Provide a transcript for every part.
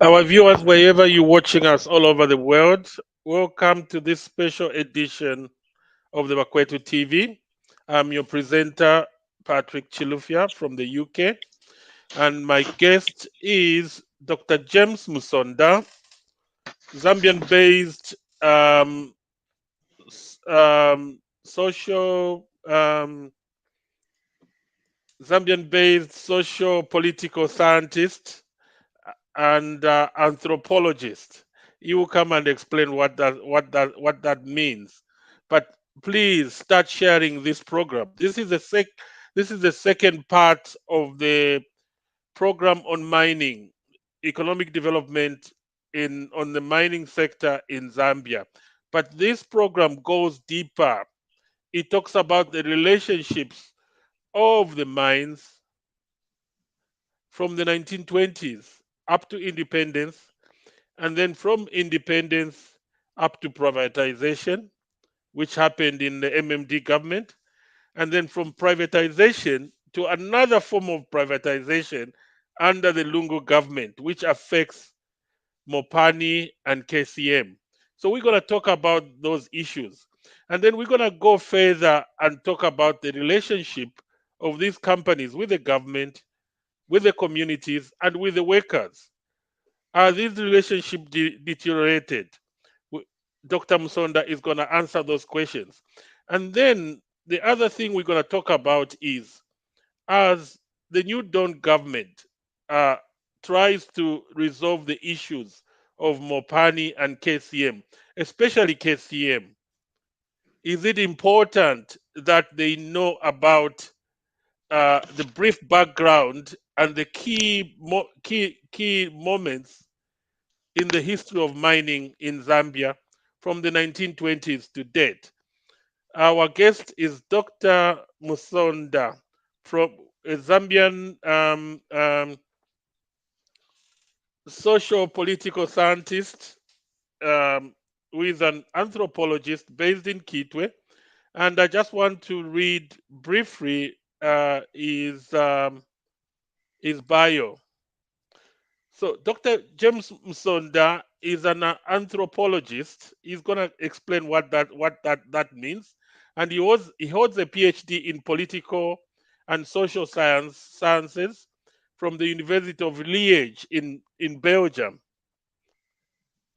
Our viewers, wherever you're watching us all over the world, welcome to this special edition of the Bakwetu TV. I'm your presenter, Patrick Chilufya from the UK, and my guest is Dr. James Musonda, Zambian-based social Zambian-based social-political scientist and anthropologist. He will come and explain what that means. But please start sharing this program. This is the second part of the program on mining, economic development in on the mining sector in Zambia. But this program goes deeper. It talks about the relationships of the mines from the 1920s up to independence, and then from independence up to privatization, which happened in the MMD government, and then from privatization to another form of privatization under the Lungu government, which affects Mopani and KCM. So we're going to talk about those issues. And then we're going to go further and talk about the relationship of these companies with the government, with the communities, and with the workers. Are these relationships deteriorated? Dr. Musonda is going to answer those questions. And then the other thing we're going to talk about is as the new Dawn government uh, tries to resolve the issues of Mopani and KCM, especially KCM, is it important that they know about the brief background and the key moments in the history of mining in Zambia from the 1920s to date? Our guest is Dr. Musonda from a Zambian social political scientist who is an anthropologist based in Kitwe. And I just want to read briefly his bio. So Dr. James Musonda is an anthropologist. He's gonna explain what that means, and he holds a PhD in political and social sciences from the University of Liège in Belgium,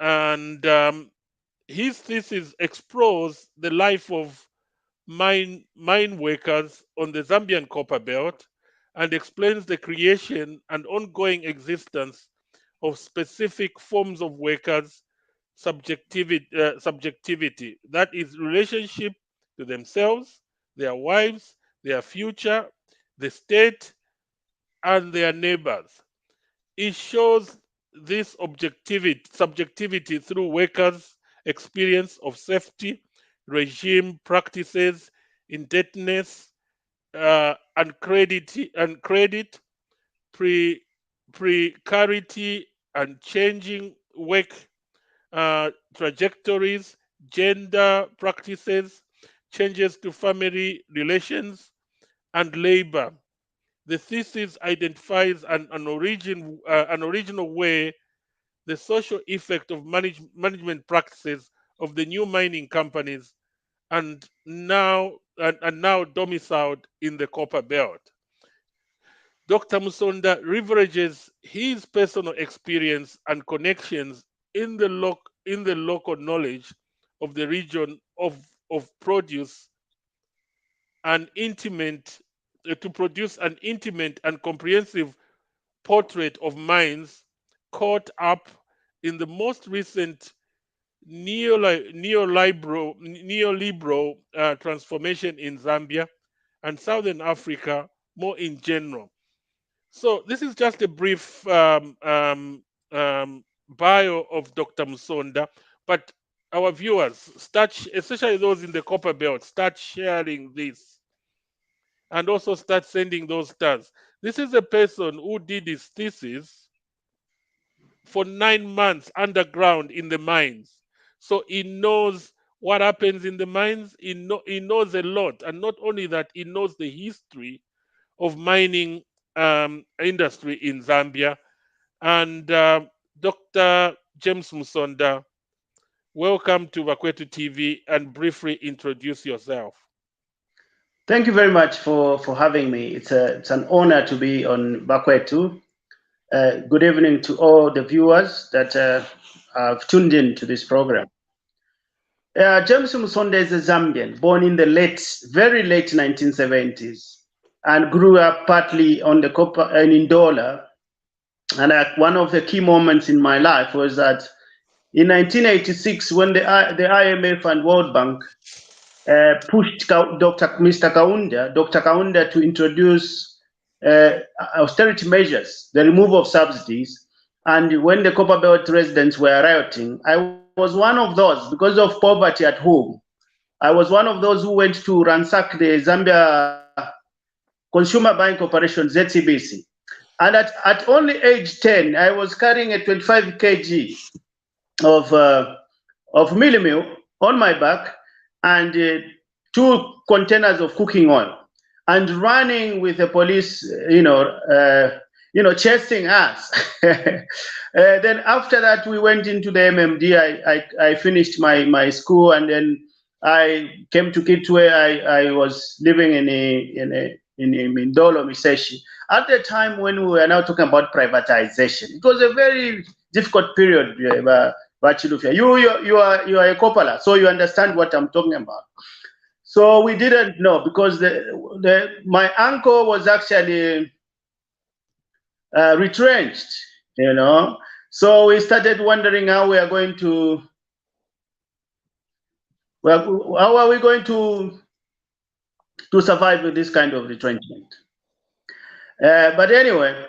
and his thesis explores the life of mine workers on the Zambian copper belt and explains the creation and ongoing existence of specific forms of workers' subjectivity, that is, relationship to themselves, their wives, their future, the state, and their neighbors. It shows this subjectivity through workers' experience of safety, regime practices, indebtedness, and credit, pre precarity, and changing work trajectories, gender practices, changes to family relations, and labor. The thesis identifies an original way the social effect of management practices of the new mining companies and now domiciled in the copper belt. Dr. Musonda leverages his personal experience and connections in the local knowledge of the region of produce an intimate to produce an intimate and comprehensive portrait of mines caught up in the most recent neoliberal transformation in Zambia and Southern Africa more in general. So this is just a brief bio of Dr. Musonda, but our viewers, especially those in the copper belt, start sharing this and also start sending those stars. This is a person who did his thesis for 9 months underground in the mines. So he knows what happens in the mines. He knows a lot. And not only that, he knows the history of mining industry in Zambia. And Dr. James Musonda, welcome to Bakwetu TV, and briefly introduce yourself. Thank you very much for having me. It's an honor to be on Bakwetu. Good evening to all the viewers that have tuned in to this program. James Musonda is a Zambian, born in the very late 1970s, and grew up partly on the copper and in dollar. And one of the key moments in my life was that in 1986, when the IMF and World Bank pushed Mr. Kaunda to introduce austerity measures, the removal of subsidies. And when the Copper Belt residents were rioting, I was one of those, because of poverty at home. I was one of those who went to ransack the Zambia Consumer Buying Corporation, ZCBC. And at only age 10, I was carrying a 25 kg of mealie meal on my back and 2 containers of cooking oil, and running with the police, chasing us. Then after that, we went into the MMD. I finished my school, and then I came to Kitwe. I was living in Mindolo, Miseshi. At the time when we were now talking about privatization, it was a very difficult period. Chilufya, you are a coppola, so you understand what I'm talking about. So we didn't know, because my uncle was actually retrenched, So we started wondering how we are going to Well, how are we going to survive with this kind of retrenchment? But anyway,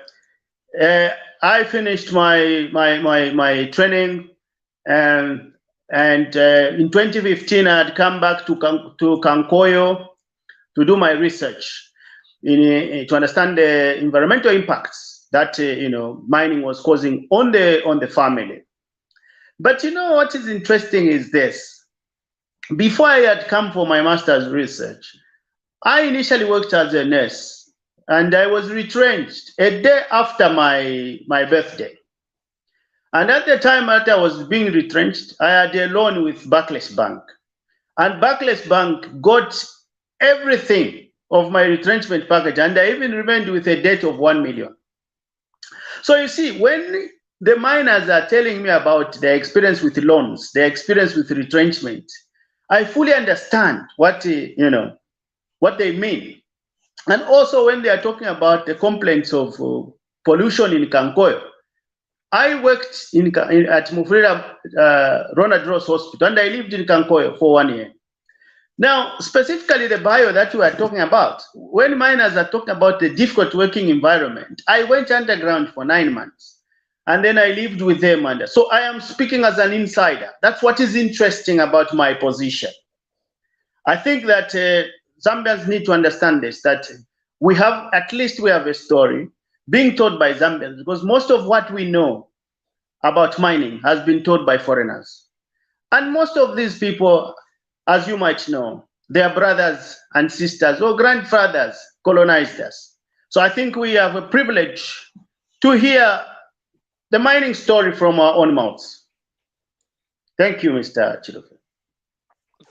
uh, I finished my training, and in 2015 I had come back to Kankoyo to do my research to understand the environmental impacts that mining was causing on the family. But what is interesting is this: before I had come for my master's research, I initially worked as a nurse, and I was retrenched a day after my birthday. And at the time that I was being retrenched, I had a loan with Barclays Bank. And Barclays Bank got everything of my retrenchment package, and I even remained with a debt of 1 million. So you see, when the miners are telling me about their experience with loans, their experience with retrenchment, I fully understand what they mean. And also when they are talking about the complaints of pollution in Kankoyo, I worked at Mufrida Ronald Ross Hospital, and I lived in Kankoyo for 1 year. Now, specifically the bio that we are talking about, when miners are talking about the difficult working environment, I went underground for 9 months, and then I lived with them. And so I am speaking as an insider. That's what is interesting about my position. I think that Zambians need to understand this, that we have a story being told by Zambians, because most of what we know about mining has been told by foreigners. And most of these people, as you might know, their brothers and sisters or grandfathers colonized us. So I think we have a privilege to hear the mining story from our own mouths. Thank you, Mr. Chilufya.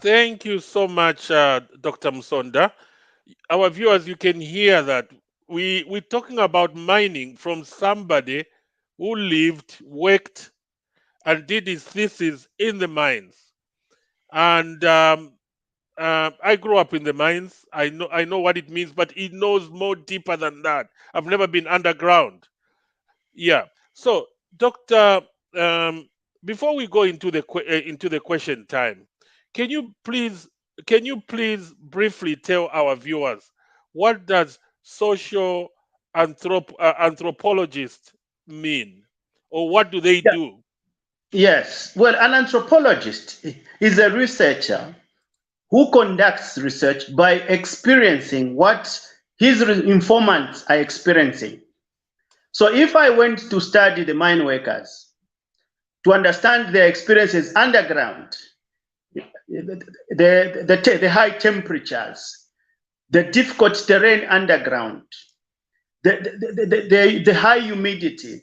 Thank you so much, Dr. Musonda. Our viewers, you can hear that we're talking about mining from somebody who lived, worked, and did his thesis in the mines. And I grew up in the mines. I know what it means, but it knows more deeper than that. I've never been underground. Yeah. So, Doctor, um, before we go into the question time, can you please briefly tell our viewers what does social anthropologist mean, or what do they Yeah. do? Yes. Well, an anthropologist is a researcher who conducts research by experiencing what his informants are experiencing. So if I went to study the mine workers, to understand their experiences underground, the high temperatures, the difficult terrain underground, the high humidity,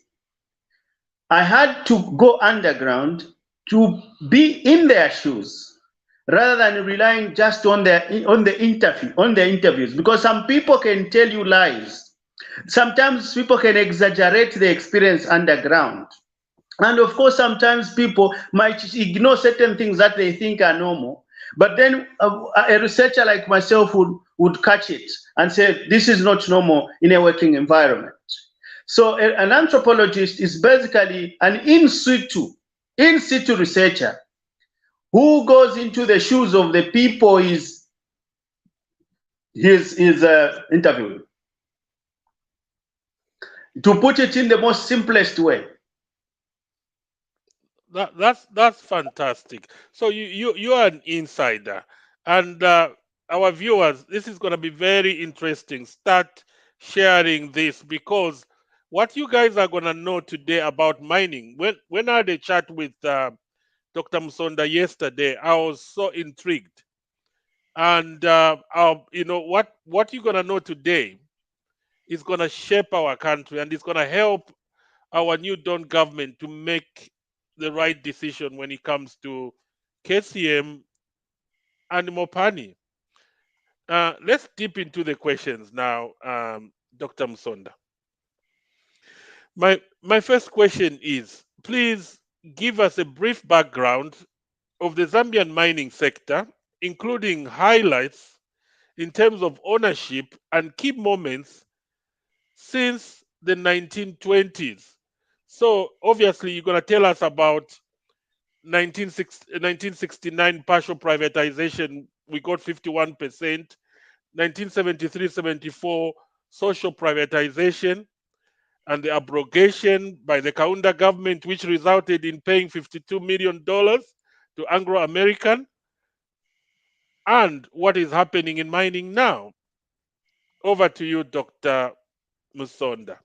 I had to go underground to be in their shoes rather than relying just on the interviews, because some people can tell you lies. Sometimes people can exaggerate the experience underground. And of course, sometimes people might ignore certain things that they think are normal. But then a researcher like myself would catch it and say, this is not normal in a working environment. So an anthropologist is basically an in situ researcher who goes into the shoes of the people he's interviewing, to put it in the most simplest way. That's fantastic. So you are an insider, and our viewers, this is going to be very interesting. Start sharing this, because what you guys are going to know today about mining. When I had a chat with Dr. Musonda yesterday, I was so intrigued, and what you're going to know today is going to shape our country, and it's going to help our new Dawn government to make the right decision when it comes to KCM and Mopani. Let's dip into the questions now, Dr. Musonda. My first question is, please give us a brief background of the Zambian mining sector, including highlights in terms of ownership and key moments since the 1920s. So obviously you're going to tell us about 1969 partial privatization, we got 51%. 1973-74 social privatization, and the abrogation by the Kaunda government, which resulted in paying $52 million to Anglo-American, and what is happening in mining now. Over to you, Dr. Musonda.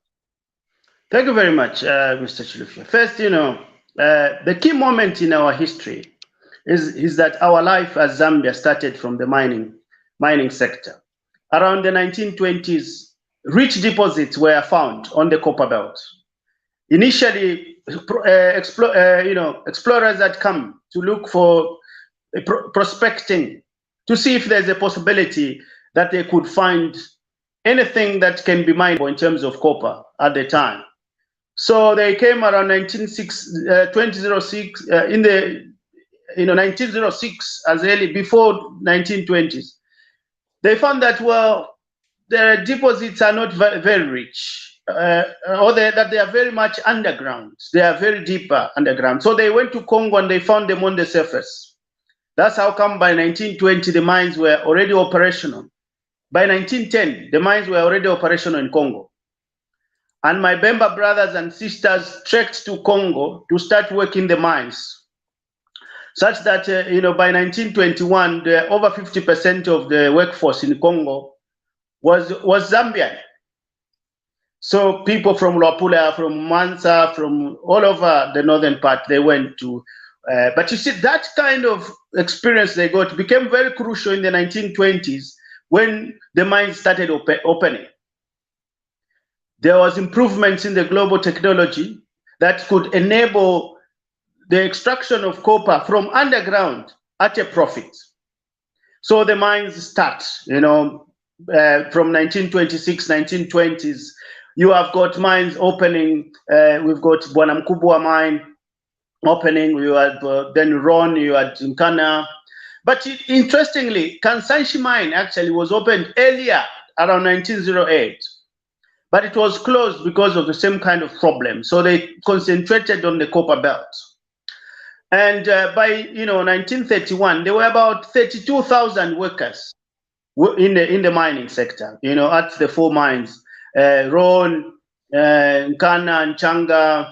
Thank you very much, Mr. Chilufya. First, the key moment in our history is that our life as Zambia started from the mining sector. Around the 1920s, rich deposits were found on the copper belt. Initially, explorers had come to look for prospecting to see if there's a possibility that they could find anything that can be mined in terms of copper at the time. So they came around 1906, in the 1906, as early before 1920s. They found that, well, their deposits are not very rich, or that they are very much underground. They are very deeper underground. So they went to Congo and they found them on the surface. That's how come by 1920 the mines were already operational. By 1910, the mines were already operational in Congo. And my Bemba brothers and sisters trekked to Congo to start working the mines, such that by 1921, over 50% of the workforce in Congo was Zambian. So people from Luapula, from Mansa, from all over the northern part, they went to. But you see, that kind of experience they got became very crucial in the 1920s when the mines started opening. There was improvements in the global technology that could enable the extraction of copper from underground at a profit. So the mines start, from 1926, 1920s. You have got mines opening. We've got Bwana Mkubwa mine opening. You had then Ron, you had Nkana. But interestingly, Kansanshi mine actually was opened earlier, around 1908. But it was closed because of the same kind of problem. So they concentrated on the copper belt. And by 1931, there were about 32,000 workers in the mining sector. At the four mines, Ron, Nkana, Nchanga,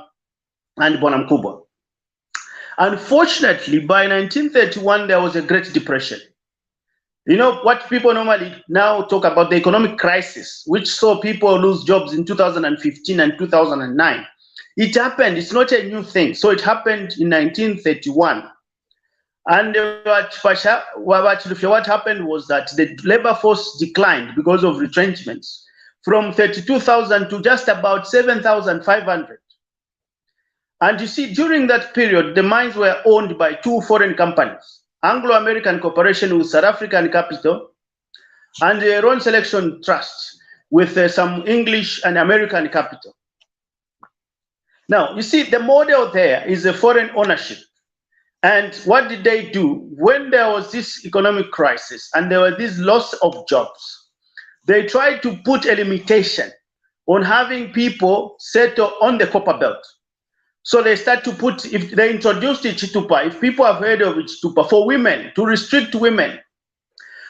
and Bwana Mkubwa. Unfortunately, by 1931, there was a Great Depression. What people normally now talk about, the economic crisis, which saw people lose jobs in 2015 and 2009. It happened. It's not a new thing. So it happened in 1931. And what happened was that the labor force declined because of retrenchments from 32,000 to just about 7,500. And you see, during that period, the mines were owned by two foreign companies, Anglo-American Corporation with South African capital, and the Ron Selection Trust with some English and American capital. Now, you see, the model there is a foreign ownership. And what did they do? When there was this economic crisis and there was this loss of jobs, they tried to put a limitation on having people settle on the copper belt. So they start to put, if they introduced Ichitupa, if people have heard of Ichitupa, for women, to restrict women.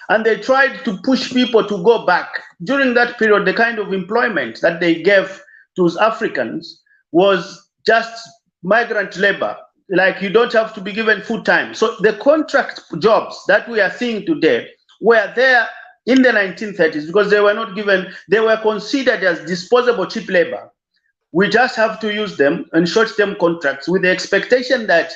And they tried to push people to go back. During that period, the kind of employment that they gave to Africans was just migrant labor. Like, you don't have to be given full time. So the contract jobs that we are seeing today were there in the 1930s because they were not given, they were considered as disposable cheap labor. We just have to use them in short-term contracts with the expectation that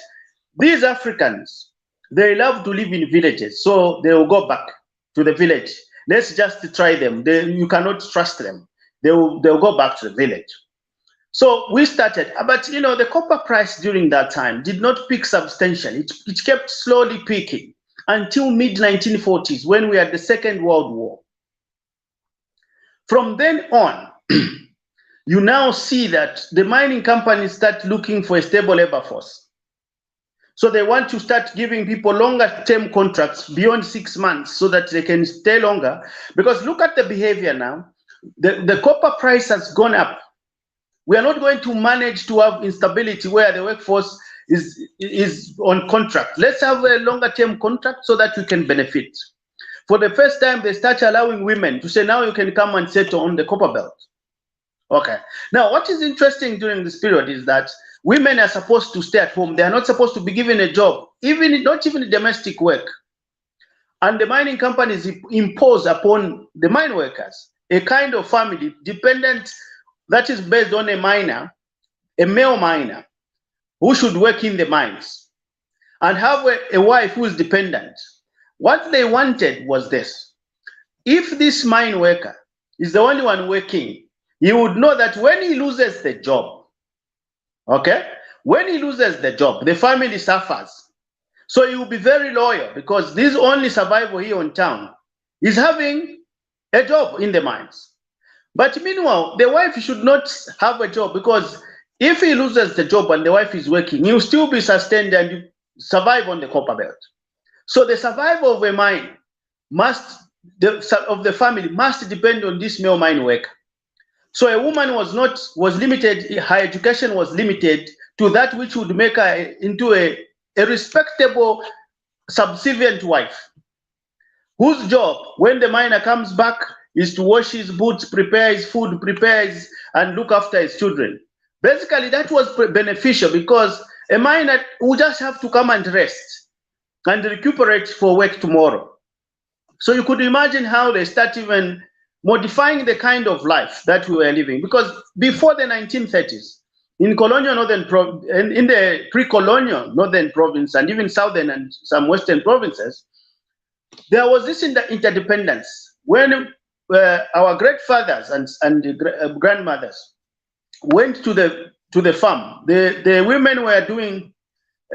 these Africans, they love to live in villages, so they will go back to the village. Let's just try them. You cannot trust them. They'll go back to the village. So we started, but the copper price during that time did not peak substantially. It kept slowly peaking until mid-1940s when we had the Second World War. From then on, you now see that the mining companies start looking for a stable labor force. So they want to start giving people longer term contracts beyond 6 months so that they can stay longer. Because look at the behavior now. The copper price has gone up. We are not going to manage to have instability where the workforce is on contract. Let's have a longer term contract so that we can benefit. For the first time, they start allowing women to say, now you can come and settle on the copper belt. Okay. Now, what is interesting during this period is that women are supposed to stay at home. They are not supposed to be given a job, not even domestic work. And the mining companies impose upon the mine workers a kind of family dependent that is based on a miner, a male miner, who should work in the mines and have a wife who is dependent. What they wanted was this. If this mine worker is the only one working, he would know that when he loses the job, okay, when he loses the job, the family suffers. So he will be very loyal because this only survivor here in town is having a job in the mines. But meanwhile, the wife should not have a job because if he loses the job and the wife is working, he will still be sustained and survive on the copper belt. So the survival of a mine of the family must depend on this male mine worker. So a woman was limited, her education was limited to that which would make her into a respectable, subservient wife, whose job, when the miner comes back, is to wash his boots, prepare his food, and look after his children. Basically, that was beneficial because a miner would just have to come and rest and recuperate for work tomorrow. So you could imagine how they start even modifying the kind of life that we were living. Because before the 1930s, in colonial in the pre-colonial northern province and even southern and some western provinces, there was this interdependence when our great fathers and grandmothers went to the farm. The women were doing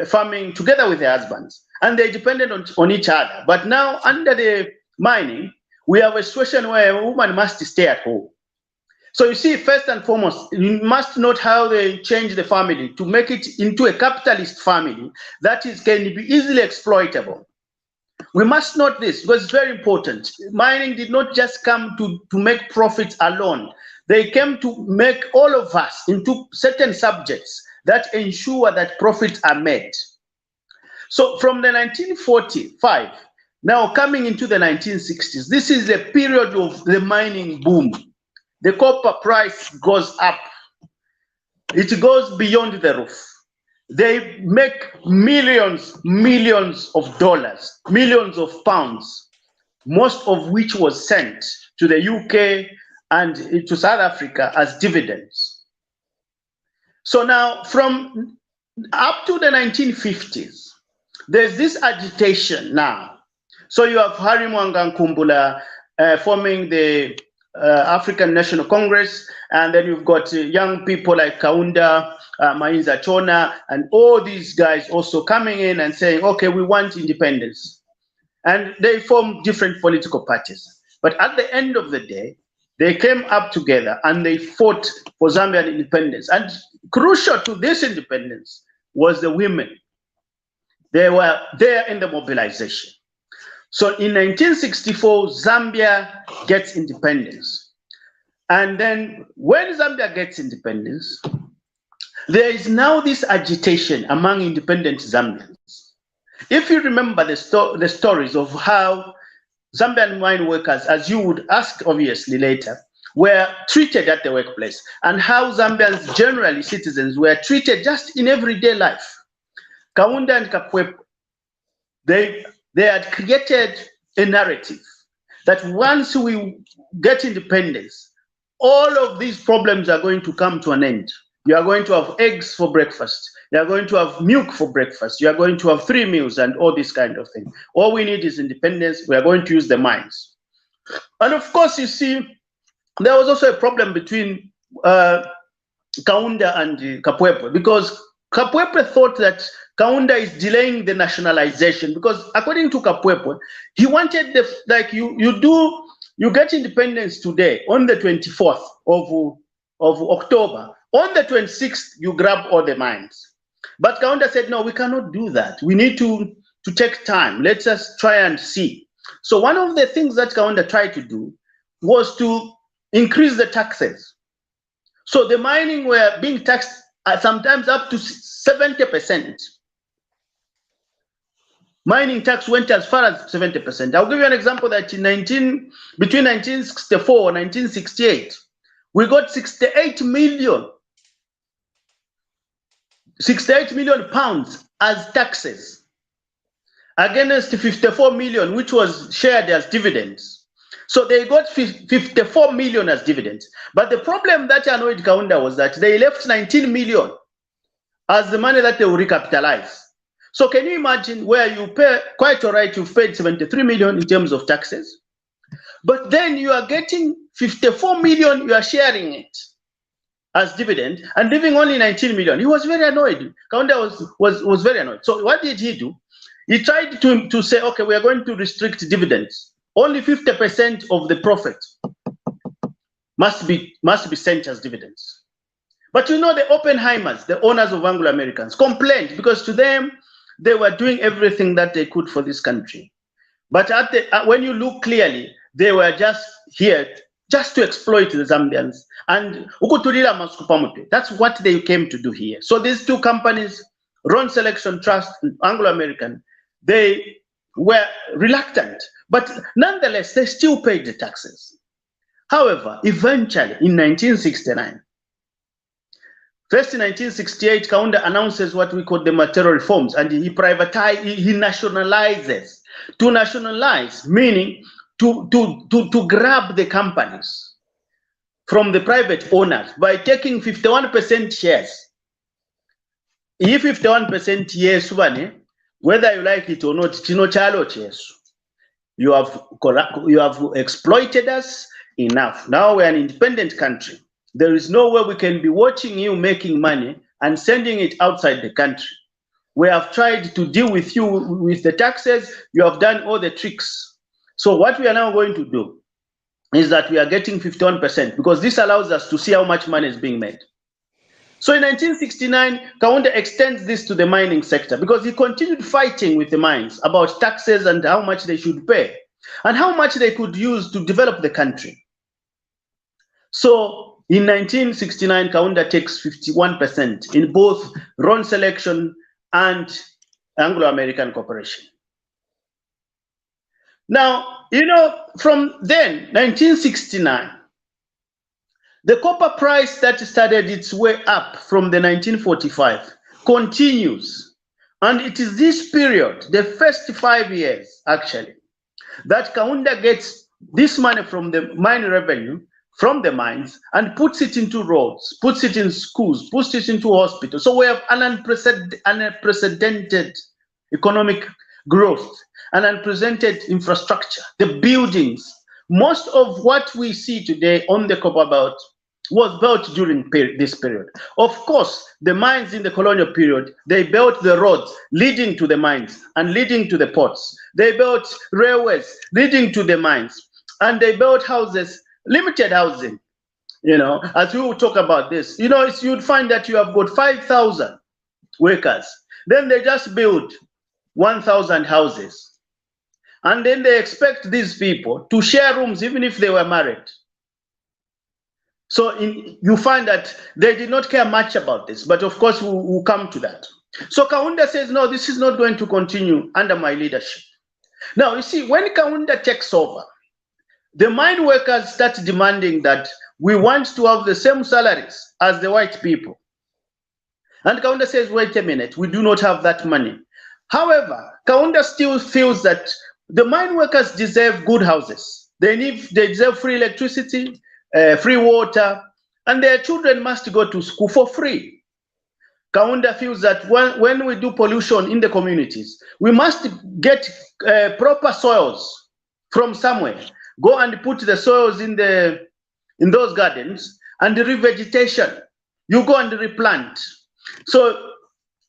farming together with their husbands, and they depended on each other. But now, under the mining, we have a situation where a woman must stay at home. So you see, first and foremost, you must note how they change the family to make it into a capitalist family that can be easily exploitable. We must note this because it's very important. Mining did not just come to make profits alone. They came to make all of us into certain subjects that ensure that profits are made. So from the 1945, now coming into the 1960s, this is the period of the mining boom. The copper price goes up. It goes beyond the roof. They make millions of dollars, millions of pounds, most of which was sent to the UK and to South Africa as dividends. So now from up to the 1950s, there's this agitation now. So you have Harry Mwanga Nkumbula forming the African National Congress, and then you've got young people like Kaunda, Mainza Chona, and all these guys also coming in and saying, okay, we want independence. And they form different political parties. But at the end of the day, they came up together and they fought for Zambian independence. And crucial to this independence was the women. They were there in the mobilization. So in 1964, Zambia gets independence. And then when Zambia gets independence, there is now this agitation among independent Zambians. If you remember the stories of how Zambian mine workers, as you would ask obviously later, were treated at the workplace, and how Zambians, generally citizens, were treated just in everyday life. Kaunda and Kapwepo, they had created a narrative that once we get independence, all of these problems are going to come to an end. You are going to have eggs for breakfast. You are going to have milk for breakfast. You are going to have 3 meals and all this kind of thing. All we need is independence. We are going to use the mines. And of course, you see, there was also a problem between Kaunda and Kapwepo, because Kapwepo thought that Kaunda is delaying the nationalization, because according to Kapwepo, he wanted you get independence today on the 24th of October. On the 26th, you grab all the mines. But Kaunda said, no, we cannot do that. We need to take time. Let's just try and see. So one of the things that Kaunda tried to do was to increase the taxes. So the mining were being taxed sometimes up to 70%. Mining tax went as far as 70%. I'll give you an example that between 1964 and 1968, we got 68 million pounds as taxes against 54 million, which was shared as dividends. So they got 54 million as dividends. But the problem that annoyed Kaunda was that they left 19 million as the money that they will recapitalize. So can you imagine where you pay, quite all right, you've paid 73 million in terms of taxes, but then you are getting 54 million, you are sharing it as dividend and leaving only 19 million. He was very annoyed. Kaunda was very annoyed. So what did he do? He tried to say, okay, we are going to restrict dividends. Only 50% of the profit must be sent as dividends. But you know, the Oppenheimers, the owners of Anglo Americans, complained because to them, they were doing everything that they could for this country. But when you look clearly, they were just here just to exploit the Zambians. And that's what they came to do here. So these two companies, Ron Selection Trust and Anglo American, they were reluctant, but nonetheless, they still paid the taxes. However, eventually in 1969, first in 1968, Kaunda announces what we call the material reforms, and he nationalizes. To nationalize, meaning to grab the companies from the private owners by taking 51% shares. If 51% yes, whether you like it or not, you have exploited us enough. Now we're an independent country. There is no way we can be watching you making money and sending it outside the country. We have tried to deal with you with the taxes. You have done all the tricks. So what we are now going to do is that we are getting 51% because this allows us to see how much money is being made. So in 1969, Kaunda extends this to the mining sector because he continued fighting with the mines about taxes and how much they should pay and how much they could use to develop the country. So in 1969, Kaunda takes 51% in both Ron Selection and Anglo-American Corporation. Now, you know, from then, 1969, the copper price that started its way up from the 1945 continues. And it is this period, the first 5 years, actually, that Kaunda gets this money from the mine revenue, from the mines, and puts it into roads, puts it in schools, puts it into hospitals. So we have an unprecedented economic growth, an unprecedented infrastructure, the buildings. Most of what we see today on the copper belt was built during this period. Of course, the mines in the colonial period, they built the roads leading to the mines and leading to the ports. They built railways leading to the mines, and they built houses, limited housing. You know, as we will talk about this, you know, you'd find that you have got 5,000 workers. Then they just build 1,000 houses. And then they expect these people to share rooms even if they were married. So you find that they did not care much about this, but of course we'll come to that. So Kaunda says, no, this is not going to continue under my leadership. Now, you see, when Kaunda takes over, the mine workers start demanding that we want to have the same salaries as the white people. And Kaunda says, wait a minute, we do not have that money. However, Kaunda still feels that the mine workers deserve good houses. They deserve free electricity, free water, and their children must go to school for free. Kaunda feels that when we do pollution in the communities, we must get proper soils from somewhere. Go and put the soils in those gardens and the revegetation. You go and replant. So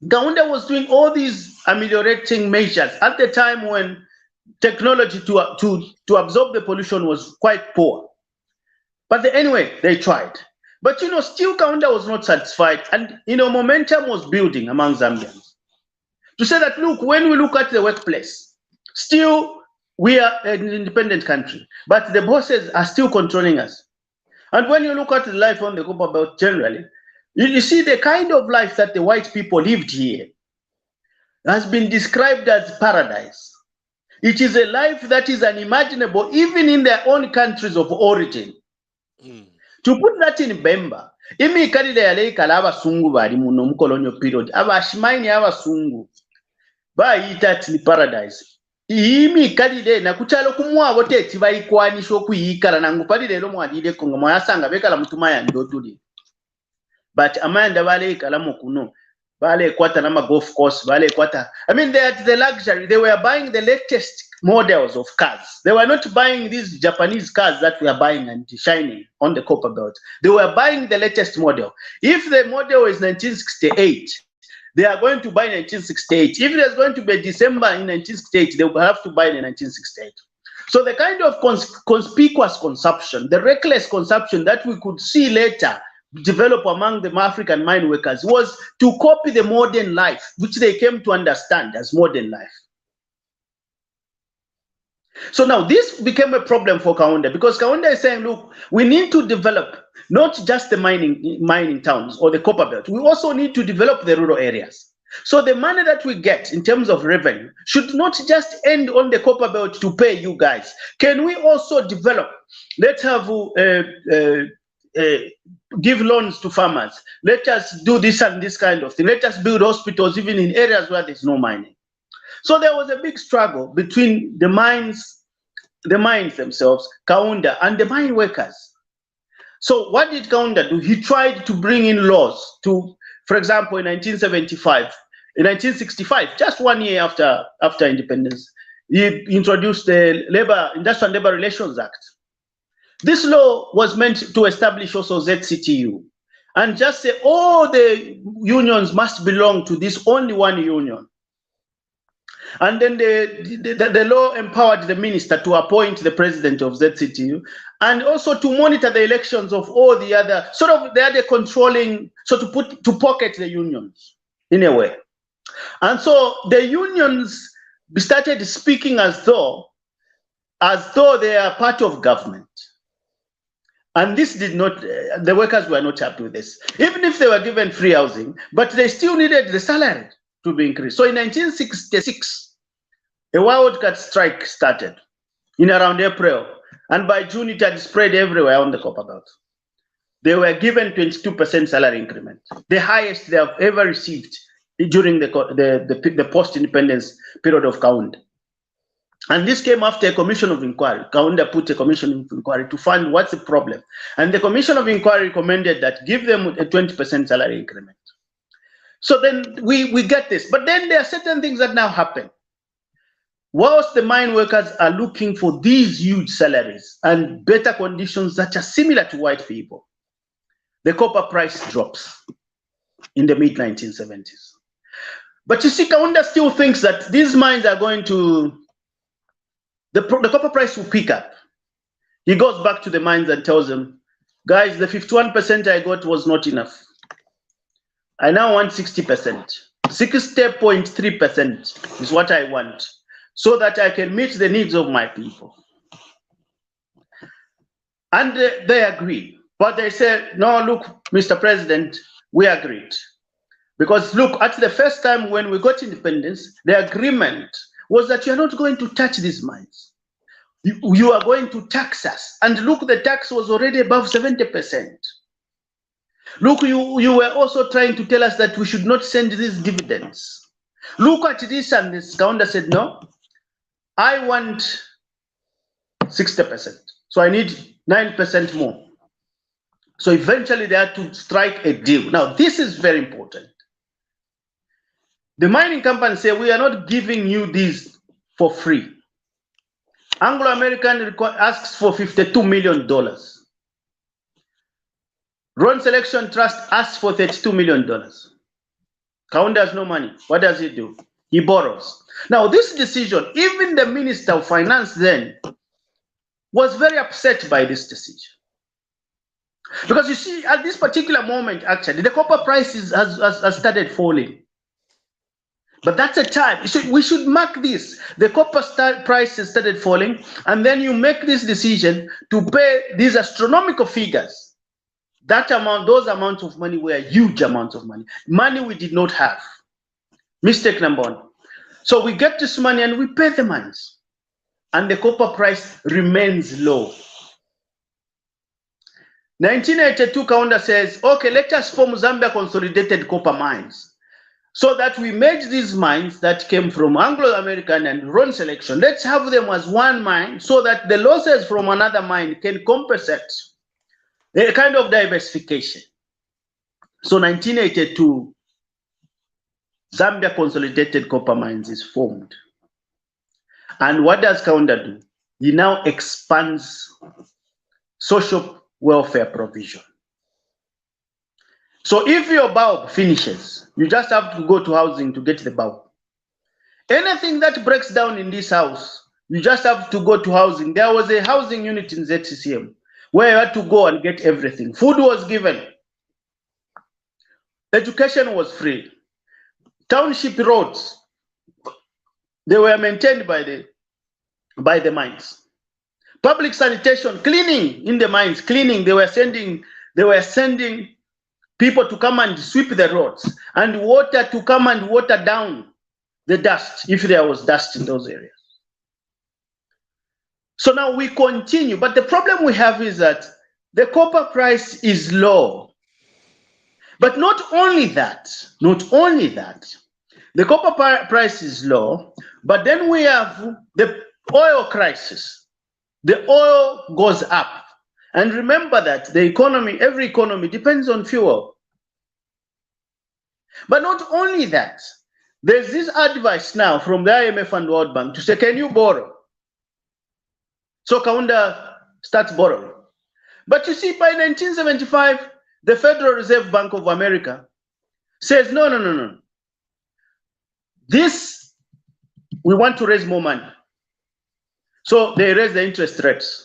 Kaunda was doing all these ameliorating measures at the time when technology to absorb the pollution was quite poor. But anyway, they tried. But you know, still Kaunda was not satisfied, and you know, momentum was building among Zambians to say that, look, when we look at the workplace, still we are an independent country, but the bosses are still controlling us. And when you look at the life on the copper belt generally, You see, the kind of life that the white people lived here has been described as paradise. It is a life that is unimaginable even in their own countries of origin. To put that in Bemba, imikalile yaleikala abasungu bali muno mu colonial period, abashimaini abasungu bayita ati paradise. Imikalile na kuchalo kumwabo teti bayikwanisha okuyikala nangu lero mwadileko nga mwasanga bekala mutumaya ndoduli. But amanda baleikala mukuno bale kwata na golf course bale kwata. I mean, they had the luxury. They were buying the latest models of cars. They were not buying these Japanese cars that we are buying and shining on the copper belt. They were buying the latest model. If the model is 1968, they are going to buy 1968. If there's going to be December in 1968, they will have to buy in 1968. So the kind of conspicuous consumption, the reckless consumption that we could see later develop among the African mine workers was to copy the modern life, which they came to understand as modern life. So now this became a problem for Kaunda, because Kaunda is saying, look, we need to develop not just the mining towns or the copper belt. We also need to develop the rural areas. So the money that we get in terms of revenue should not just end on the copper belt to pay you guys. Can we also develop? Let's have give loans to farmers. Let us do this and this kind of thing. Let us build hospitals even in areas where there's no mining. So there was a big struggle between the mines themselves, Kaunda, and the mine workers. So what did Kaunda do? He tried to bring in laws to, for example, in 1965, just 1 year after independence, he introduced the Industrial Labor Relations Act. This law was meant to establish also ZCTU and just say all the unions must belong to this only one union. And then the law empowered the minister to appoint the president of ZCTU and also to monitor the elections of all the other, sort of they are the controlling, so to pocket the unions in a way. And so the unions started speaking as though they are part of government. And this did not, the workers were not happy with this. Even if they were given free housing, but they still needed the salary to be increased. So in 1966, a wildcat strike started in around April. And by June, it had spread everywhere on the copper belt. They were given 22% salary increment, the highest they have ever received during the post-independence period of Kaunda. And this came after a commission of inquiry. Kaunda put a commission of inquiry to find what's the problem. And the commission of inquiry recommended that give them a 20% salary increment. So then we get this. But then there are certain things that now happen. Whilst the mine workers are looking for these huge salaries and better conditions that are similar to white people, the copper price drops in the mid-1970s. But you see, Kaunda still thinks that these mines are going to, the copper price will pick up. He goes back to the mines and tells them, guys, the 51% I got was not enough. I now want 60%. 60.3% is what I want, so that I can meet the needs of my people. And they agree. But they said, no, look, Mr. President, we agreed. Because look, at the first time when we got independence, the agreement was that you're not going to touch these mines. You are going to tax us. And look, the tax was already above 70%. Look, you were also trying to tell us that we should not send these dividends. Look at this, and this Kaunda said, no, I want 60%. So I need 9% more. So eventually they had to strike a deal. Now, this is very important. The mining companies say, we are not giving you these for free. Anglo-American asks for $52 million. Ron Selection Trust asks for $32 million. Kaunda has no money. What does he do? He borrows. Now, this decision, even the Minister of Finance then was very upset by this decision. Because you see, at this particular moment, actually, the copper prices has started falling. But that's a time. We should mark this. The copper prices started falling, and then you make this decision to pay these astronomical figures That amount, those amounts of money were huge amounts of money. Money we did not have. Mistake number one. So we get this money and we pay the mines. And the copper price remains low. 1982 Kaunda says, okay, let us form Zambia Consolidated Copper Mines. So that we merge these mines that came from Anglo-American and Ron selection. Let's have them as one mine so that the losses from another mine can compensate. A kind of diversification. So 1982, Zambia Consolidated Copper Mines is formed. And what does Kaunda do? He now expands social welfare provision. So if your bulb finishes, you just have to go to housing to get the bulb. Anything that breaks down in this house, you just have to go to housing. There was a housing unit in ZCCM where you had to go and get everything. Food was given. Education was free. Township roads, they were maintained by the mines. Public sanitation, cleaning in the mines, cleaning, they were sending people to come and sweep the roads, and water to come and water down the dust, if there was dust in those areas. So now we continue, but the problem we have is that the copper price is low. But not only that, the copper price is low, but then we have the oil crisis. The oil goes up. And remember that the economy, every economy depends on fuel. But not only that, there's this advice now from the IMF and World Bank to say, can you borrow? So Kaunda starts borrowing. But you see, by 1975, the Federal Reserve Bank of America says, no. This, we want to raise more money. So they raise the interest rates.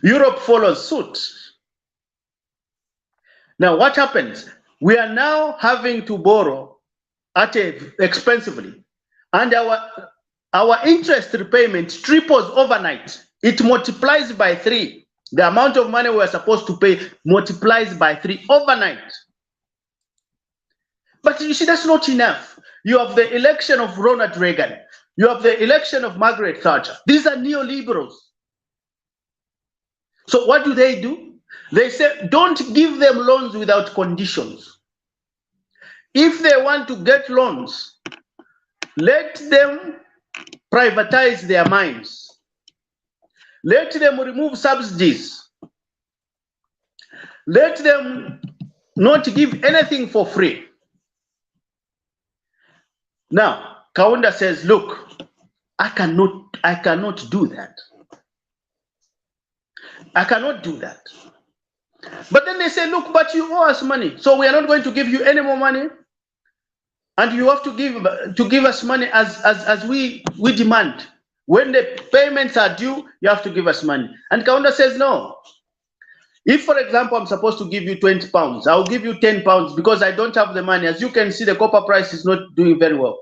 Europe follows suit. Now what happens? We are now having to borrow expensively, and our interest repayment triples overnight. It multiplies by 3. The amount of money we are supposed to pay multiplies by 3 overnight. But you see, that's not enough. You have the election of Ronald Reagan. You have the election of Margaret Thatcher. These are neoliberals. So what do? They say, don't give them loans without conditions. If they want to get loans, let them privatize their mines. Let them remove subsidies. Let them not give anything for free. Now, Kaunda says, look, I cannot do that. I cannot do that. But then they say, look, but you owe us money, so we are not going to give you any more money. And you have to give us money as we demand. When the payments are due, you have to give us money. And Kaunda says, no. If, for example, I'm supposed to give you 20 pounds, I'll give you 10 pounds because I don't have the money. As you can see, the copper price is not doing very well.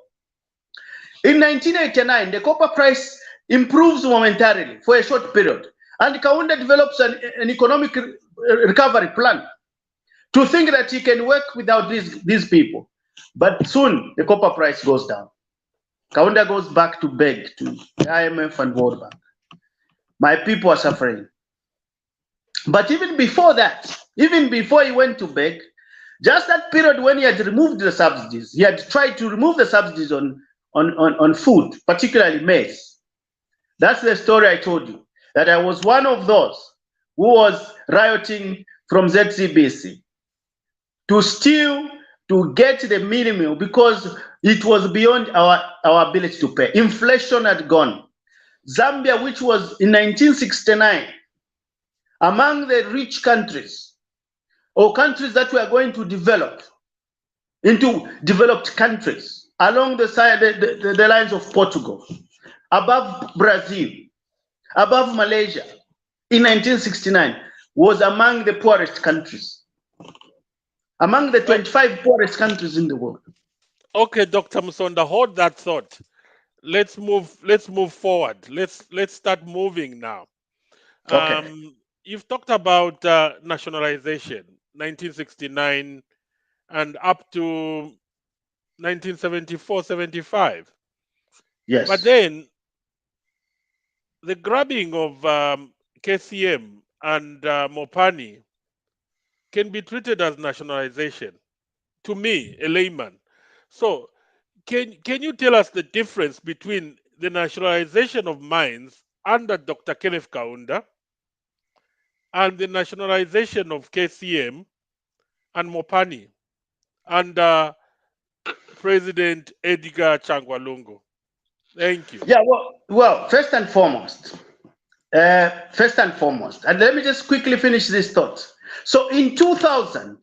In 1989, the copper price improves momentarily for a short period. And Kaunda develops an economic recovery plan to think that he can work without these people. But soon, the copper price goes down. Kaunda goes back to beg to the IMF and World Bank. My people are suffering. But even before that, even before he went to beg, just that period when he had removed the subsidies, he had tried to remove the subsidies on food, particularly maize. That's the story I told you, that I was one of those who was rioting from ZCBC to steal, to get the minimum because it was beyond our ability to pay. Inflation had gone. Zambia, which was in 1969, among the rich countries or countries that were going to develop into developed countries along the side, the lines of Portugal, above Brazil, above Malaysia, in 1969, was among the poorest countries, among the 25 poorest countries in the world. Okay, Dr. Musonda, hold that thought. Let's move forward. Let's start moving now. Okay. you've talked about nationalization, 1969 and up to 1974-75. But Yes. then the grabbing of KCM and Mopani can be treated as nationalization to me, a layman. So can you tell us the difference between the nationalization of mines under Dr. Kenneth Kaunda and the nationalization of KCM and Mopani under President Edgar Chagwa Lungu? Thank you. Yeah. Well. First and foremost, and let me just quickly finish this thought. So in 2000,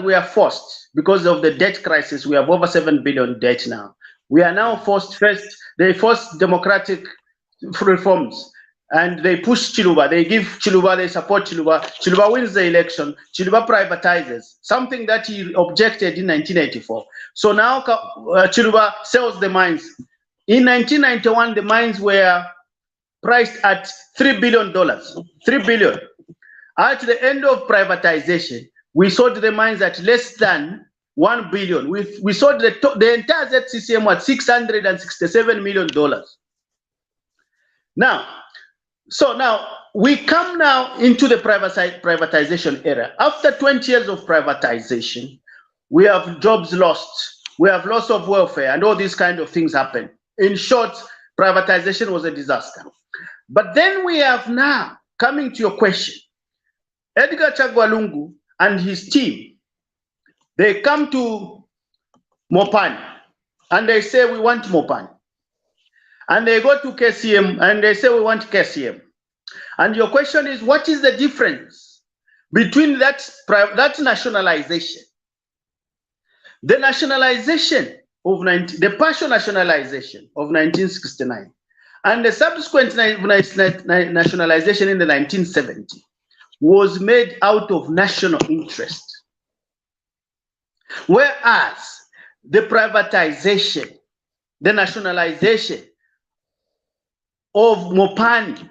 we are forced because of the debt crisis. We have over 7 billion debt now. We are now forced. First, they forced democratic reforms. And they push Chiluba, they give Chiluba, they support Chiluba. Chiluba wins the election. Chiluba privatizes, something that he objected in 1984. So now Chiluba sells the mines. In 1991, the mines were priced at $3 billion. $3 billion. At the end of privatization, we sold the mines at less than $1 billion. We sold the entire ZCCM at $667 million. Now we come now into the privatization era. After 20 years of privatization, we have jobs lost, we have loss of welfare, and all these kind of things happen. In short, privatization was a disaster. But then we have now, coming to your question, Edgar Chagwa Lungu and his team, they come to Mopani and they say, we want Mopani. And they go to KCM and they say, we want KCM. And your question is, what is the difference between that nationalization? The nationalization of the partial nationalization of 1969 and the subsequent nationalization in the 1970s was made out of national interest. Whereas the privatization, the nationalization of Mopani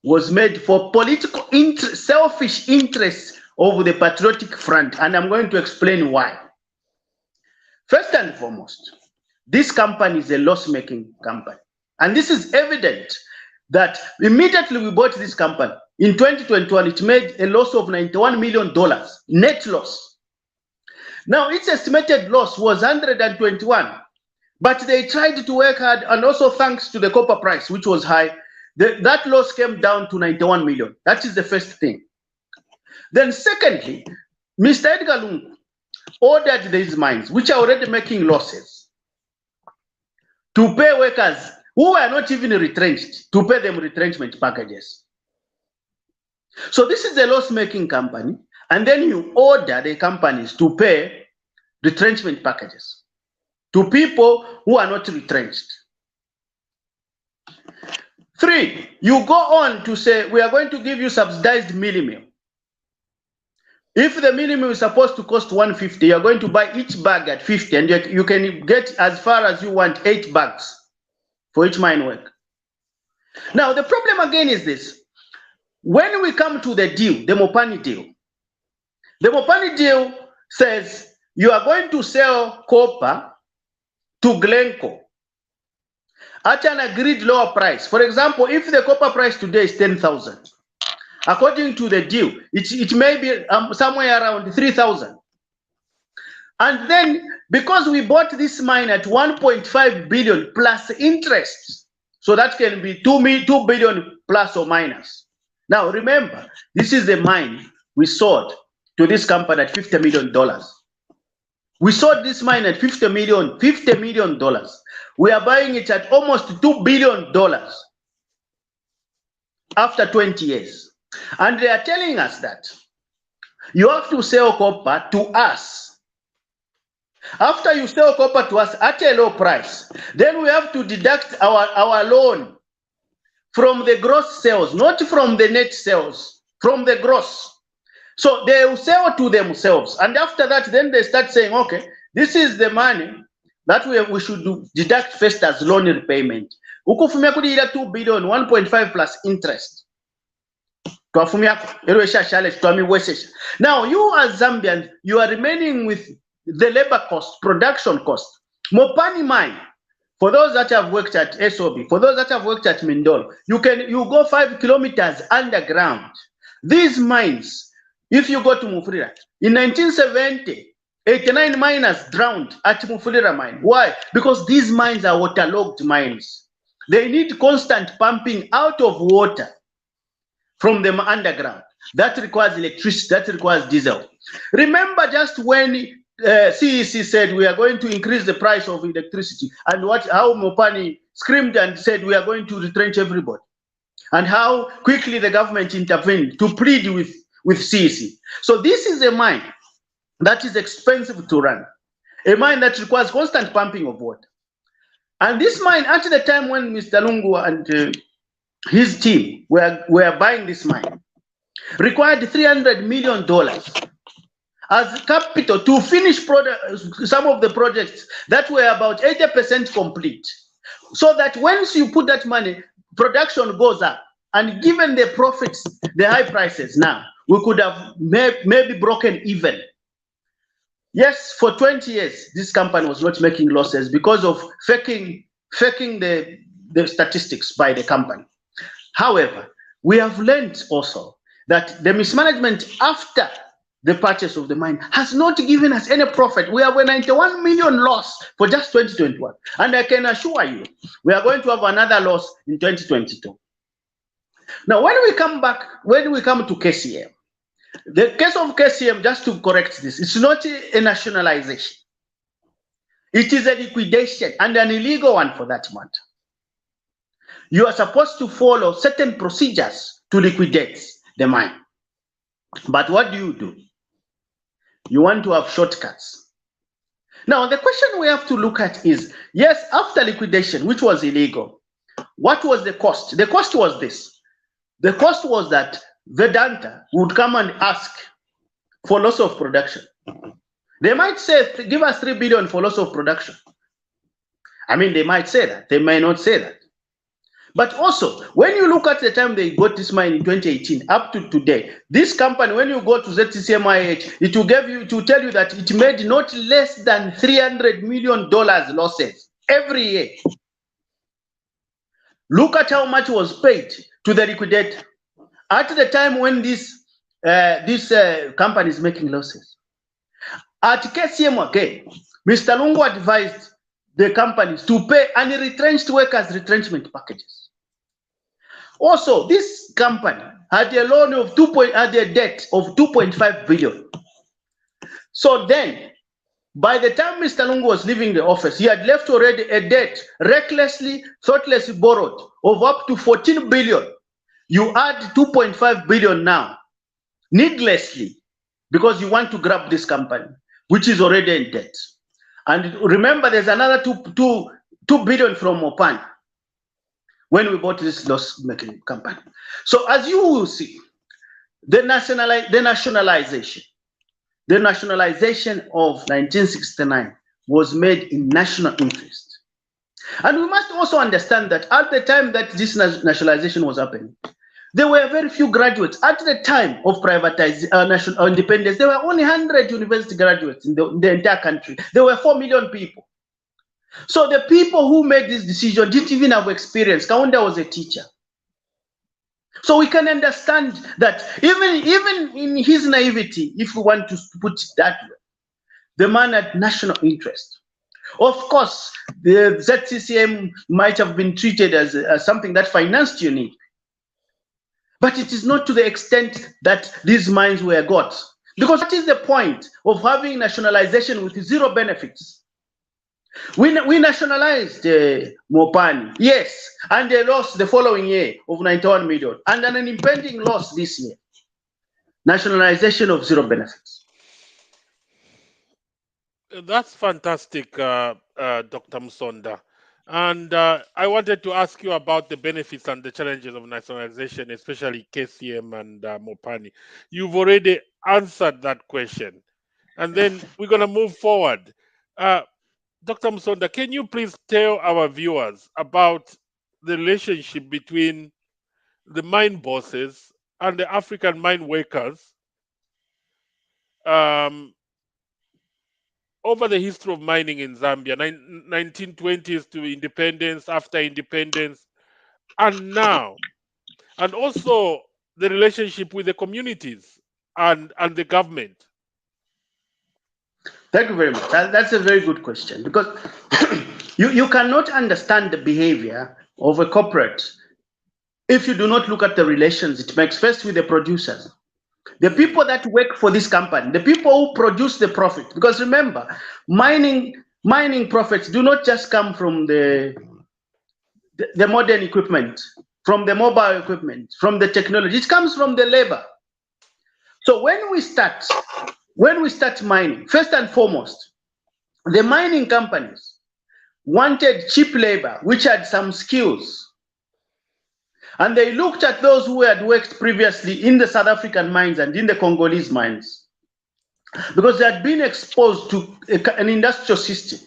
was made for political interest, selfish interests of the Patriotic Front, and I'm going to explain why. First and foremost, this company is a loss-making company, and this is evident that immediately we bought this company in 2021, it made a loss of $91 million, net loss. Now its estimated loss was 121. But they tried to work hard, and also thanks to the copper price, which was high, that loss came down to 91 million. That is the first thing. Then secondly, Mr. Edgar Lungu ordered these mines, which are already making losses, to pay workers who are not even retrenched, to pay them retrenchment packages. So this is a loss-making company, and then you order the companies to pay retrenchment packages to people who are not retrenched. 3, you go on to say, we are going to give you subsidized milling. If the milling is supposed to cost 150, you're going to buy each bag at 50, and you can get as far as you want 8 bags for each mine work. Now, the problem again is this. When we come to the deal, the Mopani deal says you are going to sell copper to Glencore at an agreed lower price. For example, if the copper price today is 10,000, according to the deal, it may be somewhere around 3,000. And then, because we bought this mine at 1.5 billion plus interest, so that can be 2 billion plus or minus. Now, remember, this is the mine we sold to this company at $50 million. We sold this mine at $50 million. We are buying it at almost $2 billion after 20 years. And they are telling us that you have to sell copper to us. After you sell copper to us at a low price, then we have to deduct our loan from the gross sales, not from the net sales, from the gross. So they will sell to themselves. And after that, then they start saying, okay, this is the money that we should deduct first as loan repayment. Ukufumia kudi ila 2 billion, 1.5 plus interest. Now, you as Zambians, you are remaining with the labor cost, production cost. Mopani mine, for those that have worked at SOB, for those that have worked at Mindolo, you go 5 kilometers underground. These mines, if you go to Mufulira, in 1970, 89 miners drowned at Mufulira mine. Why? Because these mines are waterlogged mines. They need constant pumping out of water from them underground. That requires electricity, that requires diesel. Remember just when CEC said we are going to increase the price of electricity, and how Mopani screamed and said we are going to retrench everybody, and how quickly the government intervened to plead with CEC. So this is a mine that is expensive to run, a mine that requires constant pumping of water. And this mine, at the time when Mr. Lungu and his team were buying this mine, required $300 million as capital to finish some of the projects that were about 80% complete. So that once you put that money, production goes up. And given the profits, the high prices now, we could have maybe broken even. Yes, for 20 years, this company was not making losses because of faking the statistics by the company. However, we have learned also that the mismanagement after the purchase of the mine has not given us any profit. We have a 91 million loss for just 2021. And I can assure you, we are going to have another loss in 2022. Now, when we come to KCM, the case of KCM, just to correct this, it's not a nationalization. It is a liquidation, and an illegal one for that matter. You are supposed to follow certain procedures to liquidate the mine. But what do? You want to have shortcuts. Now, the question we have to look at is, yes, after liquidation, which was illegal, what was the cost? The cost was this. The cost was that Vedanta would come and ask for loss of production. They might say, give us 3 billion for loss of production. I mean, they might say that. They may not say that. But also, when you look at the time they got this mine in 2018 up to today, this company, when you go to ZTCMIH, it will tell you that it made not less than $300 million losses every year. Look at how much was paid to the liquidator at the time when this company is making losses. At KCM again, Mr. Lungu advised the companies to pay unretrenched workers retrenchment packages. Also, this company had a loan of had a debt of 2.5 billion. So then, by the time Mr. Lungu was leaving the office, he had left already a debt recklessly, thoughtlessly borrowed of up to 14 billion. You add 2.5 billion now, needlessly, because you want to grab this company, which is already in debt. And remember, there's another 2 billion from Mopani when we bought this loss-making company. So as you will see, the nationalization of 1969 was made in national interest. And we must also understand that at the time that this nationalization was happening, there were very few graduates. At the time of national independence, there were only 100 university graduates in the entire country. There were 4 million people. So the people who made this decision didn't even have experience. Kaunda was a teacher. So we can understand that even in his naivety, if we want to put it that way, the man had national interest. Of course, the ZCCM might have been treated as something that financed UNIP. But it is not to the extent that these mines were got. Because what is the point of having nationalization with zero benefits? We nationalized Mopani, yes, and they lost the following year of 91 million, and an impending loss this year. Nationalization of zero benefits. That's fantastic, Dr. Musonda. And I wanted to ask you about the benefits and the challenges of nationalization, especially KCM and Mopani. You've already answered that question. And then we're going to move forward. Dr. Musonda, can you please tell our viewers about the relationship between the mine bosses and the African mine workers over the history of mining in Zambia, 1920s to independence, after independence, and now, and also the relationship with the communities and the government? Thank you very much. That's a very good question, because you cannot understand the behavior of a corporate if you do not look at the relations it makes first with the producers, the people that work for this company, the people who produce the profit. Because remember, mining profits do not just come from the modern equipment, from the mobile equipment, from the technology. It comes from the labor. So when we start mining, first and foremost, the mining companies wanted cheap labor, which had some skills. And they looked at those who had worked previously in the South African mines and in the Congolese mines, because they had been exposed to an industrial system.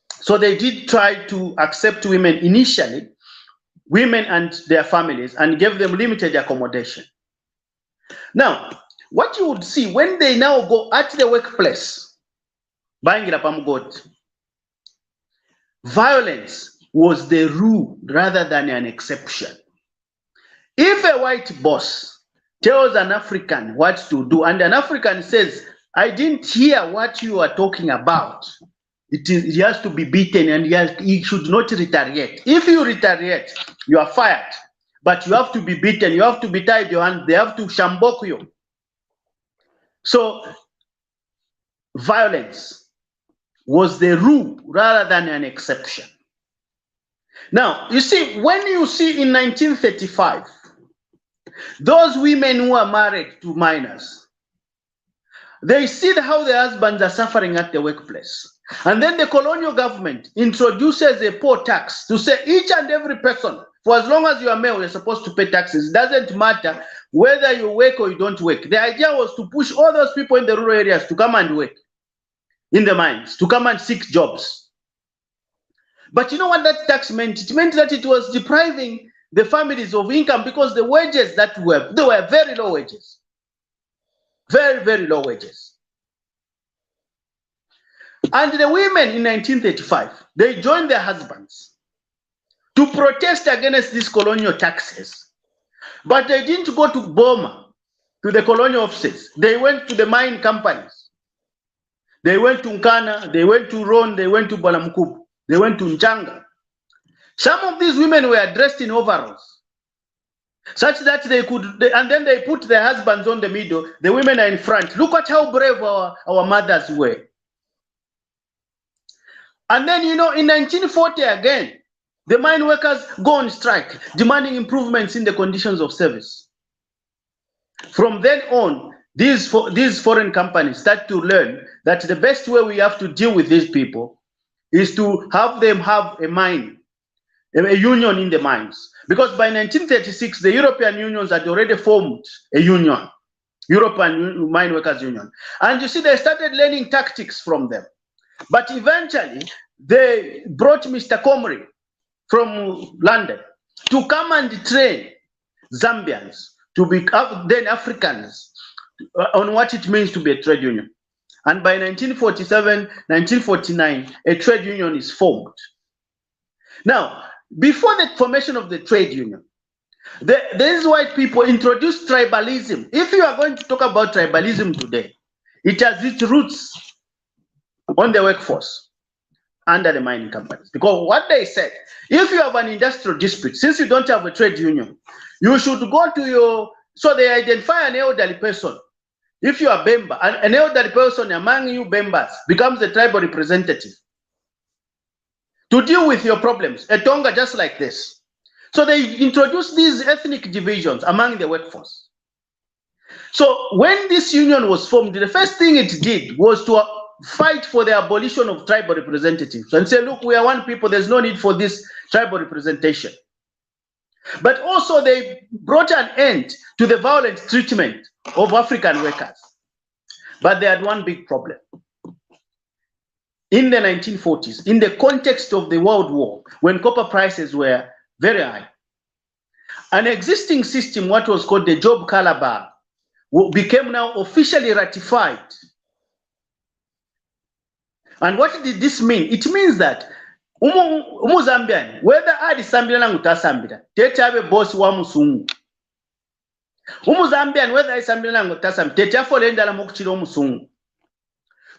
So they did try to accept women initially, women and their families, and gave them limited accommodation. Now, what you would see when they now go at the workplace, violence was the rule rather than an exception. If a white boss tells an African what to do, and an African says, I didn't hear what you are talking about, he has to be beaten, and he should not retaliate. If you retaliate, you are fired. But you have to be beaten, you have to be tied your hands, they have to shambok you. So violence was the rule rather than an exception. Now, you see, when you see in 1935, those women who are married to miners, they see how their husbands are suffering at the workplace. And then the colonial government introduces a poor tax to say each and every person, for as long as you are male, you're supposed to pay taxes. It doesn't matter whether you work or you don't work. The idea was to push all those people in the rural areas to come and work in the mines, to come and seek jobs. But you know what that tax meant? It meant that it was depriving the families of income, because the wages they were very low wages. Very, very low wages. And the women in 1935, they joined their husbands to protest against these colonial taxes. But they didn't go to Boma, to the colonial offices. They went to the mine companies. They went to Nkana, they went to Ron, they went to Balamkubu, they went to Nchanga. Some of these women were dressed in overalls, such that they could, and then they put their husbands on the middle, the women are in front. Look at how brave our mothers were. And then, you know, in 1940 again, the mine workers go on strike, demanding improvements in the conditions of service. From then on, these foreign companies start to learn that the best way we have to deal with these people is to have them have a mine, a union in the mines. Because by 1936, the European unions had already formed a union, European Mine Workers Union. And you see, they started learning tactics from them. But eventually, they brought Mr. Comrie from London to come and train Zambians to become then Africans on what it means to be a trade union. And by 1947, 1949, a trade union is formed. Now, before the formation of the trade union, these white people introduced tribalism. If you are going to talk about tribalism today, it has its roots on the workforce under the mining companies. Because what they said, if you have an industrial dispute, since you don't have a trade union, you should go to your, so they identify an elderly person. If you are Bemba, an elderly person among you Bembas becomes the tribal representative to deal with your problems, a Tonga just like this. So they introduced these ethnic divisions among the workforce. So when this union was formed, the first thing it did was to fight for the abolition of tribal representatives and say, look, we are one people, there's no need for this tribal representation. But also they brought an end to the violent treatment of African workers. But they had one big problem. In the 1940s, in the context of the World War, when copper prices were very high, An existing system, what was called the job caliber, became now officially ratified. And what did this mean? It means that Zambian, whether adi Sambia na utasambira, tete abe boss wa musungu. Zambian, whether I Sambia na utasambira, tete afolenda la mokuchiro musungu.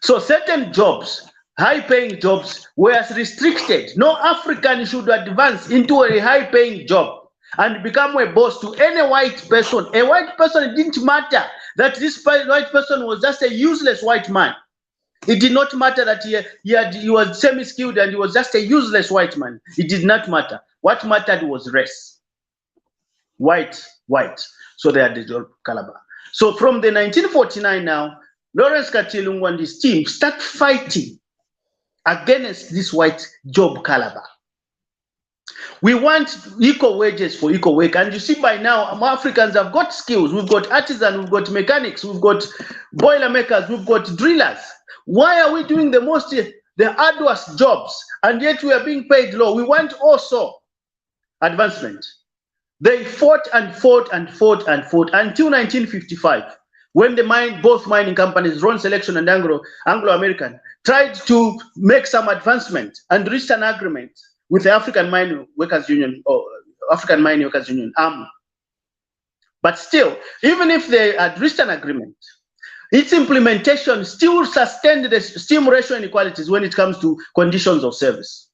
So certain jobs, high-paying jobs, were restricted. No African should advance into a high-paying job and become a boss to any white person. A white person, it didn't matter that this white person was just a useless white man. It did not matter that he was semi-skilled and he was just a useless white man. It did not matter. What mattered was race. White. So they had the job caliber. So from the 1949 now, Lawrence Katilungu and his team start fighting against this white job caliber. We want equal wages for equal work. And you see by now, Africans have got skills. We've got artisans, we've got mechanics, we've got boiler makers, we've got drillers. Why are we doing the arduous jobs and yet we are being paid low? We want also advancement. They fought until 1955. When both mining companies, Ron Selection and Anglo-American, tried to make some advancement and reached an agreement with the African Mining Workers Union or African Mining Workers Union, AMU. But still, even if they had reached an agreement, its implementation still sustained the steam ratio inequalities when it comes to conditions of service.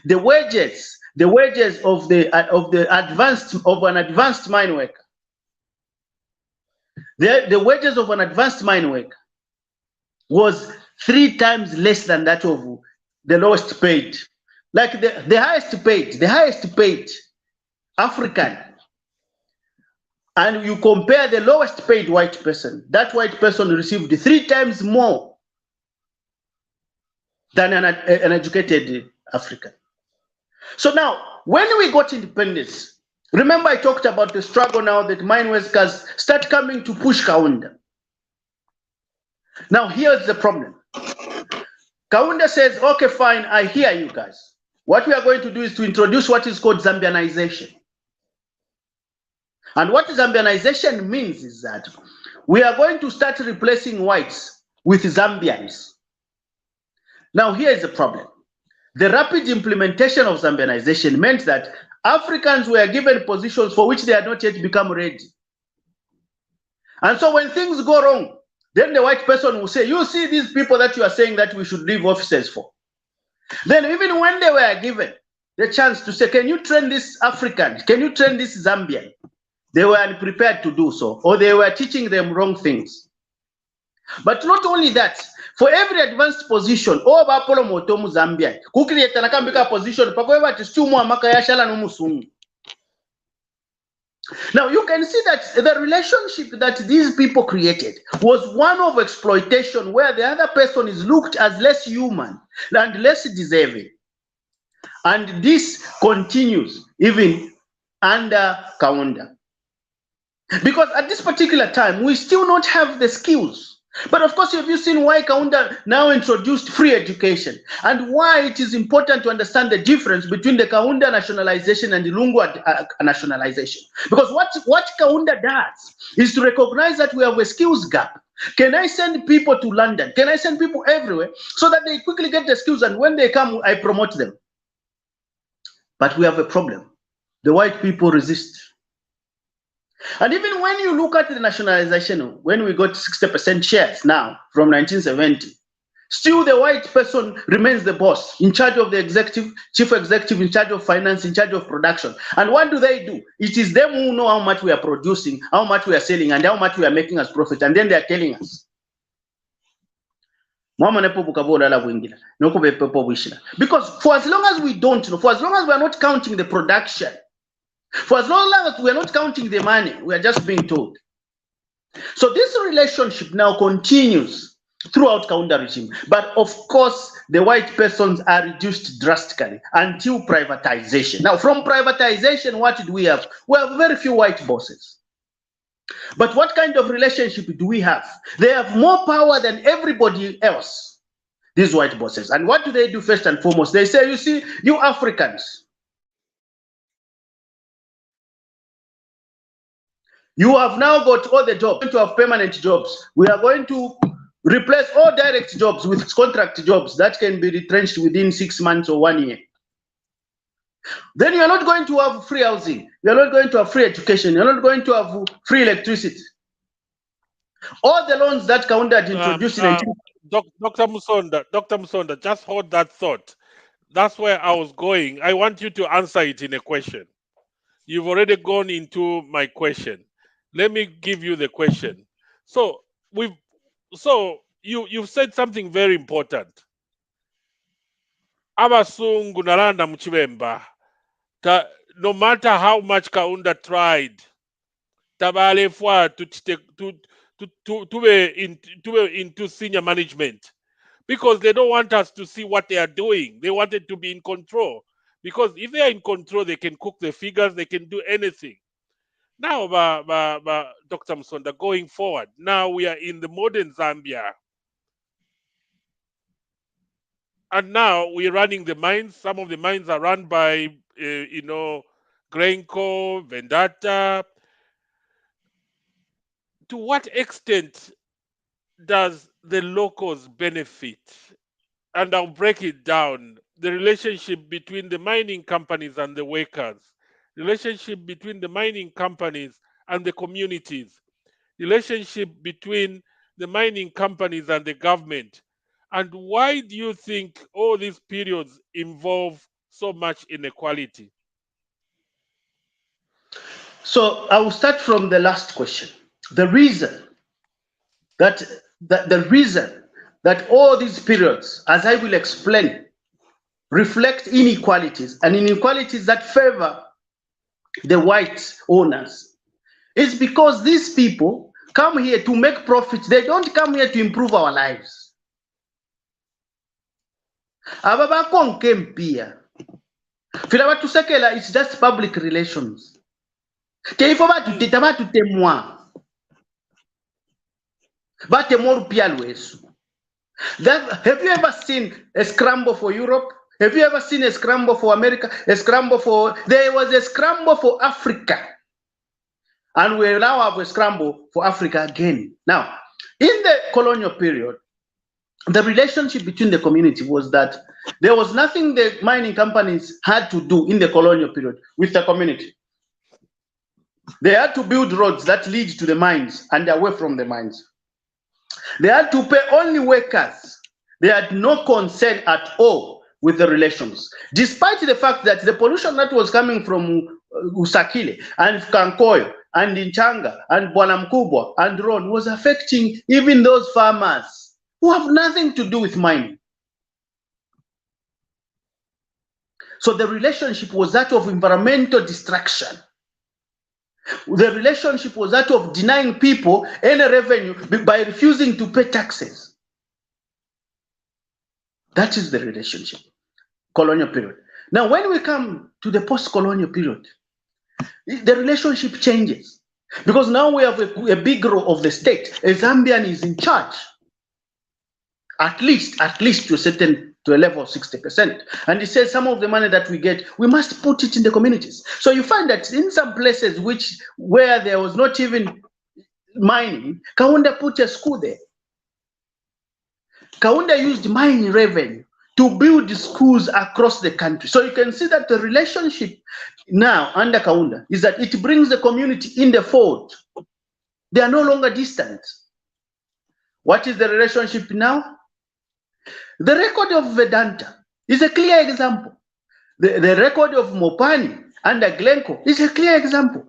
The wages of an advanced mine worker. The wages of an advanced mine worker was 3 times less than that of the lowest paid. Like the highest paid African. And you compare the lowest paid white person, that white person received 3 times more than an educated African. So now, when we got independence, remember I talked about the struggle now that mine workers start coming to push Kaunda. Now here's the problem. Kaunda says, okay, fine, I hear you guys. What we are going to do is to introduce what is called Zambianization. And what Zambianization means is that we are going to start replacing whites with Zambians. Now here is the problem. The rapid implementation of Zambianization meant that Africans were given positions for which they had not yet become ready. And so when things go wrong, then the white person will say, you see these people that you are saying that we should leave offices for. Then even when they were given the chance to say, can you train this African? Can you train this Zambian? They were unprepared to do so, or they were teaching them wrong things. But not only that, for every advanced position, all Bapolo Motomu Zambia, who create an academic position, now you can see that the relationship that these people created was one of exploitation, where the other person is looked as less human and less deserving. And this continues even under Kaunda. Because at this particular time, we still not have the skills. But of course, have you seen why Kaunda now introduced free education and why it is important to understand the difference between the Kaunda nationalization and the Lungwa nationalization? Because what Kaunda does is to recognize that we have a skills gap. Can I send people to London? Can I send people everywhere so that they quickly get the skills, and when they come, I promote them? But we have a problem. The white people resist. And even when you look at the nationalization, when we got 60% shares now from 1970, still the white person remains the boss, in charge of the executive, chief executive, in charge of finance, in charge of production. And what do? It is them who know how much we are producing, how much we are selling, and how much we are making as profit. And then they are telling us. Because for as long as we don't know, for as long as we are not counting the production, for as long as we are not counting the money, we are just being told. So this relationship now continues throughout Kaunda regime. But of course, the white persons are reduced drastically until privatization. Now, from privatization, what do we have? We have very few white bosses. But what kind of relationship do we have? They have more power than everybody else, these white bosses. And what do they do first and foremost? They say, you see, you Africans, You have now got all the jobs, to have permanent jobs. We are going to replace all direct jobs with contract jobs that can be retrenched within 6 months or 1 year. Then you're not going to have free housing. You're not going to have free education. You're not going to have free electricity. All the loans that Kaunda had introduced in Dr. Musonda, just hold that thought. That's where I was going. I want you to answer it in a question. You've already gone into my question. Let me give you the question. So you've said something very important. Abasungu nalanda muchibemba. No matter how much Kaunda tried, tabalefwa to into senior management, because they don't want us to see what they are doing. They wanted to be in control, because if they are in control, they can cook the figures, they can do anything. Now, Dr. Musonda, going forward, now we are in the modern Zambia. And now we're running the mines. Some of the mines are run by, Grenco, Vendata. To what extent does the locals benefit? And I'll break it down. The relationship between the mining companies and the workers, relationship between the mining companies and the communities, relationship between the mining companies and the government. And why do you think all these periods involve so much inequality? So I will start from the last question. The reason that all these periods, as I will explain, reflect inequalities, and inequalities that favor the white owners, is because these people come here to make profits. They don't come here to improve our lives. Ababakonkempia. Filabatusekela, it's just public relations. Have you ever seen a scramble for Europe? Have you ever seen a scramble for America? There was a scramble for Africa. And we now have a scramble for Africa again. Now, in the colonial period, the relationship between the community was that there was nothing the mining companies had to do in the colonial period with the community. They had to build roads that lead to the mines and away from the mines. They had to pay only workers. They had no concern at all with the relations, despite the fact that the pollution that was coming from Usakile and Kankoyo and Inchanga and Bwanamkubwa and Ron was affecting even those farmers who have nothing to do with mining. So the relationship was that of environmental destruction. The relationship was that of denying people any revenue by refusing to pay taxes. That is the relationship, colonial period. Now, when we come to the post-colonial period, the relationship changes, because now we have a big role of the state. A Zambian is in charge, at least to a level of 60%. And he says some of the money that we get, we must put it in the communities. So you find that in some places where there was not even mining, Kaunda put a school there. Kaunda used mining revenue to build schools across the country. So you can see that the relationship now under Kaunda is that it brings the community in the fold. They are no longer distant. What is the relationship now? The record of Vedanta is a clear example. The record of Mopani under Glencoe is a clear example.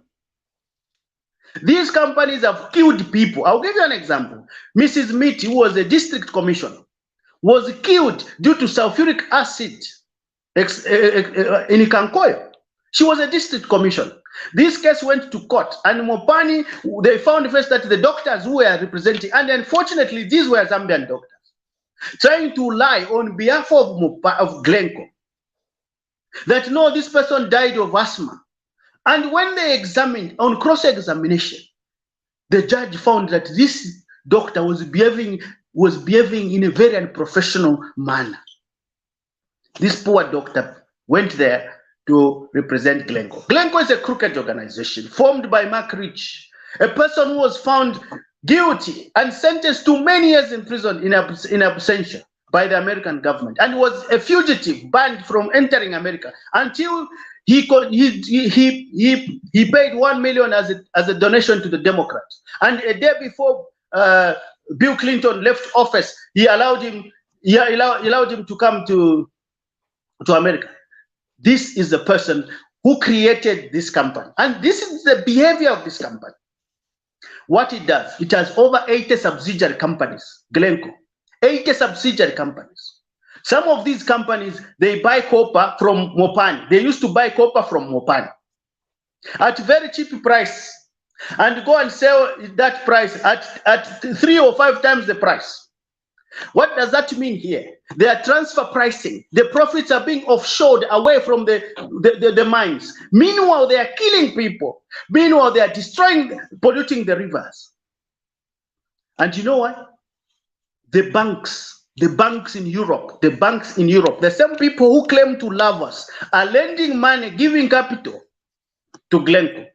These companies have killed people. I'll give you an example. Mrs. Mitty, who was a district commissioner, was killed due to sulfuric acid in Kankoyo. She was a district commissioner. This case went to court, and Mopani, they found first that the doctors who were representing, and unfortunately, these were Zambian doctors, trying to lie on behalf of Glencoe that no, this person died of asthma. And when they examined on cross-examination, the judge found that this doctor was behaving in a very unprofessional manner. This poor doctor went there to represent Glencoe. Glencoe is a crooked organization formed by Mark Rich. A person who was found guilty and sentenced to many years in prison in absentia by the American government, and was a fugitive banned from entering America until he paid 1 million as a donation to the Democrats. And a day before Bill Clinton left office, he allowed him to come to America. This is the person who created this company, and this is the behavior of this company. What it does, it has over 80 subsidiary companies, Glencore, 80 subsidiary companies. Some of these companies, they buy copper from Mopani. They used to buy copper from Mopani at very cheap price and go and sell that price at 3 or 5 times the price. What does that mean here? They are transfer pricing. The profits are being offshored away from the mines. Meanwhile, they are killing people. Meanwhile, they are destroying, polluting the rivers. And you know what? The banks in Europe, the same people who claim to love us are lending money, giving capital to Glencore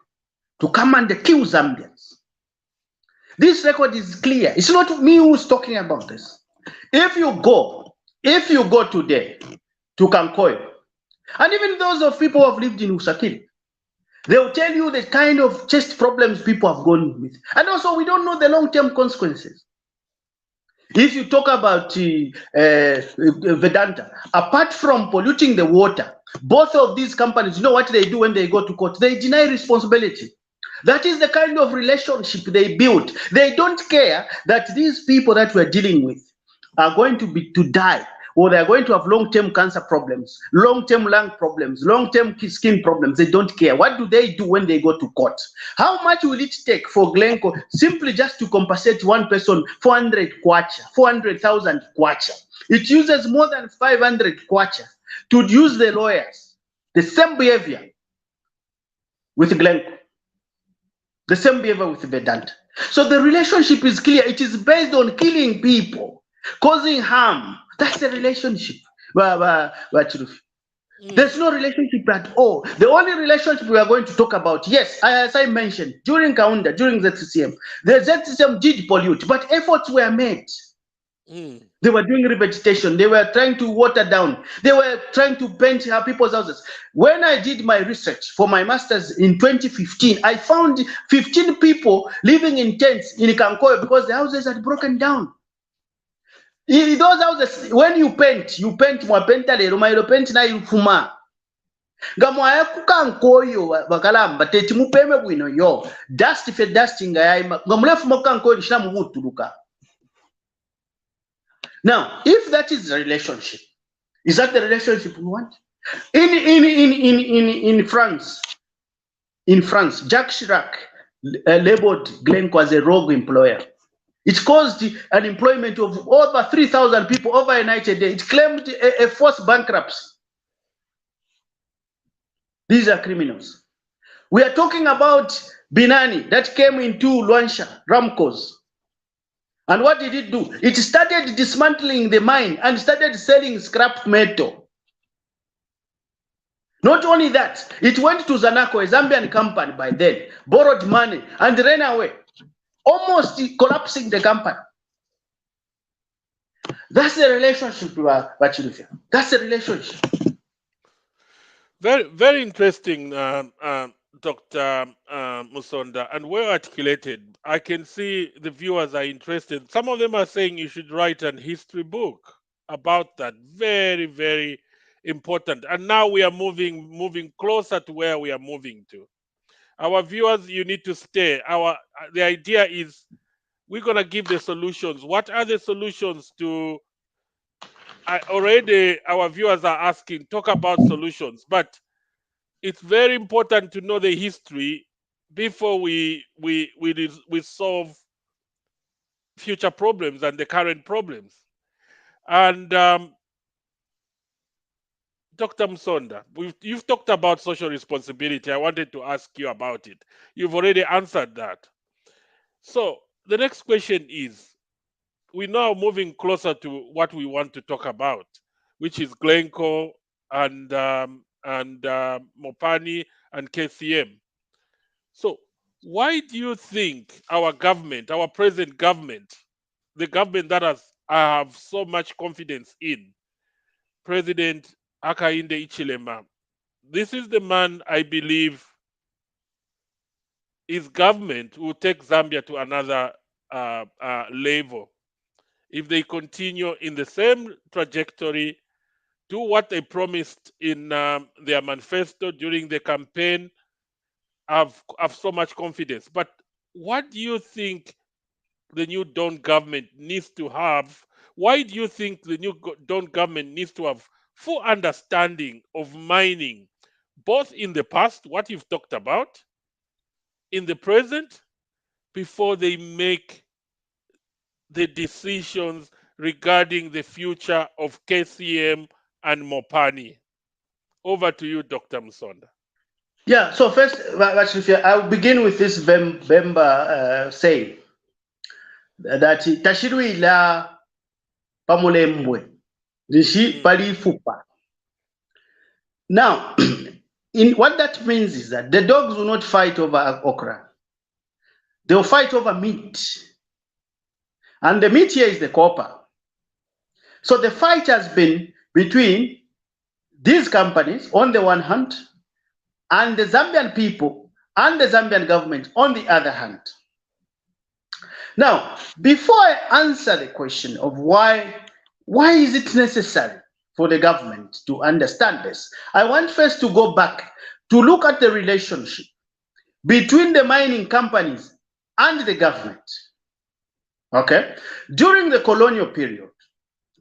to come and kill Zambians. This record is clear. It's not me who's talking about this. If you go today to Kankoyo, and even those of people who have lived in Usakiri, they will tell you the kind of chest problems people have gone with. And also, we don't know the long-term consequences. If you talk about Vedanta, apart from polluting the water, both of these companies, you know what they do when they go to court? They deny responsibility. That is the kind of relationship they build. They don't care that these people that we're dealing with are going to die, or they're going to have long-term cancer problems, long-term lung problems, long-term skin problems. They don't care. What do they do when they go to court? How much will it take for Glencore simply just to compensate one person 400,000 kwacha? It uses more than 500 kwacha to use the lawyers. The same behavior with Glencore. The same behavior with Vedanta. So the relationship is clear. It is based on killing people, causing harm. That's the relationship. There's no relationship at all. The only relationship we are going to talk about, yes, as I mentioned, during Kaunda, during ZCCM, the ZCCM did pollute, but efforts were made. They were doing revegetation. They were trying to water down. They were trying to paint people's houses. When I did my research for my master's in 2015, I found 15 people living in tents in Kankoyo because the houses had broken down. In those houses, when you paint mwapenta lero mailo paint na yufuma. Gamwaya kukankoyo bakalamba teti mupeme bwino yo. Dust fe dusting ayima. Gamulefu mokankoyo nishina mubutuluka. Now, if that is the relationship, is that the relationship we want? In France, Jacques Chirac labeled Glencore as a rogue employer. It caused an employment of over 3,000 people overnight a day. It claimed a forced bankruptcy. These are criminals. We are talking about Binani that came into Luansha, Ramcos. And what did it do? It started dismantling the mine and started selling scrap metal. Not only that, it went to Zanaco, a Zambian company by then, borrowed money and ran away, almost collapsing the company. That's the relationship, Chilufya. That's the relationship. Very, very interesting, Dr. Musonda, and well articulated. I can see the viewers are interested. Some of them are saying you should write an history book about that. Very, very important. And now we are moving closer to where we are moving to. Our viewers, you need to stay. The idea is we're gonna give the solutions. What are the solutions to? Already our viewers are asking, talk about solutions, but it's very important to know the history before we solve future problems and the current problems. And Dr. Musonda, you've talked about social responsibility. I wanted to ask you about it. You've already answered that. So the next question is, we're now moving closer to what we want to talk about, which is Glencore and Mopani and KCM. So Why do you think our government, our present government, the government that I have so much confidence in, President Hakainde Hichilema, this is the man I believe his government will take Zambia to another level if they continue in the same trajectory, do what they promised in their manifesto during the campaign. Have so much confidence. But what do you think the new Dawn government needs to have? Why do you think the new Dawn government needs to have full understanding of mining, both in the past, what you've talked about, in the present, before they make the decisions regarding the future of KCM and Mopani? Over to you, Dr. Musonda. Yeah, so first, I'll begin with this Bemba saying that Tashirwila Pamulembwe, Rishi Palifupa. Now, in what that means is that the dogs will not fight over okra. They will fight over meat. And the meat here is the copper. So the fight has been between these companies on the one hand and the Zambian people and the Zambian government on the other hand. Now, before I answer the question of why is it necessary for the government to understand this, I want first to go back to look at the relationship between the mining companies and the government. Okay, during the colonial period,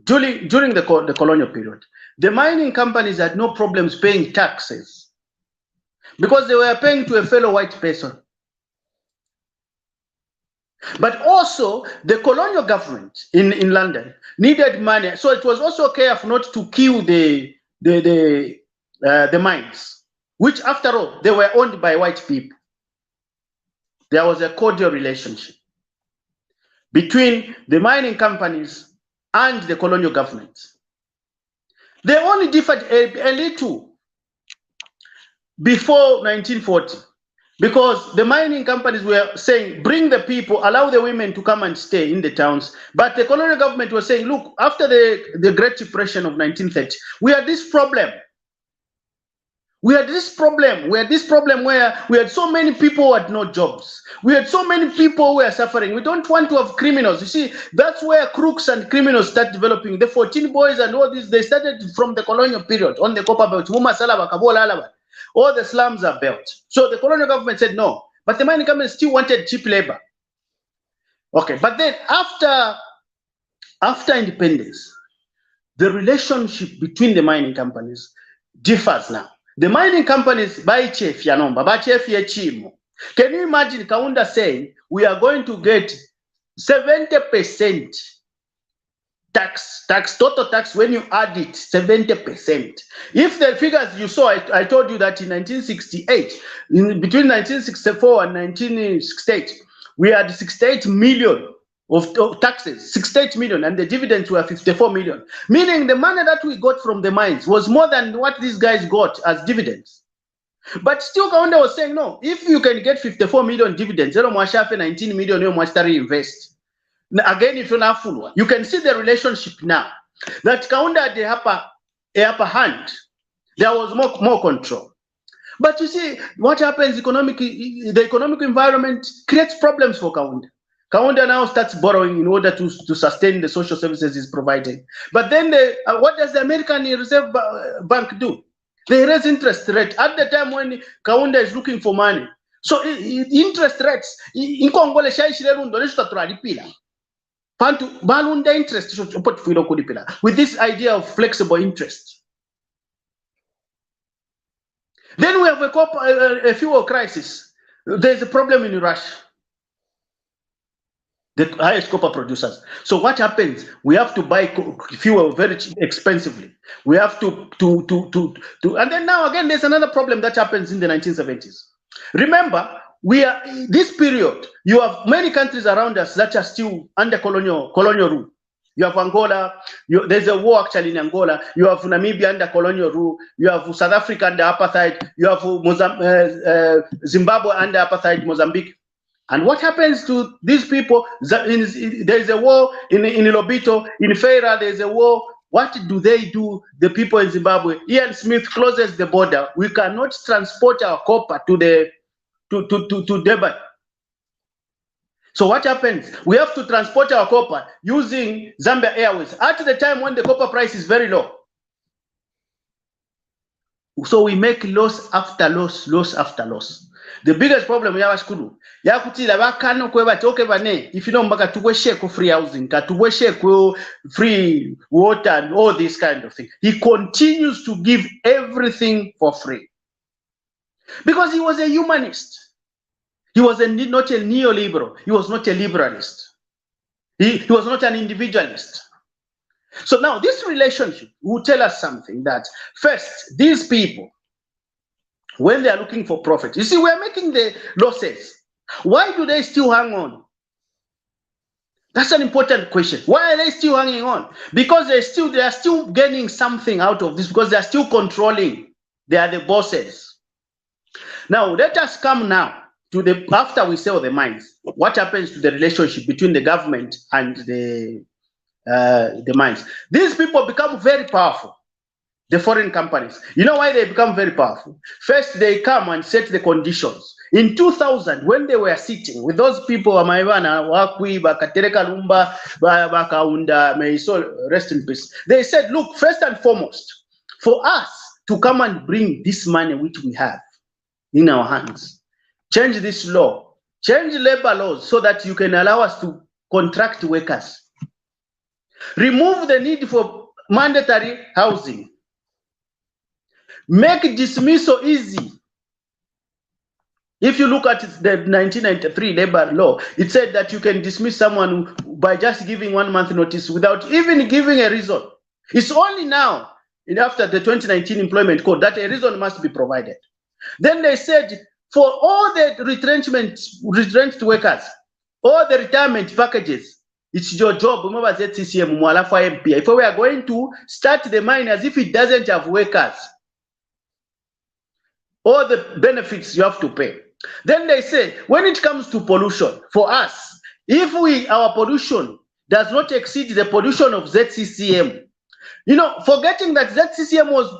during the colonial period, the mining companies had no problems paying taxes because they were paying to a fellow white person. But also, the colonial government in London needed money, so it was also careful not to kill the mines, which, after all, they were owned by white people. There was a cordial relationship between the mining companies and the colonial government. They only differed a little before 1940, because the mining companies were saying, bring the people, allow the women to come and stay in the towns. But the colonial government was saying, look, after the Great Depression of 1930, we had this problem. We had this problem where we had so many people who had no jobs. We had so many people who were suffering. We don't want to have criminals. You see, that's where crooks and criminals start developing. The 14 boys and all this, they started from the colonial period on the copper belt. All the slums are built. So the colonial government said no, but the mining company still wanted cheap labor. Okay, but then after independence, the relationship between the mining companies differs now. The mining companies buy chef yanomba, buy chef yechimo. Can you imagine Kaunda saying we are going to get 70% total tax when you add it 70%? If the figures you saw, I told you that in 1968, between 1964 and 1968, we had 68 million of taxes, 68 million, and the dividends were 54 million. Meaning the money that we got from the mines was more than what these guys got as dividends. But still, Kaunda was saying, no, if you can get 54 million dividends, 19 million you must reinvest. Again, if you're not full one, you can see the relationship now. That Kaunda had the upper hand. There was more control. But you see, what happens the economic environment creates problems for Kaunda. Kaunda now starts borrowing in order to sustain the social services he's providing. But then what does the American Reserve Bank do? They raise interest rate at the time when Kaunda is looking for money. So interest rates, in Congole balunda interest with this idea of flexible interest. Then we have a fuel crisis. There's a problem in Russia, the highest copper producers. So what happens? We have to buy fuel very expensively. We have to and then now again there's another problem that happens in the 1970s. Remember, this period, you have many countries around us that are still under colonial rule. You have Angola. There's a war actually in Angola. You have Namibia under colonial rule. You have South Africa under apartheid. You have Zimbabwe under apartheid, Mozambique. And what happens to these people? There's a war in Lobito, in Feira, there's a war. What do they do, the people in Zimbabwe? Ian Smith closes the border. We cannot transport our copper to Durban. So what happens? We have to transport our copper using Zambia Airways at the time when the copper price is very low. So we make loss after loss, loss after loss. The biggest problem we have at school, if you don't make free housing, free water, and all these kind of things. He continues to give everything for free because he was a humanist. He was not a neoliberal. He was not a liberalist. He was not an individualist. So now this relationship will tell us something that first, these people, when they are looking for profit, you see, we're making the losses. Why do they still hang on? That's an important question. Why are they still hanging on? Because they are still gaining something out of this, because they are still controlling. They are the bosses. Now let us come now to after we sell the mines. What happens to the relationship between the government and the mines? These people become very powerful. The foreign companies. You know why they become very powerful? First, they come and set the conditions. In 2000, when they were sitting with those people, Wakwi, Bakatereka Lumba, Bakaunda, may so rest in peace. They said, look, first and foremost, for us to come and bring this money which we have in our hands, change this law, change labor laws so that you can allow us to contract workers. Remove the need for mandatory housing. Make dismissal easy. If you look at the 1993 labor law, it said that you can dismiss someone by just giving 1 month notice without even giving a reason. It's only now, after the 2019 employment code, that a reason must be provided. Then they said, for all the retrenched workers, all the retirement packages, it's your job. Remember that KCM Mopani. If we are going to start the mine as if it doesn't have workers, all the benefits you have to pay. Then they say, when it comes to pollution, for us, if our pollution does not exceed the pollution of ZCCM, forgetting that ZCCM was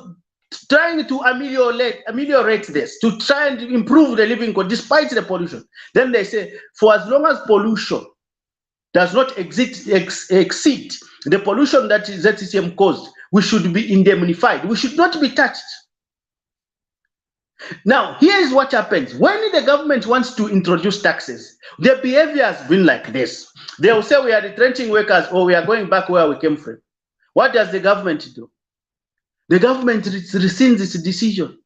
trying to ameliorate this, to try and improve the living conditions despite the pollution. Then they say, for as long as pollution does not exceed the pollution that ZCCM caused, we should be indemnified. We should not be touched. Now, here is what happens. When the government wants to introduce taxes, their behavior has been like this. They will say we are retrenching workers or we are going back where we came from. What does the government do? The government rescinds its decision.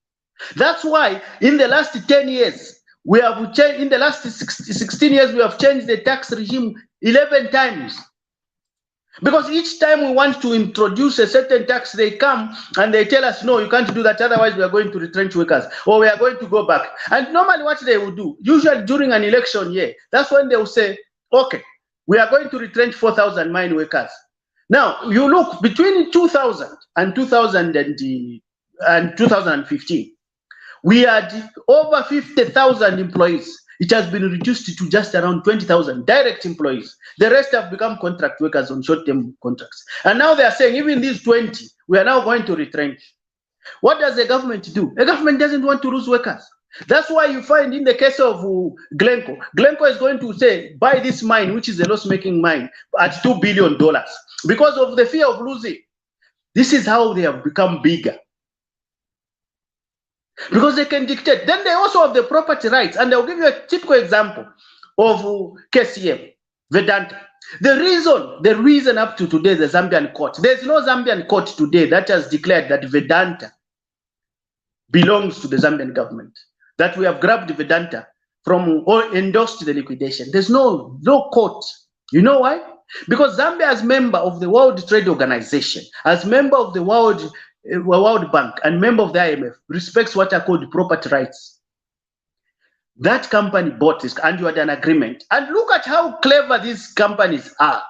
That's why in the last 10 years, we have changed, in the last 16 years, we have changed the tax regime 11 times. Because each time we want to introduce a certain tax, they come and they tell us, no, you can't do that, otherwise we are going to retrench workers, or we are going to go back. And normally what they will do, usually during an election year, that's when they will say, okay, we are going to retrench 4,000 mine workers. Now, you look, between 2000 and 2015, we had over 50,000 employees. It has been reduced to just around 20,000 direct employees. The rest have become contract workers on short-term contracts. And now they are saying, even these 20, we are now going to retrench. What does the government do? The government doesn't want to lose workers. That's why you find in the case of Glencore is going to say, buy this mine, which is a loss-making mine, at $2 billion because of the fear of losing. This is how they have become bigger. Because they can dictate. Then they also have the property rights. And I'll give you a typical example of KCM, Vedanta. The reason up to today, the Zambian court, there's no Zambian court today that has declared that Vedanta belongs to the Zambian government, that we have grabbed Vedanta from or endorsed the liquidation. There's no court. You know why? Because Zambia, as member of the World Trade Organization, as member of the World Bank and member of the IMF, respects what are called property rights. That company bought this and you had an agreement. And look at how clever these companies are.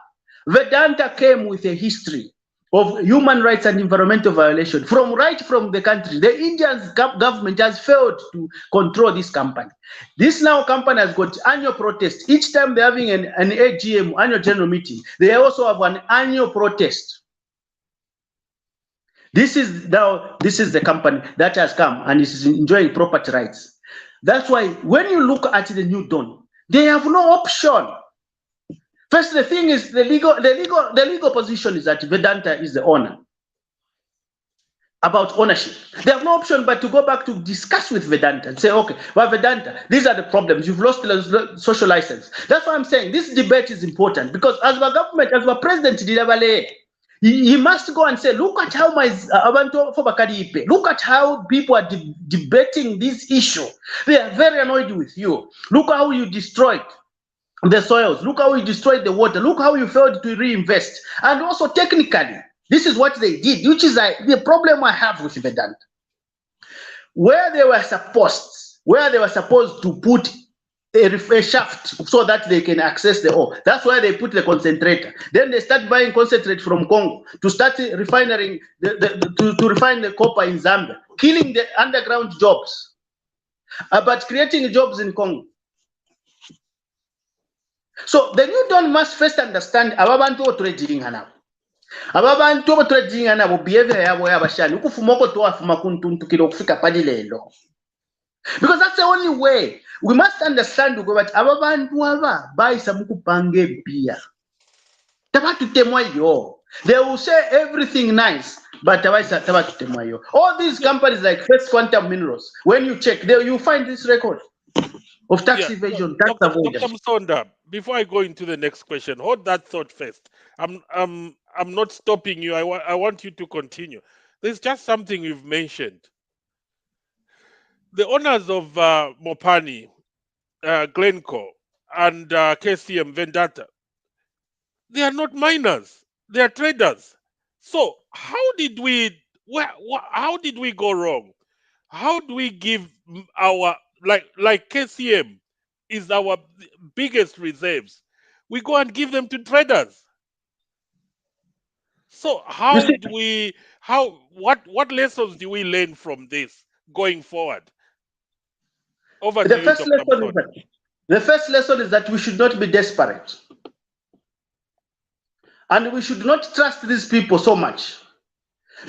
Vedanta came with a history of human rights and environmental violation right from the country. The Indian government has failed to control this company. This now company has got annual protest. Each time they're having an AGM, annual general meeting, they also have an annual protest. This is the company that has come and is enjoying property rights. That's why when you look at the New Dawn, they have no option. First, the thing is the legal position is that Vedanta is the owner. About ownership, they have no option but to go back to discuss with Vedanta and say, okay, well, Vedanta, these are the problems. You've lost the social license. That's why I'm saying this debate is important, because as the government, as the president, he must go and say, look at how look at how people are debating this issue. They are very annoyed with you. Look how you destroyed the soils. Look how you destroyed the water. Look how you failed to reinvest. And also technically, this is what they did, which is the problem I have with Vedanta. Where they were supposed to put a shaft so that they can access the ore. That's why they put the concentrator. Then they start buying concentrate from Congo to start refining to refine the copper in Zambia, killing the underground jobs, but creating jobs in Congo. So the New Dawn must first understand ababantu trading now. Ababantu trading nabo behavior yabo yabashani ukufumoko to afuma kuntuntukira okufika pali lelo. Because that's the only way. We must understand that ababantu aba bayisa mukupange bia. Tabatu temwa yo. They will say everything nice, but tabatu temwa yo. All these companies like First Quantum Minerals, when you check, there you find this record of tax evasion, tax avoidance. Dr. Musonda, before I go into the next question, hold that thought first. I'm not stopping you. I want you to continue. There's just something you've mentioned. The owners of Mopani, Glencore, and KCM Vendetta, they are not miners. They are traders. So how did we go wrong? How do we give our like KCM is our biggest reserves? We go and give them to traders. So what lessons do we learn from this going forward? Over to you, Dr. Musonda. The first lesson is that we should not be desperate. And we should not trust these people so much.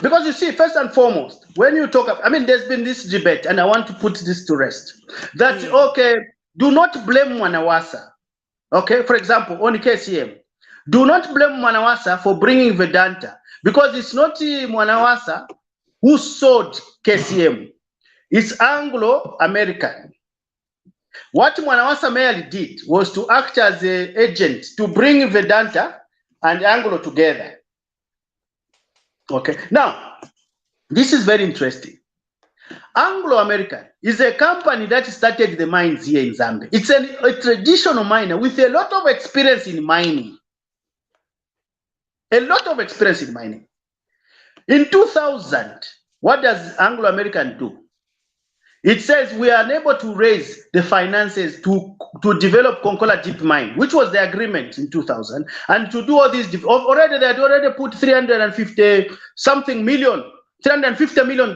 Because you see, first and foremost, when you talk, there's been this debate, and I want to put this to rest. That, okay, do not blame Mwanawasa. Okay, for example, on KCM. Do not blame Mwanawasa for bringing Vedanta, because it's not Mwanawasa who sold KCM. It's Anglo-American. What Mwanawasa merely did was to act as an agent to bring Vedanta and Anglo together. Okay, now, this is very interesting. Anglo-American is a company that started the mines here in Zambia. It's a traditional miner with a lot of experience in mining. A lot of experience in mining. In 2000, what does Anglo-American do? It says we are unable to raise the finances to develop Konkola Deep Mine, which was the agreement in 2000, and to do all these. They had already put $350 million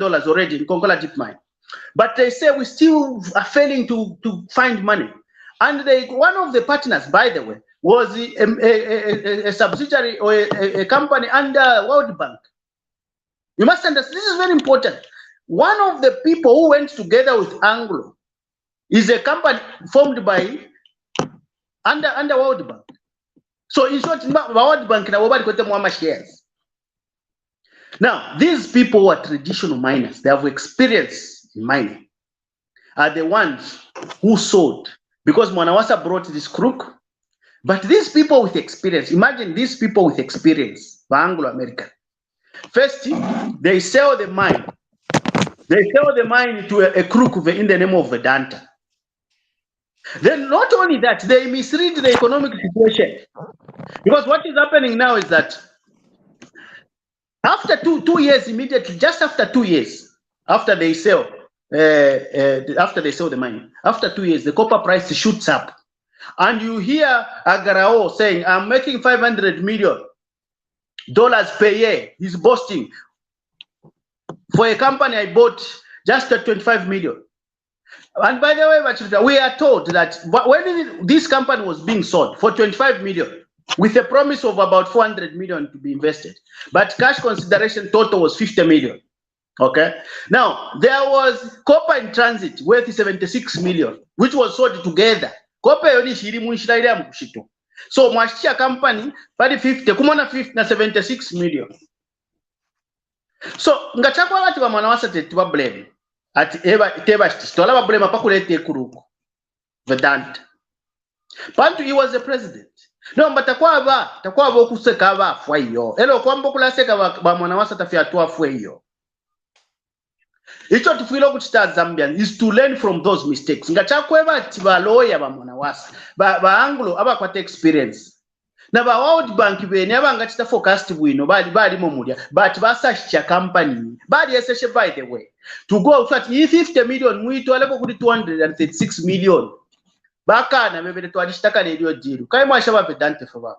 already in Konkola Deep Mine, but they say we still are failing to find money. And one of the partners, by the way, was a subsidiary or a company under World Bank. You must understand, this is very important. One of the people who went together with Anglo is a company formed by under World Bank. So in short, World Bank na shares. Now, these people are traditional miners. They have experience in mining. Are the ones who sold, because Mwanawasa brought this crook. But these people with experience, imagine these people with experience, Anglo-American. First, they sell the mine. They sell the mine to a crook in the name of Vedanta. Then not only that, they misread the economic situation. Because what is happening now is that after two years, immediately, just after 2 years, after they sell the mine, after 2 years, the copper price shoots up. And you hear Agarao saying, I'm making $500 million per year. He's boasting. For a company I bought just at 25 million. And by the way, we are told that when this company was being sold for 25 million, with a promise of about 400 million to be invested, but cash consideration total was 50 million. Okay. Now, there was copper in transit worth 76 million, which was sold together. Copper yoni shiri munshiraira mkushito. So, mwashia company, padi 50, kumona 50 na 76 million. So, ngachakwa wati wa mwanawasa tetuwa blame. Ati teba shitola wa blame pakulete kuruku. Vedanta. Pantu, he was the president. No, but takwa kuseka aba afwa iyo. Elo kwa mbokula seka wa mwanawasa tafiatua afwa iyo. Icho tufilo kuchita Zambian is to learn from those mistakes. Ngachakweba tiba lawyer ba mwanawasa. Ba Anglo aba kwate experience. Na ba World Bank bene aba ngachita forecast bwino bali momudia. But ba search ya company. Bali eseshe by the way. To go out 50 million mwito aleko kudi 236 million. Baka na mebele tuadishtaka lelio jiru. Kai mwasha ba Vedanta foba.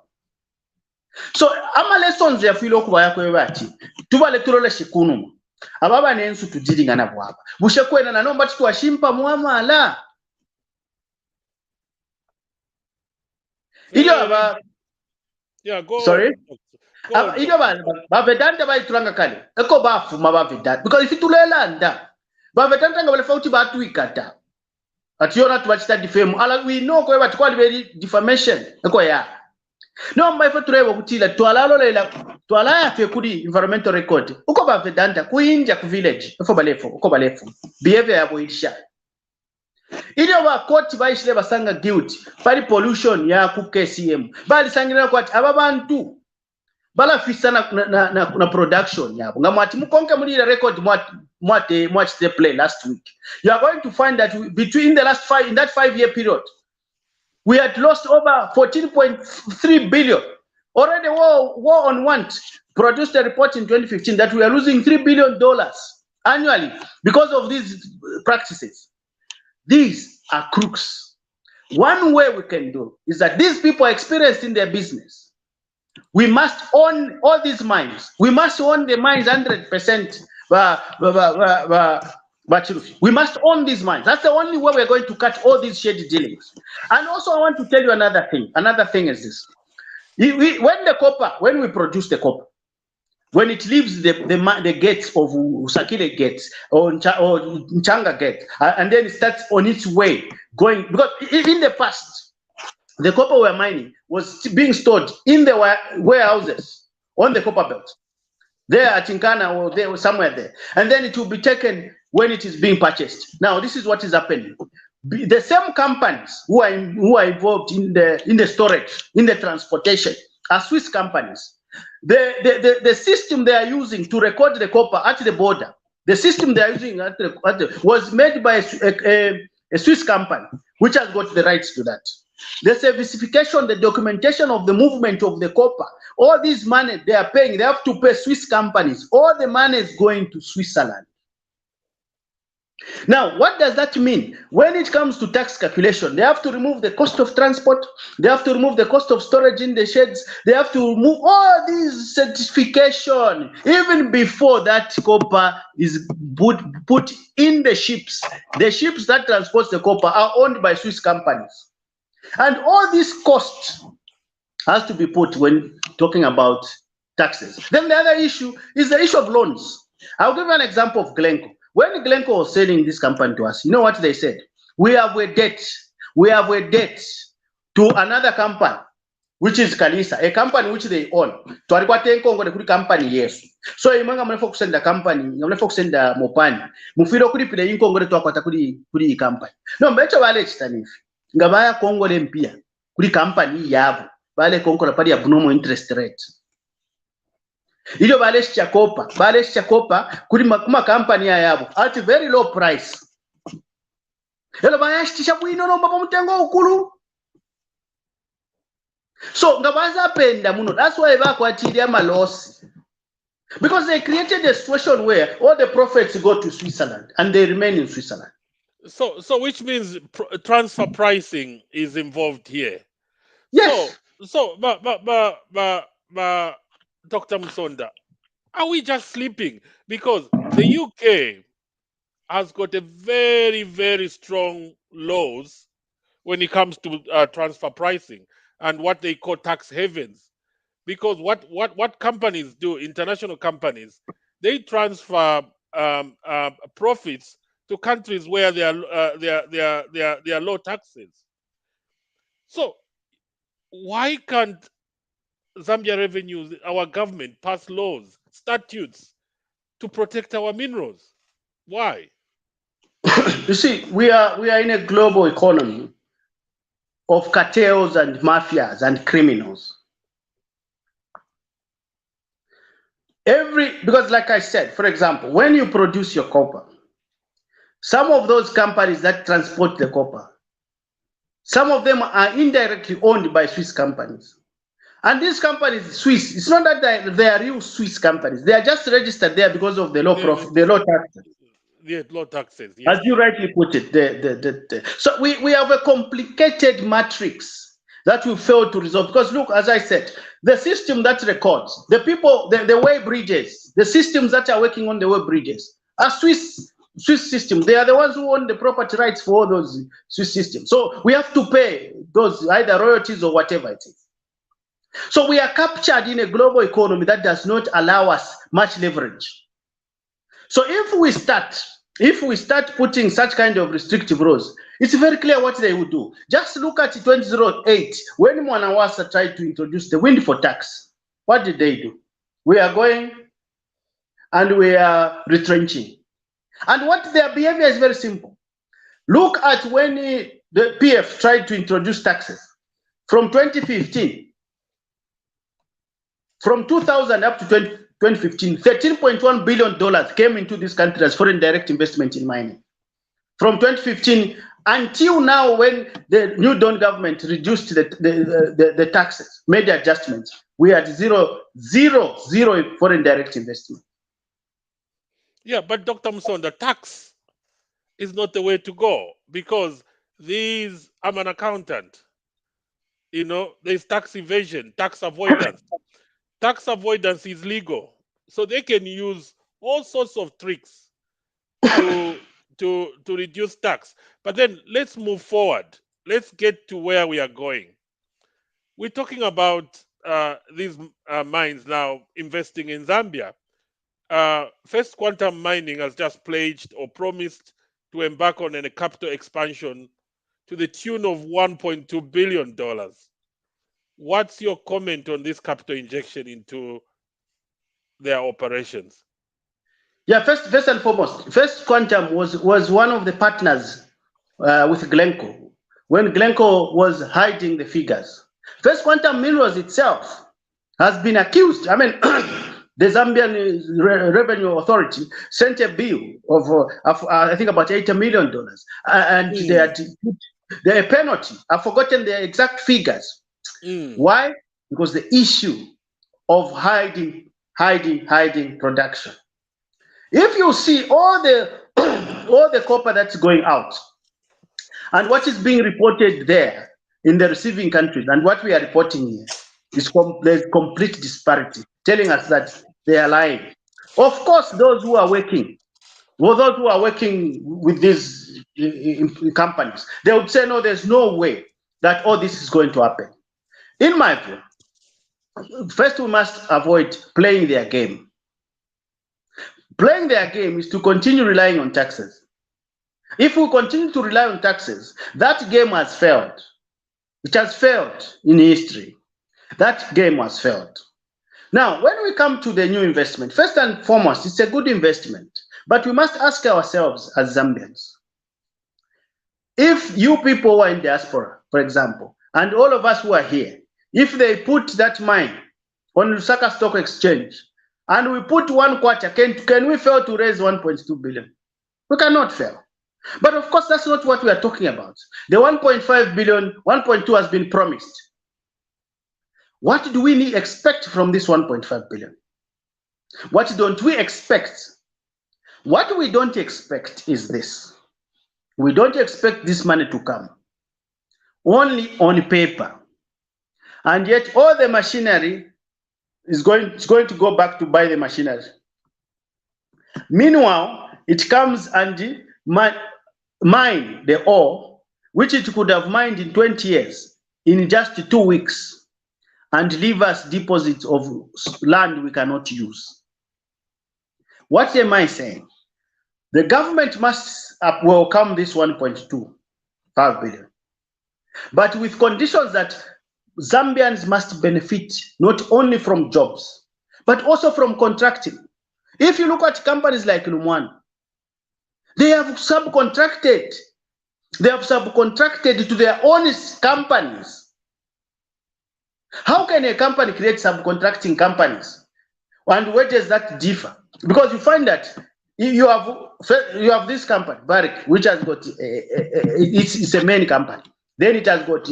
So ama lessons ya filo kuba yakweba ati. Tuba letulole shikunumu. Ababa nensu tujiringa na bwaba. Bushe kwena na nomba tuwashimpa muamala. Idio aba. Yeah, go. Sorry. Idio ba Vedanta ba ituranga kale. Eko ba fuma ba Vedanta. Because if itulela nda. Ba Vedanta nga wale fauti ba tuikata. Ationa tuwachita defame. Ala we know kwa watu kwa very defamation. Eko ya. No maifa turebo kutila twalalo lela twalaya fe kuri environmental record uko ba Vedanta kuinja ku village uko balefo behavior yabo ilisha ile ba court ba ishile basanga guilt pali pollution ya ku KCM bali sangira kwa ababantu bala fisa na production yabo ngamwati mukonke muri record mwate play last week. You are going to find that between the last 5-year period we had lost over 14.3 billion. Already War on Want produced a report in 2015 that we are losing $3 billion annually because of these practices. These are crooks. One way we can do is that these people are experienced in their business. We must own all these mines. We must own the mines 100%. We must own these mines. That's the only way we're going to cut all these shady dealings. And also, I want to tell you another thing. Another thing is this: when we produce the copper, when it leaves the gates of Usakile gates or Nchanga gate, and then it starts on its way going, because in the past, the copper we're mining was being stored in the warehouses on the copper belt. There at Chinkana or there somewhere there, and then it will be taken when it is being purchased. Now, this is what is happening. The same companies who are involved in the storage, in the transportation, are Swiss companies. The system they are using to record the copper at the border, the system they are using was made by a Swiss company, which has got the rights to that. The certification, the documentation of the movement of the copper, all this money they are paying, they have to pay Swiss companies. All the money is going to Switzerland. Now, what does that mean? When it comes to tax calculation, they have to remove the cost of transport, they have to remove the cost of storage in the sheds, they have to remove all these certification, even before that copper is put in the ships. The ships that transport the copper are owned by Swiss companies. And all this cost has to be put when talking about taxes. Then the other issue is the issue of loans. I'll give you an example of Glencoe. When Glencoe was selling this company to us, you know what they said? We have a debt to another company, which is Kalisa, a company which they own. To a company, yes. So you manga mnafo kusenda company, mnafo kusenda Mopani. Mufiro kuri pile inko ngore to akwata kuri company. No mbecho wale chitanifi. Ngabaya Kongo le mpia kuri company yabo. Wale Kongo la pali abnormal interest rate. Ilio balesha kopa kuri kuma company yabo at a very low price. Elo bayashtisha bwino no mbapo mtengo ukulu. So ngabaza penda muno. That's why bakwatiria malosi. Because they created a situation where all the profits go to Switzerland and they remain in Switzerland. So which means transfer pricing is involved here. So Yes. so Dr. Musonda, are we just sleeping? Because the UK has got a very strong laws when it comes to transfer pricing and what they call tax havens. Because what companies do, international companies, they transfer profits to countries where there are low taxes. So why can't Zambia revenues, our government, pass laws, statutes to protect our minerals? Why? You see, we are in a global economy of cartels and mafias and criminals. Because like I said, for example, when you produce your copper, some of those companies that transport the copper, some of them are indirectly owned by Swiss companies. And these companies, Swiss, it's not that they are real Swiss companies. They are just registered there because of the low profit, the low taxes. Yeah, low taxes, As yes. you rightly put it, so we have a complicated matrix that we fail to resolve. Because look, as I said, the system that records, the people, the way bridges, the systems that are working on the way bridges are Swiss systems. They are the ones who own the property rights for all those Swiss systems. So we have to pay those either royalties or whatever it is. So we are captured in a global economy that does not allow us much leverage. So if we start putting such kind of restrictive rules, it's very clear what they would do. Just look at 2008 when Mwanawasa tried to introduce the windfall tax. What did they do? We are going and we are retrenching. And what their behavior is very simple. Look at when the PF tried to introduce taxes from 2015. From 2000 up to 2015, $13.1 billion came into this country as foreign direct investment in mining. From 2015 until now, when the new Dawn government reduced the taxes, made the adjustments, we had zero foreign direct investment. Yeah, but Dr. Musonda, tax is not the way to go because I'm an accountant. There's tax evasion, tax avoidance. Tax avoidance is legal. So they can use all sorts of tricks to to reduce tax. But then let's move forward. Let's get to where we are going. We're talking about these mines now investing in Zambia. First Quantum Mining has just pledged or promised to embark on a capital expansion to the tune of $1.2 billion. What's your comment on this capital injection into their operations? Yeah, first and foremost, First Quantum was one of the partners with Glencore when Glencore was hiding the figures. First Quantum Minerals itself has been accused. I mean, the Zambian Revenue Authority sent a bill of I think about $80 million, and they had a penalty. I've forgotten the exact figures. Why? Because the issue of hiding production. If you see all the all the copper that's going out and what is being reported there in the receiving countries and what we are reporting here is there's complete disparity, telling us that they are lying. Of course, those who are working with these companies, they would say, no, there's no way that all this is going to happen. In my view, first we must avoid playing their game. Playing their game is to continue relying on taxes. If we continue to rely on taxes, that game has failed. It has failed in history. That game has failed. Now, when we come to the new investment, first and foremost, it's a good investment. But we must ask ourselves as Zambians, if you people who are in diaspora, for example, and all of us who are here, if they put that mine on Lusaka Stock Exchange, and we put 1 quarter, can we fail to raise 1.2 billion? We cannot fail. But of course, that's not what we are talking about. The 1.5 billion, 1.2 has been promised. What do we expect from this 1.5 billion? What don't we expect? What we don't expect is this. We don't expect this money to come, only on paper. And yet all the machinery is going to go back to buy the machinery. Meanwhile, it comes and mine the ore, which it could have mined in 20 years, in just 2 weeks, and leave us deposits of land we cannot use. What am I saying? The government must welcome this 1.25 billion, but with conditions that Zambians must benefit not only from jobs, but also from contracting. If you look at companies like Lumwan, they have subcontracted. They have subcontracted to their own companies. How can a company create subcontracting companies and wages that differ? Because you find that you have this company, Barrick, which has got it's a main company. Then it has got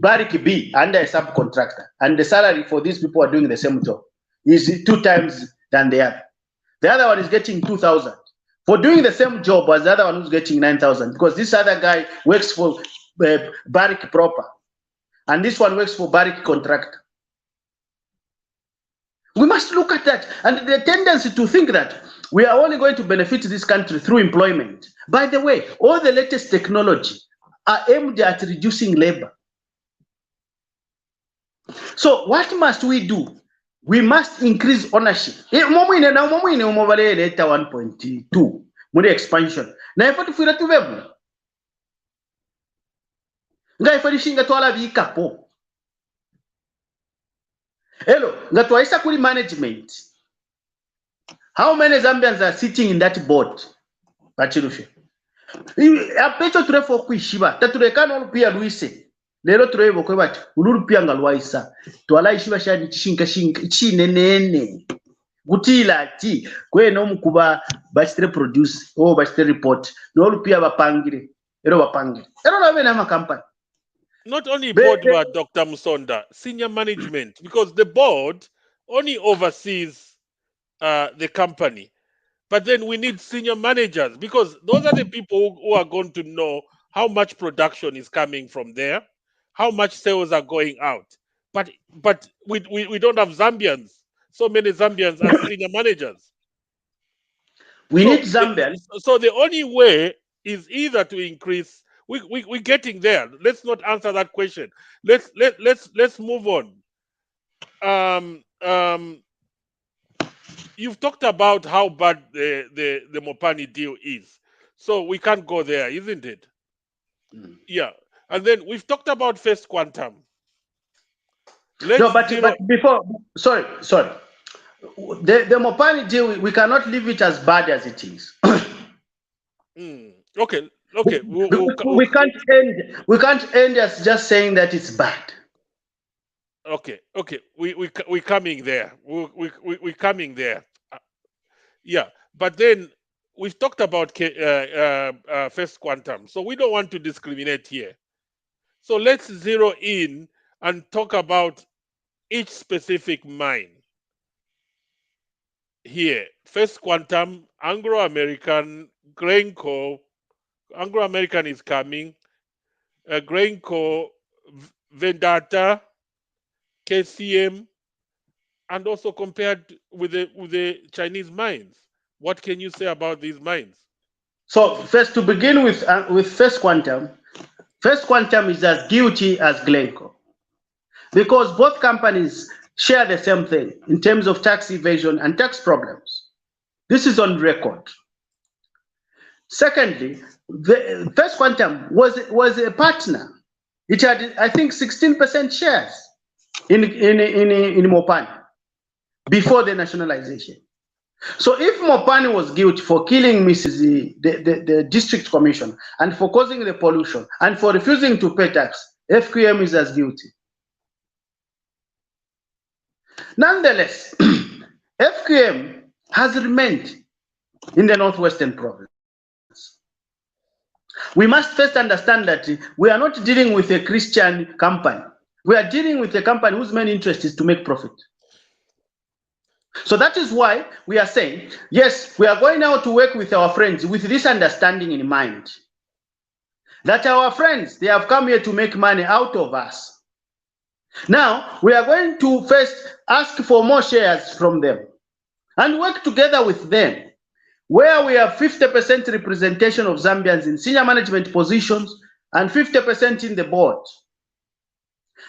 Barrick B under a subcontractor, and the salary for these people who are doing the same job is 2 times than the other. The other one is getting 2,000 for doing the same job as the other one who's getting 9,000, because this other guy works for Barrick proper, and this one works for Barrick contractor. We must look at that, and the tendency to think that we are only going to benefit this country through employment. By the way, all the latest technology are aimed at reducing labor. So what must we do? We must increase ownership. 1.2 muri expansion. Na ifo tufuira tuvebu. Nga ifo lishinga twala vikapo. Hello, nga twaisa kuli management. How many Zambians are sitting in that board? Chilufya. Apecho turefo kuishiba. Taturekana olupia luise. Lero turebo kwe bati ululupia nga lwaisa. Twala ishiba shani chishinka chinenene. Gutila ati kwe no mukuba bachite produce o bachite report no olupia bapangire. Ero bapangire. Ero na bena ma company. Not only board, but Dr. Musonda, senior management, because the board only oversees the company. But then we need senior managers, because those are the people who are going to know how much production is coming from there, how much sales are going out. But we don't have Zambians. So many Zambians as senior managers. We need Zambians. So the only way is either to increase. We're getting there. Let's not answer that question. Let's move on. You've talked about how bad the Mopani deal is, so we can't go there, isn't it? Yeah, and then we've talked about First Quantum. But before, sorry, the Mopani deal, we cannot leave it as bad as it is. Okay. We can't end as just saying that it's bad. Okay. We're coming there. We're coming there. Yeah, but then we've talked about First Quantum, so we don't want to discriminate here. So let's zero in and talk about each specific mine. Here, First Quantum, Anglo-American, Glencore. Anglo-American is coming. Glencore, Vendata, KCM, and also compared with the Chinese mines. What can you say about these mines? So first, to begin with First Quantum is as guilty as Glencore, because both companies share the same thing in terms of tax evasion and tax problems. This is on record. Secondly, the First Quantum was a partner. It had, I think, 16% shares in Mopani before the nationalization. So if Mopani was guilty for killing the district commission and for causing the pollution and for refusing to pay tax, FQM is as guilty. Nonetheless, FQM has remained in the northwestern province. We must first understand that we are not dealing with a Christian company. We are dealing with a company whose main interest is to make profit. So that is why we are saying, yes, we are going now to work with our friends with this understanding in mind. that our friends, they have come here to make money out of us. Now, we are going to first ask for more shares from them and work together with them, where we have 50% representation of Zambians in senior management positions and 50% in the board.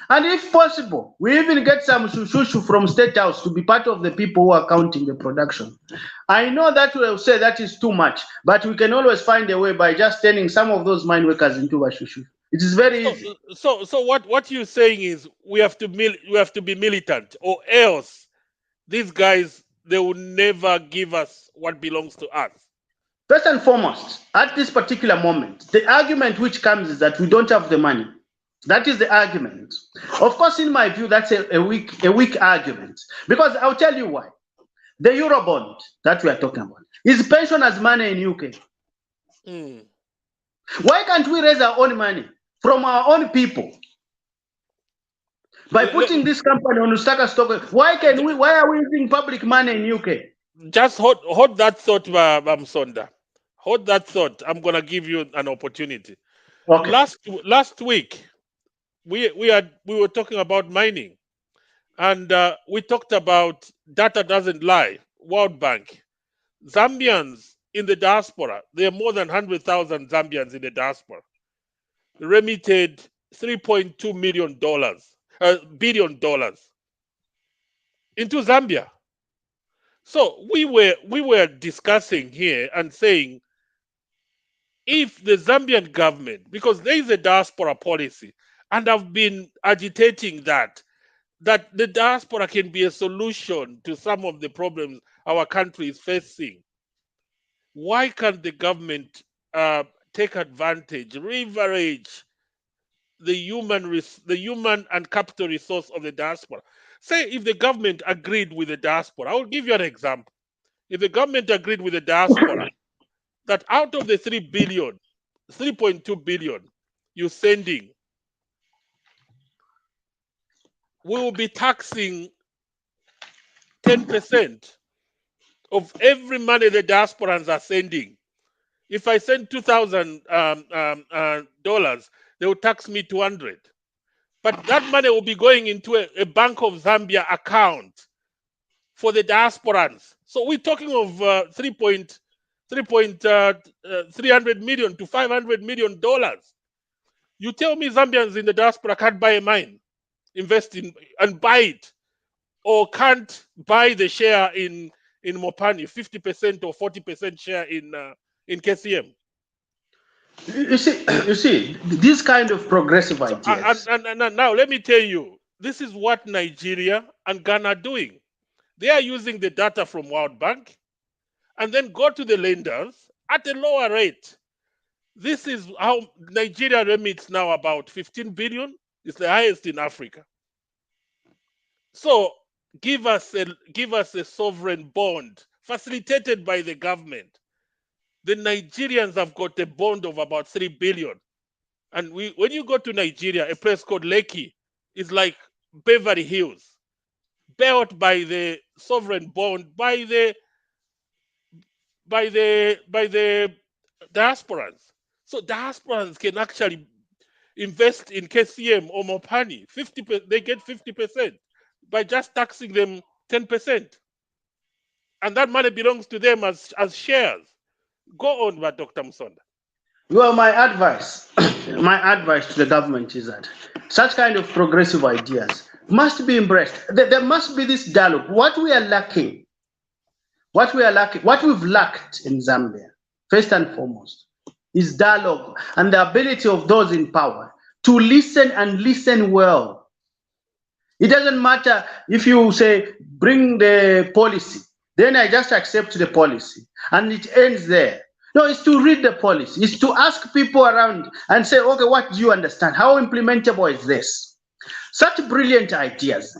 And if possible, we even get some shushu from State House to be part of the people who are counting the production. I know that we will say that is too much, but we can always find a way by just turning some of those mine workers into a shushu. It is very easy. So what you're saying is we have to be militant, or else these guys, they will never give us what belongs to us. First and foremost, at this particular moment, the argument which comes is that we don't have the money. That is the argument. Of course, in my view, that's a weak argument. Because I'll tell you why. The Eurobond that we are talking about is pensioners' money in UK. Why can't we raise our own money from our own people? By putting this company on Lusaka stock, why are we using public money in UK? Just hold that thought, Musonda. Hold that thought. I'm gonna give you an opportunity. Okay. Last week, we were talking about mining, and we talked about data doesn't lie. World Bank, Zambians in the diaspora, there are more than 100,000 Zambians in the diaspora, remitted $3.2 billion into Zambia. So we were discussing here and saying, if the Zambian government, because there is a diaspora policy, and I've been agitating that the diaspora can be a solution to some of the problems our country is facing. Why can't the government take advantage, leverage the human and capital resource of the diaspora? Say if the government agreed with the diaspora, I will give you an example. If the government agreed with the diaspora that out of the 3.2 billion you're sending, we will be taxing 10% of every money the diasporans are sending. If I send $2,000, they will tax me 200. But that money will be going into a Bank of Zambia account for the diasporans. So we're talking of 300 million to $500 million. You tell me Zambians in the diaspora can't buy a mine, invest in and buy it, or can't buy the share in Mopani, 50% or 40% share in KCM. You see, this kind of progressive ideas. And now let me tell you, this is what Nigeria and Ghana are doing. They are using the data from World Bank and then go to the lenders at a lower rate. This is how Nigeria remits now about 15 billion. It's the highest in Africa. So give us a sovereign bond facilitated by the government. The Nigerians have got a bond of about 3 billion. And when you go to Nigeria, a place called Lekki is like Beverly Hills, built by the sovereign bond by the diasporans. So diasporans can actually invest in KCM or Mopani. They get 50% by just taxing them 10%. And that money belongs to them as shares. Go on, Dr. Musonda. Well, my advice to the government is that such kind of progressive ideas must be embraced. There must be this dialogue. What we've lacked in Zambia, first and foremost, is dialogue and the ability of those in power to listen and listen well. It doesn't matter if you say, bring the policy, then I just accept the policy and it ends there. No, it's to read the policy. It's to ask people around and say, okay, what do you understand? How implementable is this? Such brilliant ideas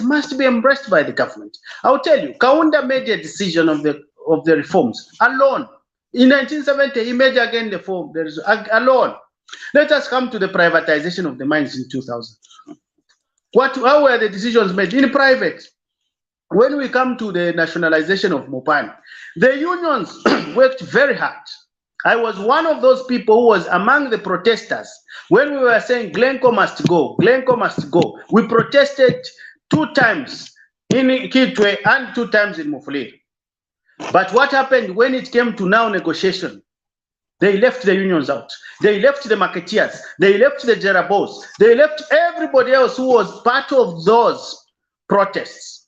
must be embraced by the government. I'll tell you, Kaunda made a decision of the reforms alone. In 1970, he made again the form. There is alone. Let us come to the privatization of the mines in 2000. How were the decisions made? In private. When we come to the nationalization of Mopani, the unions worked very hard I was one of those people who was among the protesters when we were saying Glencoe must go, Glencoe must go. We protested 2 times in Kitwe and 2 times in Mufulira. But what happened when it came to now negotiation? They left the unions out. They left the marketeers. They left the Jerabos. They left everybody else who was part of those protests.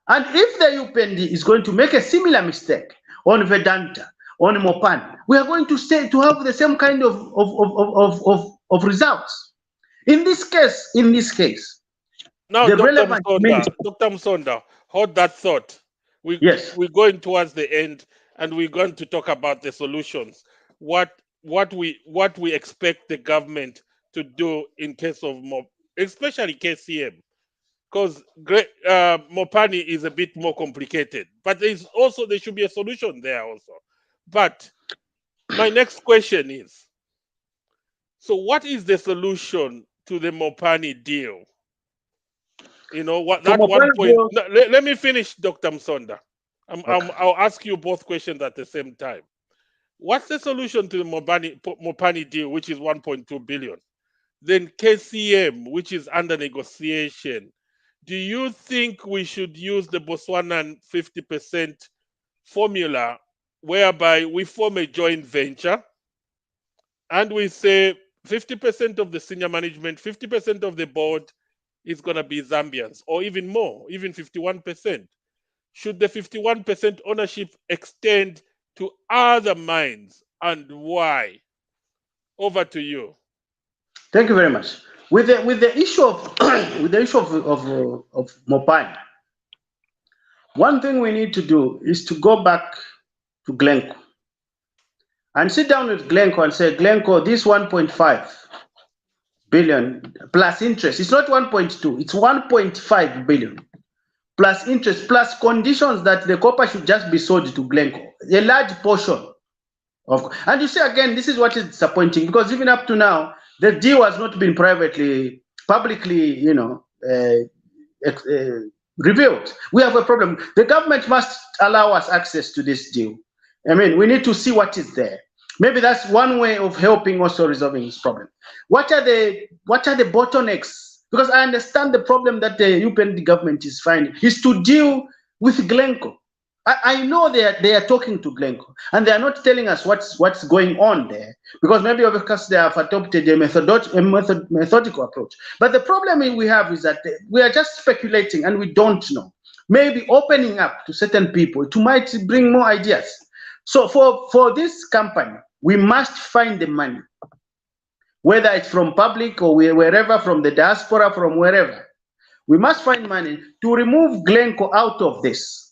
And if the UPND is going to make a similar mistake on Vedanta, on Mopani, we are going to have the same kind of results. In this case, now, the Dr. relevant Dr. Musonda, hold that thought. We're going towards the end, and we're going to talk about the solutions. What we expect the government to do in case of especially KCM, because Mopani is a bit more complicated. But there should be a solution there also. But my next question is, so what is the solution to the Mopani deal? You know what? That 1 point. Let me finish, Dr. Musonda. I'll ask you both questions at the same time. What's the solution to the Mopani deal, which is 1.2 billion? Then KCM, which is under negotiation. Do you think we should use the Botswana 50% formula, whereby we form a joint venture and we say 50% of the senior management, 50% of the board is going to be Zambians, or even more, even 51%? Should the 51% ownership extend to other mines, and why? Over to you. Thank you very much. With the issue of Mopani, one thing we need to do is to go back to Glencoe and sit down with Glencoe and say, Glencoe, this 1.5 billion plus interest, it's not 1.2, it's 1.5 billion plus interest plus conditions that the copper should just be sold to Glencoe, a large portion of. And you see, again, this is what is disappointing, because even up to now, the deal has not been publicly, revealed. We have a problem. The government must allow us access to this deal. I mean, we need to see what is there. Maybe that's one way of helping also resolving this problem. What are the bottlenecks? Because I understand the problem that the UPND government is finding is to deal with Glencoe. I know they are talking to Glencoe, and they are not telling us what's going on there, because maybe of course they have adopted a methodical approach. But the problem we have is that we are just speculating and we don't know. Maybe opening up to certain people might bring more ideas. So for this company, we must find the money, whether it's from public or wherever, from the diaspora, from wherever. We must find money to remove Glencoe out of this.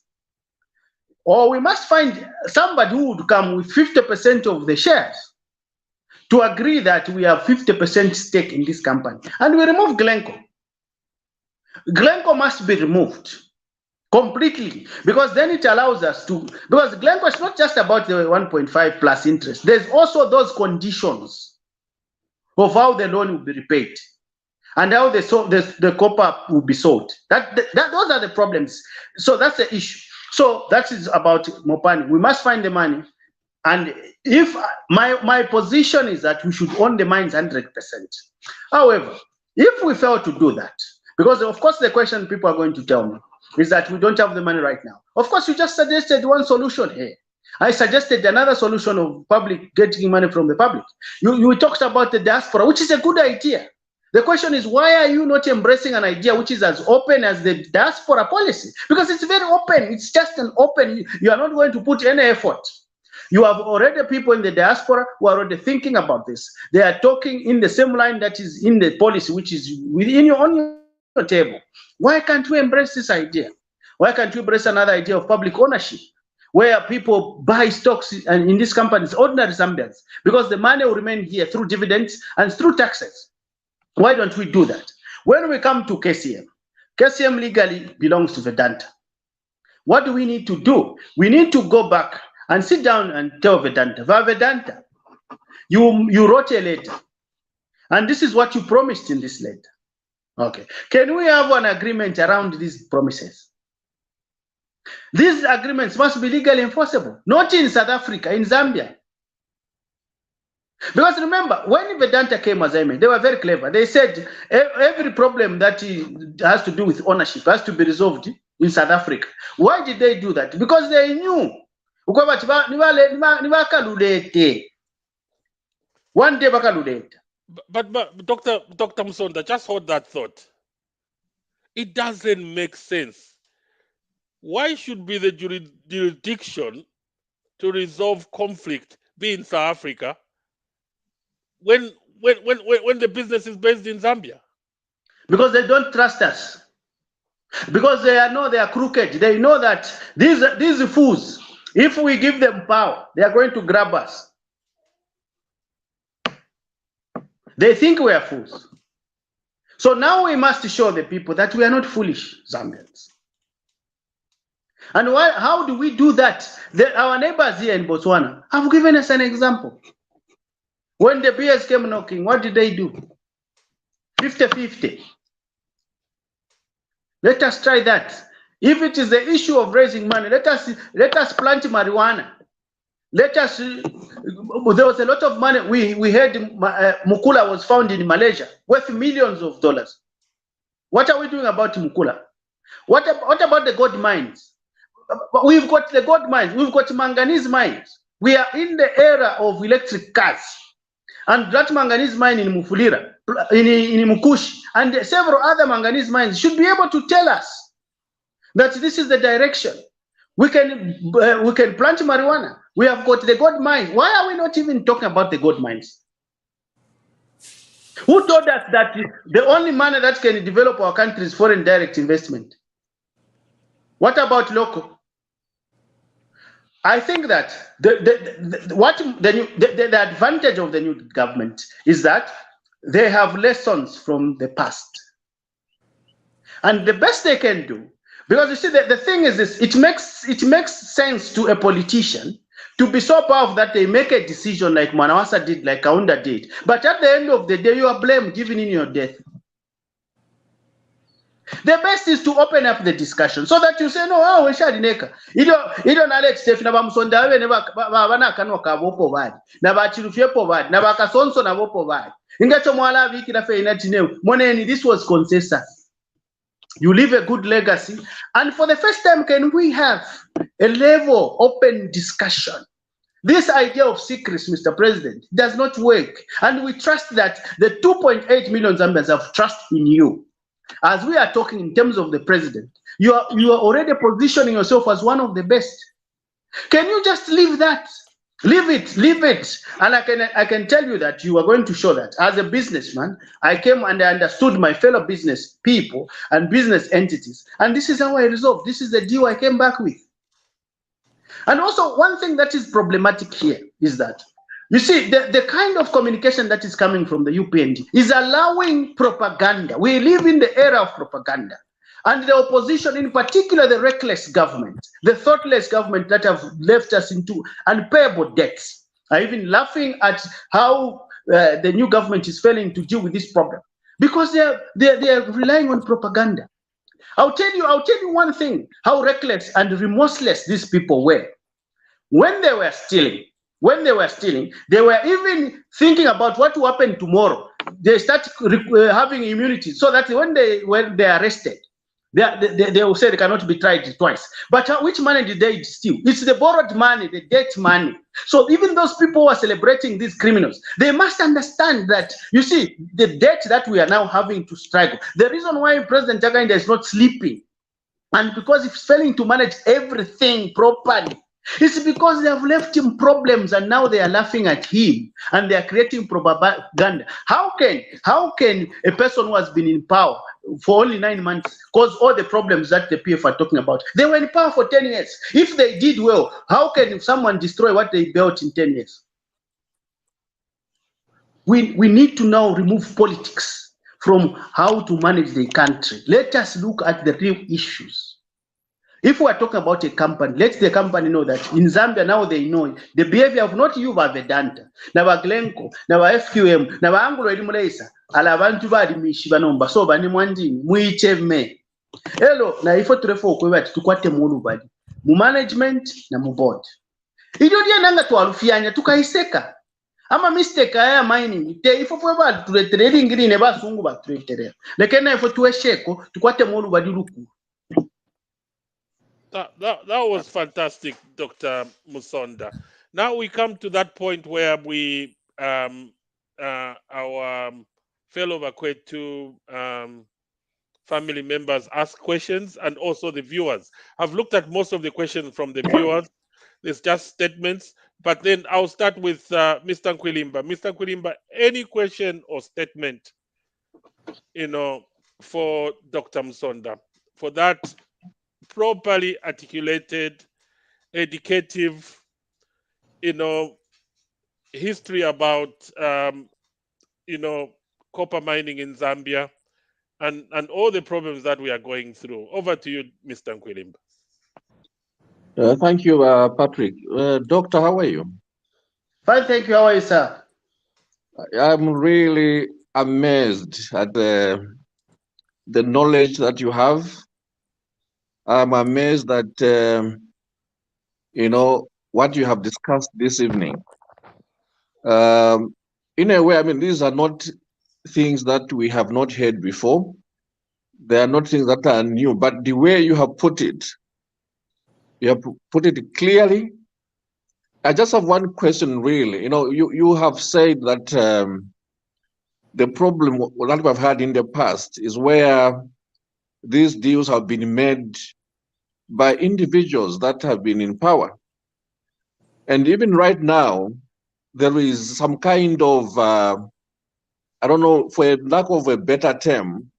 Or we must find somebody who would come with 50% of the shares to agree that we have 50% stake in this company. And we remove Glencoe. Glencoe must be removed completely, because then it allows us to, because Glencoe is not just about the 1.5 plus interest. There's also those conditions of how the loan will be repaid and how the copper will be sold. Those are the problems. So that's the issue. So that is about Mopani. We must find the money. And if my position is that we should own the mines 100%. However, if we fail to do that, because of course the question people are going to tell me is that we don't have the money right now. Of course, you just suggested one solution here. I suggested another solution of public getting money from the public. You talked about the diaspora, which is a good idea. The question is, why are you not embracing an idea which is as open as the diaspora policy? Because it's very open. It's just an open. You are not going to put any effort. You have already people in the diaspora who are already thinking about this. They are talking in the same line that is in the policy, which is on your table. Why can't we embrace this idea? Why can't we embrace another idea of public ownership, where people buy stocks in these companies, ordinary Zambians, because the money will remain here through dividends and through taxes? Why don't we do that? When we come to KCM, KCM legally belongs to Vedanta. What do we need to do? We need to go back and sit down and tell Vedanta, Vedanta, you wrote a letter, and this is what you promised in this letter. Okay. Can we have an agreement around these promises? These agreements must be legally enforceable, not in South Africa, in Zambia. Because remember, when Vedanta came as they were very clever. They said every problem that has to do with ownership has to be resolved in South Africa. Why did they do that? Because they knew. One day bakaludeta. But Dr. Musonda, just hold that thought. It doesn't make sense. Why should be the jurisdiction to resolve conflict be in South Africa when the business is based in Zambia? Because they don't trust us. Because they are crooked. They know that these fools, if we give them power, they are going to grab us. They think we are fools. So now we must show the people that we are not foolish Zambians. And how do we do that? Our neighbors here in Botswana have given us an example. When the bears came knocking, what did they do? 50-50. Let us try that. If it is the issue of raising money, let us plant marijuana. Let us. There was a lot of money. We heard Mukula was found in Malaysia, worth millions of dollars. What are we doing about Mukula? What about the gold mines? We've got the gold mines. We've got manganese mines. We are in the era of electric cars, and that manganese mine in Mufulira, in Mukushi, and several other manganese mines should be able to tell us that this is the direction. We can plant marijuana. We have got the gold mines. Why are we not even talking about the gold mines? Who told us that the only money that can develop our country is foreign direct investment? What about local? I think that the advantage of the new government is that they have lessons from the past. And the best they can do, because you see, the thing is this, it makes sense to a politician to be so powerful that they make a decision like Manawasa did, like Kaunda did. But at the end of the day, you are blamed, given in your death. The best is to open up the discussion so that you say, no, we shall neka. You don't Alex Steph na Musonda we never bana kanwa ka bopo bad. Na ba Chilufya po bad. Na ba Kasonso na bopo bad. Ingacho mwala viki na fe inatine. Moneni, this was consensus. You leave a good legacy. And for the first time, can we have a level open discussion? This idea of secrets, Mr. President, does not work. And we trust that the 2.8 million Zambians have trust in you. As we are talking in terms of the president, you are already positioning yourself as one of the best. Can you just leave that? Leave it. And I can tell you that you are going to show that. As a businessman, I came and I understood my fellow business people and business entities. And this is how I resolved. This is the deal I came back with. And also, one thing that is problematic here is that, you see, the kind of communication that is coming from the UPND is allowing propaganda. We live in the era of propaganda. And the opposition, in particular the reckless government, the thoughtless government that have left us into unpayable debts, are even laughing at how the new government is failing to deal with this problem. Because they are relying on propaganda. I'll tell you one thing, how reckless and remorseless these people were. When they were stealing, they were even thinking about what will happen tomorrow. They start having immunity so that when they are arrested, they will say they cannot be tried twice. But which money did they steal? It's the borrowed money, the debt money. So even those people who are celebrating these criminals, they must understand that, you see, the debt that we are now having to struggle. The reason why President Jagainda is not sleeping, and because he's failing to manage everything properly, it's because they have left him problems and now they are laughing at him and they are creating propaganda. How can a person who has been in power for only 9 months cause all the problems that the PF are talking about? They were in power for 10 years. If they did well, how can someone destroy what they built in 10 years? We need to now remove politics from how to manage the country. Let us look at the real issues. If we are talking about a company, let the company know that in Zambia now they know the behavior of not you but Vedanta, na Glenco, na FQM, na Anglo Edimulesa, ala bantu bali mishi banomba so bani mwandini muicheme. Hello na ifo turefo kwebati tukwate mulu bali. Mu management na mu board. Idio dia nanga tualufyanya tukaiseka. ama mistake aya mining te ifo fwe ba tuletere ngiri ne basungu ba tuletere lekena ifo tuwesheko tukwate molu badiruku. That was fantastic, Dr. Musonda. Now we come to that point where we our fellow Bakwetu family members ask questions, and also the viewers. I've looked at most of the questions from the viewers. There's just statements, but then I'll start with Mr. Nkwilimba. Mr. Nkwilimba, any question or statement, for Dr. Musonda, for that properly articulated, educative, history about, copper mining in Zambia, and all the problems that we are going through. Over to you, Mr. Nkwilimba. Thank you, Patrick. Doctor, how are you? Fine, thank you. How are you, sir? I'm really amazed at the knowledge that you have. I'm amazed that, what you have discussed this evening. In a way, I mean, these are not things that we have not heard before. They are not things that are new, but the way you have put it, you have put it clearly. I just have one question, really. You have said that the problem that we've had in the past is where these deals have been made by individuals that have been in power. And even right now, there is some kind of, I don't know, for lack of a better term,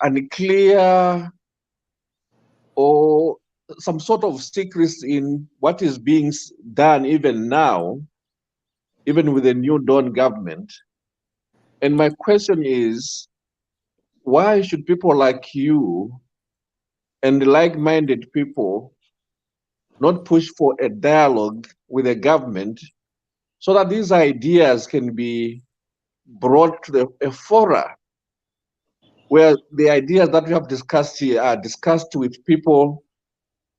unclear or some sort of secrets in what is being done even now, even with the new Dawn government. And my question is, why should people like you and like-minded people not push for a dialogue with the government so that these ideas can be brought to a fora where the ideas that we have discussed here are discussed with people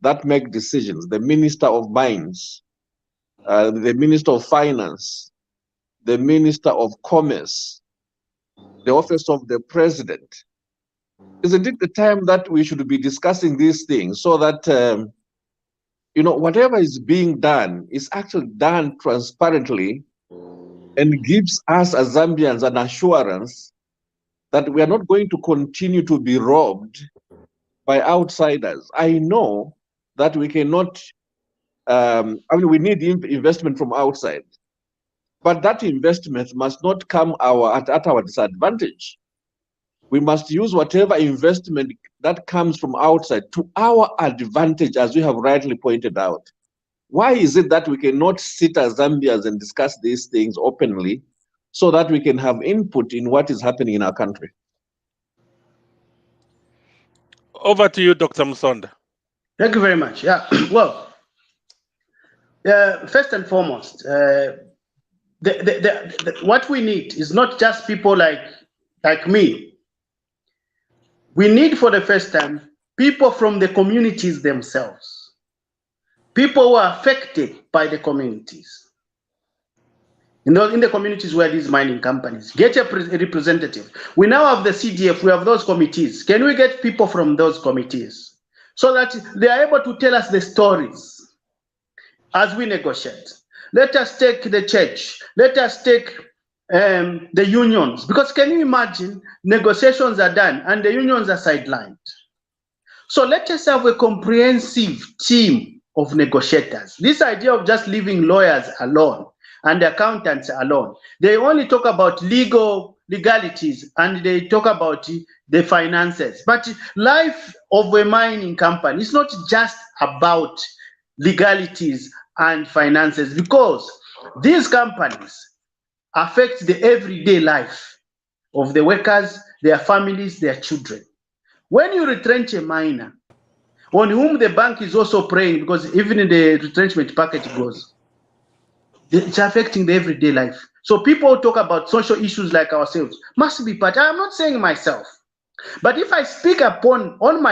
that make decisions, the Minister of Mines, the Minister of Finance, the Minister of Commerce, the Office of the President. Isn't it the time that we should be discussing these things so that, whatever is being done is actually done transparently and gives us as Zambians an assurance that we are not going to continue to be robbed by outsiders? I know that we cannot, we need investment from outside, but that investment must not come at our disadvantage. We must use whatever investment that comes from outside to our advantage, as you have rightly pointed out. Why is it that we cannot sit as Zambians and discuss these things openly so that we can have input in what is happening in our country? Over to you, Dr. Musonda. Thank you very much. Yeah, well, first and foremost, what we need is not just people like me. We need, for the first time, people from the communities themselves, people who are affected by the communities. In the communities where these mining companies get a representative. We now have the CDF, we have those committees. Can we get people from those committees so that they are able to tell us the stories as we negotiate? Let us take the church, let us take the unions, because can you imagine negotiations are done and the unions are sidelined? So let us have a comprehensive team of negotiators. This idea of just leaving lawyers alone and accountants alone, they only talk about legalities and they talk about the finances. But life of a mining company is not just about legalities and finances, because these companies affect the everyday life of the workers, their families, their children. When you retrench a miner, on whom the bank is also preying, because even in the retrenchment package goes, it's affecting the everyday life. So people talk about social issues like ourselves must be part. I'm not saying myself. But if I speak on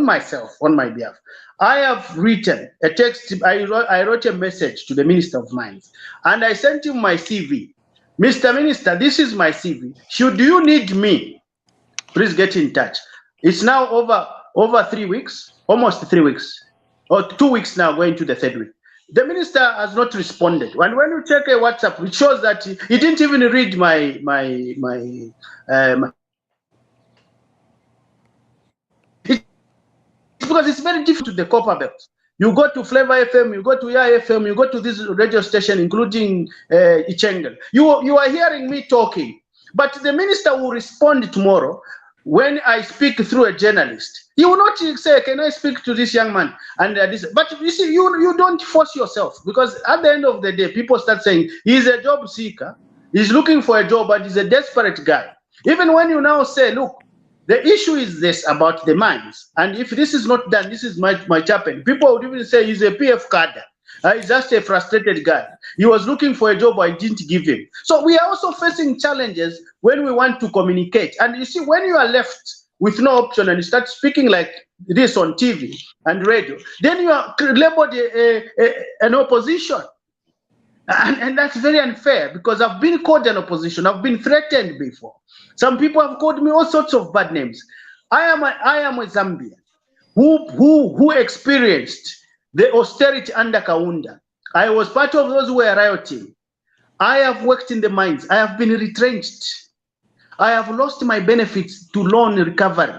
myself, on my behalf, I have written a text. I wrote a message to the Minister of Mines, and I sent him my CV. Mr. Minister, this is my CV. Should you need me, please get in touch. It's now over 3 weeks, almost 3 weeks, or 2 weeks now, going to the third week. The minister has not responded. And when you check a WhatsApp, it shows that he didn't even read my it's because it's very difficult to the copper belt. You go to Flavor FM, you go to YA FM, you go to this radio station, including Ichengel. You are hearing me talking, but the minister will respond tomorrow when I speak through a journalist. He will not say, "Can I speak to this young man?" And this, but you see, you don't force yourself, because at the end of the day, people start saying he's a job seeker, he's looking for a job, but he's a desperate guy. Even when you now say, "Look, the issue is this about the mines, and if this is not done, this is my chaplain." People would even say he's a PF cadre. He's just a frustrated guy. He was looking for a job I didn't give him. So we are also facing challenges when we want to communicate. And you see, when you are left with no option and you start speaking like this on TV and radio, then you are labeled an opposition. And that's very unfair, because I've been called an opposition. I've been threatened before. Some people have called me all sorts of bad names. I am a Zambian who experienced the austerity under Kaunda. I was part of those who were rioting. I have worked in the mines. I have been retrenched. I have lost my benefits to loan recovery.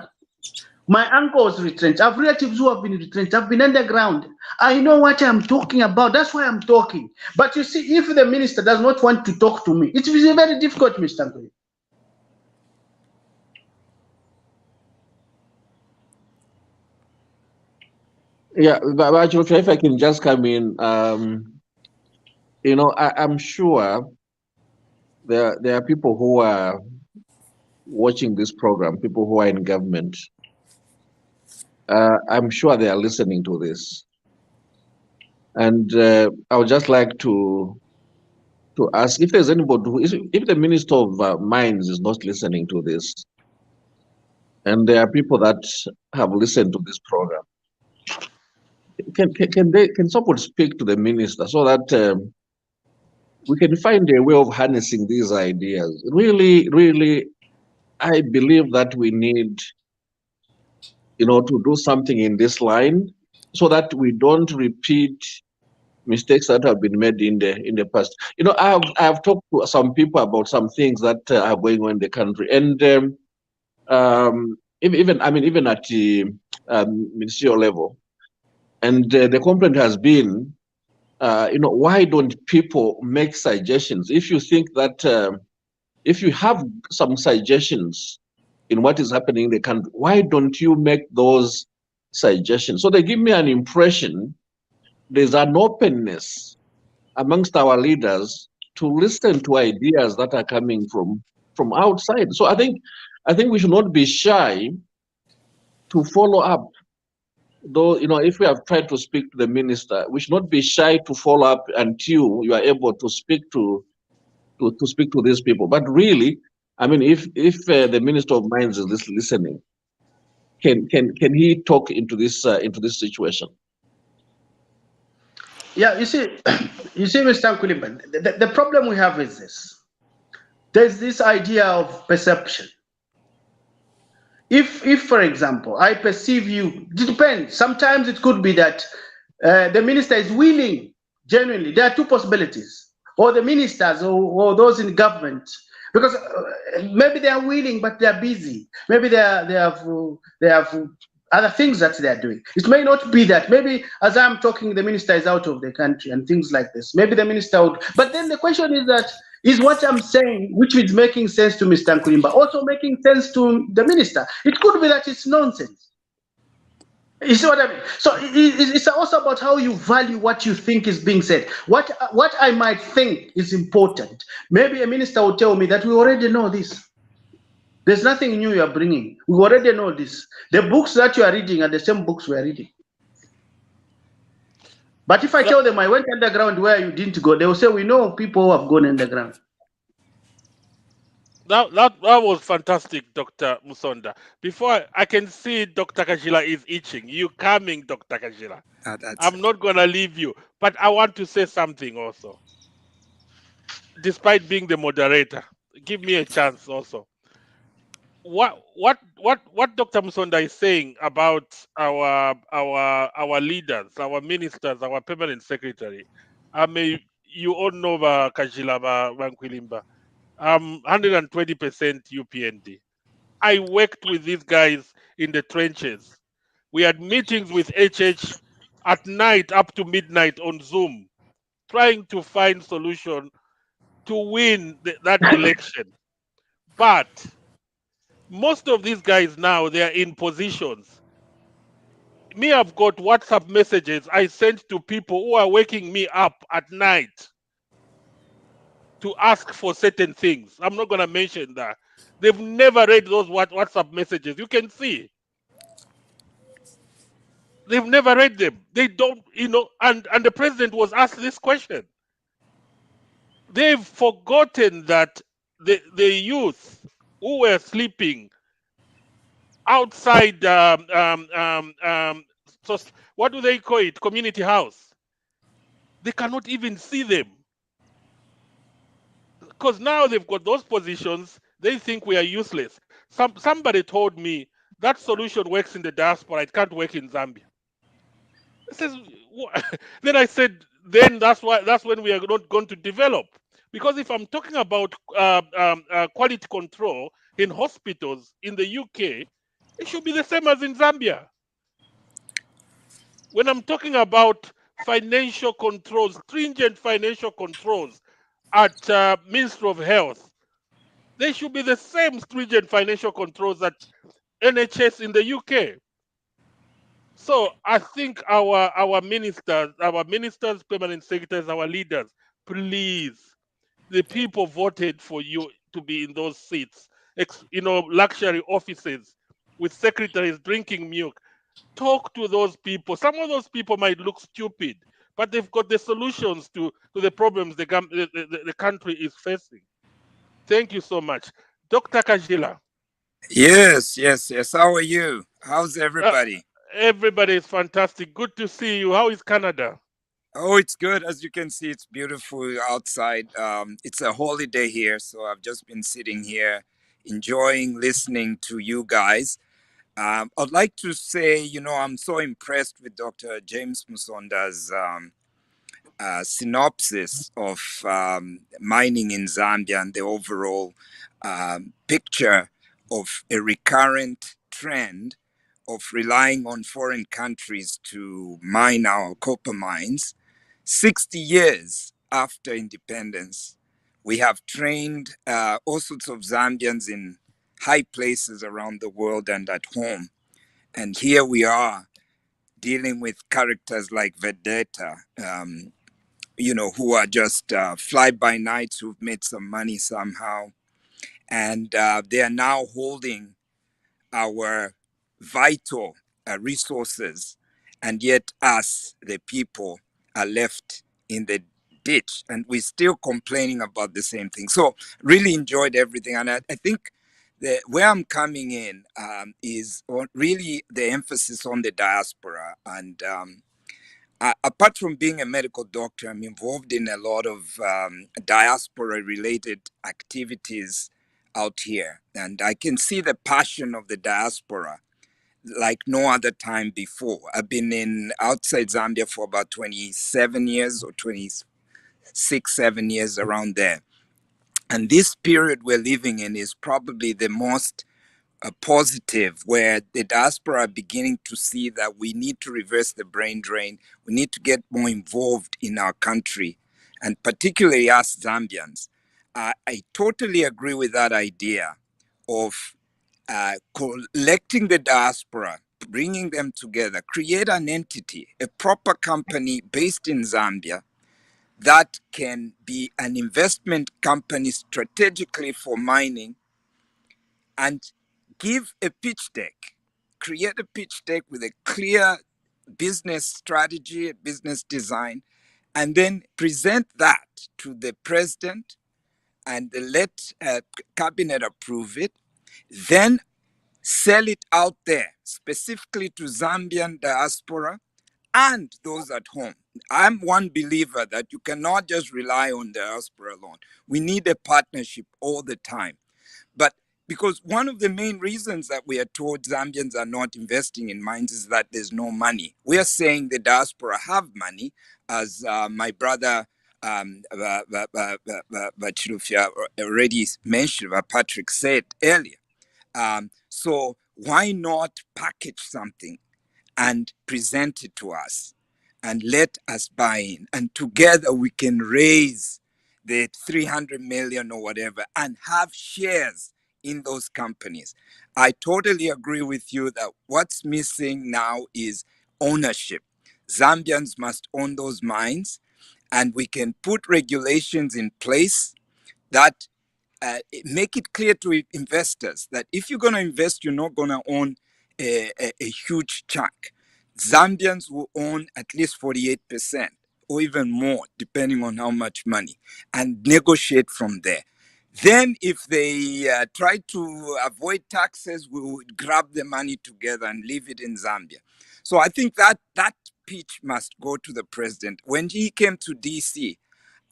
My uncle was retrenched. I have relatives who have been retrenched. I've been underground. I know what I'm talking about. That's why I'm talking. But you see, if the minister does not want to talk to me, it is very difficult, Mr. Nkuli. Yeah, but if I can just come in, you know, I'm sure there are people who are watching this program, people who are in government. I'm sure they are listening to this, and I would just like to ask if there's anybody who, if the Minister of Mines is not listening to this, and there are people that have listened to this program, can someone speak to the minister so that we can find a way of harnessing these ideas? Really, I believe that we need, you know, to do something in this line so that we don't repeat mistakes that have been made in the past. You know, I have talked to some people about some things that are going on in the country, and even at the ministerial level, and the complaint has been, you know, why don't people make suggestions? If you think that if you have some suggestions in what is happening in the country, why don't you make those suggestions? So they give me an impression there's an openness amongst our leaders to listen to ideas that are coming from outside. So I think we should not be shy to follow up. Though, you know, if we have tried to speak to the minister, we should not be shy to follow up until you are able to speak to these people. But really, I mean, if the Minister of Mines is listening, can he talk into this situation? Yeah, you see, Mr. Nkuli, the problem we have is this. There's this idea of perception. If, for example, I perceive you, it depends. Sometimes it could be that the minister is willing, genuinely. There are two possibilities. Or the ministers or those in government, because maybe they are willing, but they are busy. Maybe they have other things that they are doing. It may not be that. Maybe as I'm talking, the minister is out of the country and things like this. Maybe the minister would. But then the question is that, is what I'm saying, which is making sense to Mr. Nkulimba, also making sense to the minister? It could be that it's nonsense. You see what I mean? So it's also about how you value what you think is being said. What I might think is important. Maybe a minister will tell me that we already know this. There's nothing new you are bringing. We already know this. The books that you are reading are the same books we are reading. But if I tell them I went underground where you didn't go, they will say, we know people who have gone underground. That was fantastic, Dr. Musonda. Before I can see Dr. Kajila is itching. You coming, Dr. Kajila. That's I'm not gonna leave you. But I want to say something also. Despite being the moderator, give me a chance also. What Dr. Musonda is saying about our leaders, our ministers, our permanent secretary. I mean, you all know Kajila Bankwilimba. 120% UPND. I worked with these guys in the trenches. We had meetings with HH at night up to midnight on Zoom, trying to find solution to win that election. But most of these guys now, they are in positions. Me, I've got WhatsApp messages I sent to people who are waking me up at night to ask for certain things. I'm not going to mention that. They've never read those WhatsApp messages. You can see they've never read them. They don't, and the president was asked this question. They've forgotten that the youth who were sleeping outside, so what do they call it? Community house. They cannot even see them because now they've got those positions. They think we are useless. Somebody told me that solution works in the diaspora. It can't work in Zambia. I says, then I said, then that's when we are not going to develop. Because if I'm talking about quality control in hospitals in the UK, it should be the same as in Zambia. When I'm talking about financial controls, stringent financial controls at Ministry of Health, they should be the same stringent financial controls at NHS in the UK. So I think our ministers, permanent secretaries, our leaders, please, the people voted for you to be in those seats, luxury offices with secretaries drinking milk. Talk to those people. Some of those people might look stupid, but they've got the solutions to the problems the country is facing. Thank you so much. Dr. Kajila, yes. How are you? How's uh, everybody? everybody is fantastic. Good to see you. How is Canada? Oh, it's good. As you can see, it's beautiful outside. It's a holiday here, so I've just been sitting here enjoying listening to you guys. I'd like to say, I'm so impressed with Dr. James Musonda's synopsis of mining in Zambia and the overall picture of a recurrent trend of relying on foreign countries to mine our copper mines. 60 years after independence, we have trained all sorts of Zambians in high places around the world and at home. And here we are dealing with characters like Vedetta, who are just fly by nights who've made some money somehow. And they are now holding our vital resources. And yet, us, the people, are left in the ditch and we're still complaining about the same thing. So, really enjoyed everything. And I think where I'm coming in is on really the emphasis on the diaspora. And apart from being a medical doctor, I'm involved in a lot of diaspora related activities out here. And I can see the passion of the diaspora like no other time before. I've been in outside Zambia for about 27 years or 26, 7 years around there. And this period we're living in is probably the most positive, where the diaspora are beginning to see that we need to reverse the brain drain. We need to get more involved in our country, and particularly us Zambians. I totally agree with that idea of collecting the diaspora, bringing them together, create an entity, a proper company based in Zambia that can be an investment company strategically for mining and give a pitch deck, create a pitch deck with a clear business strategy, a business design, and then present that to the president and let cabinet approve it, then sell it out there, specifically to Zambian diaspora and those at home. I'm one believer that you cannot just rely on diaspora alone. We need a partnership all the time. But because one of the main reasons that we are told Zambians are not investing in mines is that there's no money. We are saying the diaspora have money, as my brother Chilufya already mentioned, what Patrick said earlier. So why not package something and present it to us and let us buy in, and together we can raise the 300 million or whatever and have shares in those companies. I totally agree with you that what's missing now is ownership. Zambians must own those mines, and we can put regulations in place that make it clear to investors that if you're going to invest, you're not going to own a huge chunk. Zambians will own at least 48% or even more, depending on how much money, and negotiate from there. Then, if they try to avoid taxes, we would grab the money together and leave it in Zambia. So I think that pitch must go to the president. When he came to DC,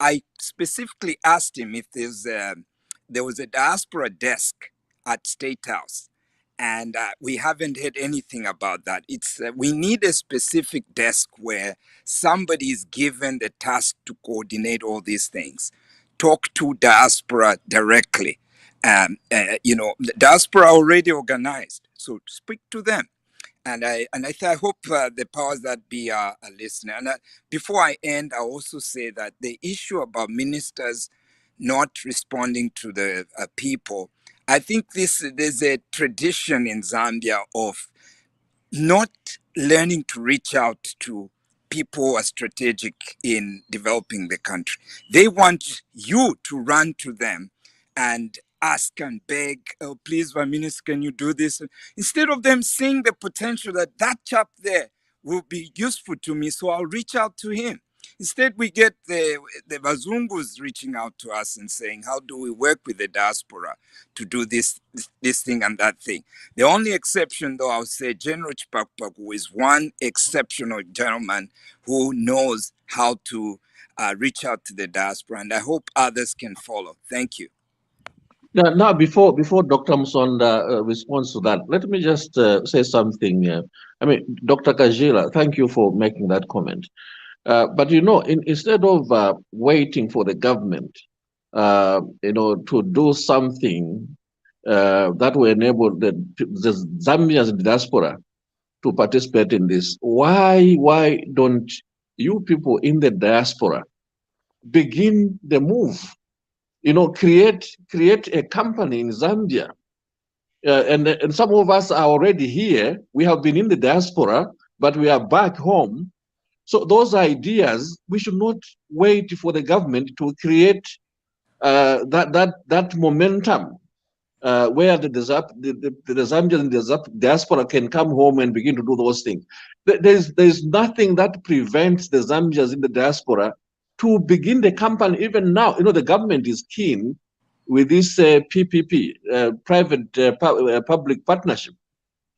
I specifically asked him if there was a diaspora desk at State House, and we haven't heard anything about that. It's we need a specific desk where somebody is given the task to coordinate all these things. Talk to diaspora directly. The diaspora already organized, so speak to them. I hope the powers that be are listening. And before I end, I also say that the issue about ministers not responding to the people, I think there's a tradition in Zambia of not learning to reach out to people who are strategic in developing the country. They want you to run to them and ask and beg, oh, please, Prime Minister, can you do this? Instead of them seeing the potential that that chap there will be useful to me, so I'll reach out to him. Instead, we get the Bazungus reaching out to us and saying, how do we work with the diaspora to do this thing and that thing? The only exception, though, I'll say General Chipakpaku is one exceptional gentleman who knows how to reach out to the diaspora, and I hope others can follow. Thank you. Now, before Dr. Musonda responds to that, let me just say something. Dr. Kajila, thank you for making that comment. But instead of waiting for the government, to do something that will enable the Zambian diaspora to participate in this, why don't you people in the diaspora begin the move? Create a company in Zambia. And some of us are already here. We have been in the diaspora, but we are back home. So those ideas, we should not wait for the government to create that momentum where the Zambian diaspora can come home and begin to do those things. There's nothing that prevents the Zambians in the diaspora to begin the campaign even now. The government is keen with this PPP, public partnership.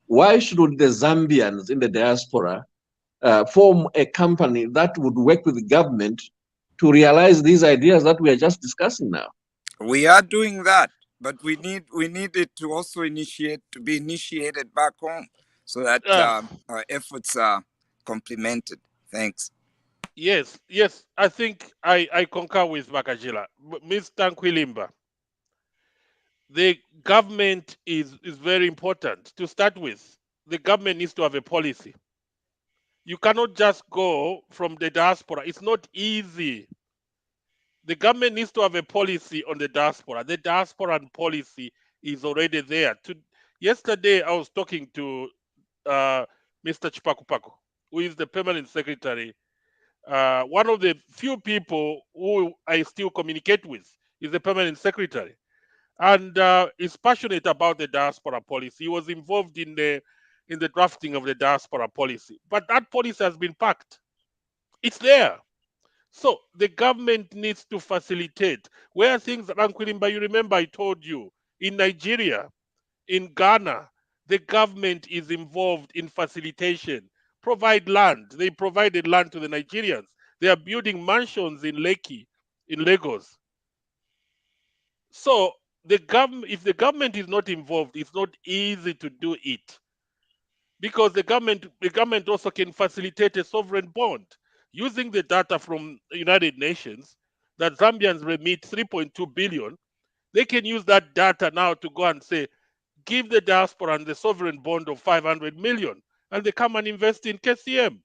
Why should the Zambians in the diaspora form a company that would work with the government to realize these ideas that we are just discussing now? We are doing that, but we need it to also be initiated back home so that our efforts are complemented. Thanks. Yes, I think I concur with Makajila. Ms. Tankwilimba, the government is very important. To start with, the government needs to have a policy. You cannot just go from the diaspora. It's not easy. The government needs to have a policy on the diaspora. The diaspora policy is already there. Yesterday, I was talking to Mr. Chipakupaku, who is the permanent secretary. One of the few people who I still communicate with is the permanent secretary, and is passionate about the diaspora policy. He was involved in the drafting of the diaspora policy, but that policy has been packed. It's there. So the government needs to facilitate where things, Rankwilimba, you remember I told you, in Nigeria, in Ghana, the government is involved in facilitation. Provide land. They provided land to the Nigerians. They are building mansions in Lekki, in Lagos. So the government, if the government is not involved, it's not easy to do it, because the government also can facilitate a sovereign bond using the data from United Nations that Zambians remit 3.2 billion. They can use that data now to go and say, give the diaspora and the sovereign bond of 500 million, and they come and invest in KCM,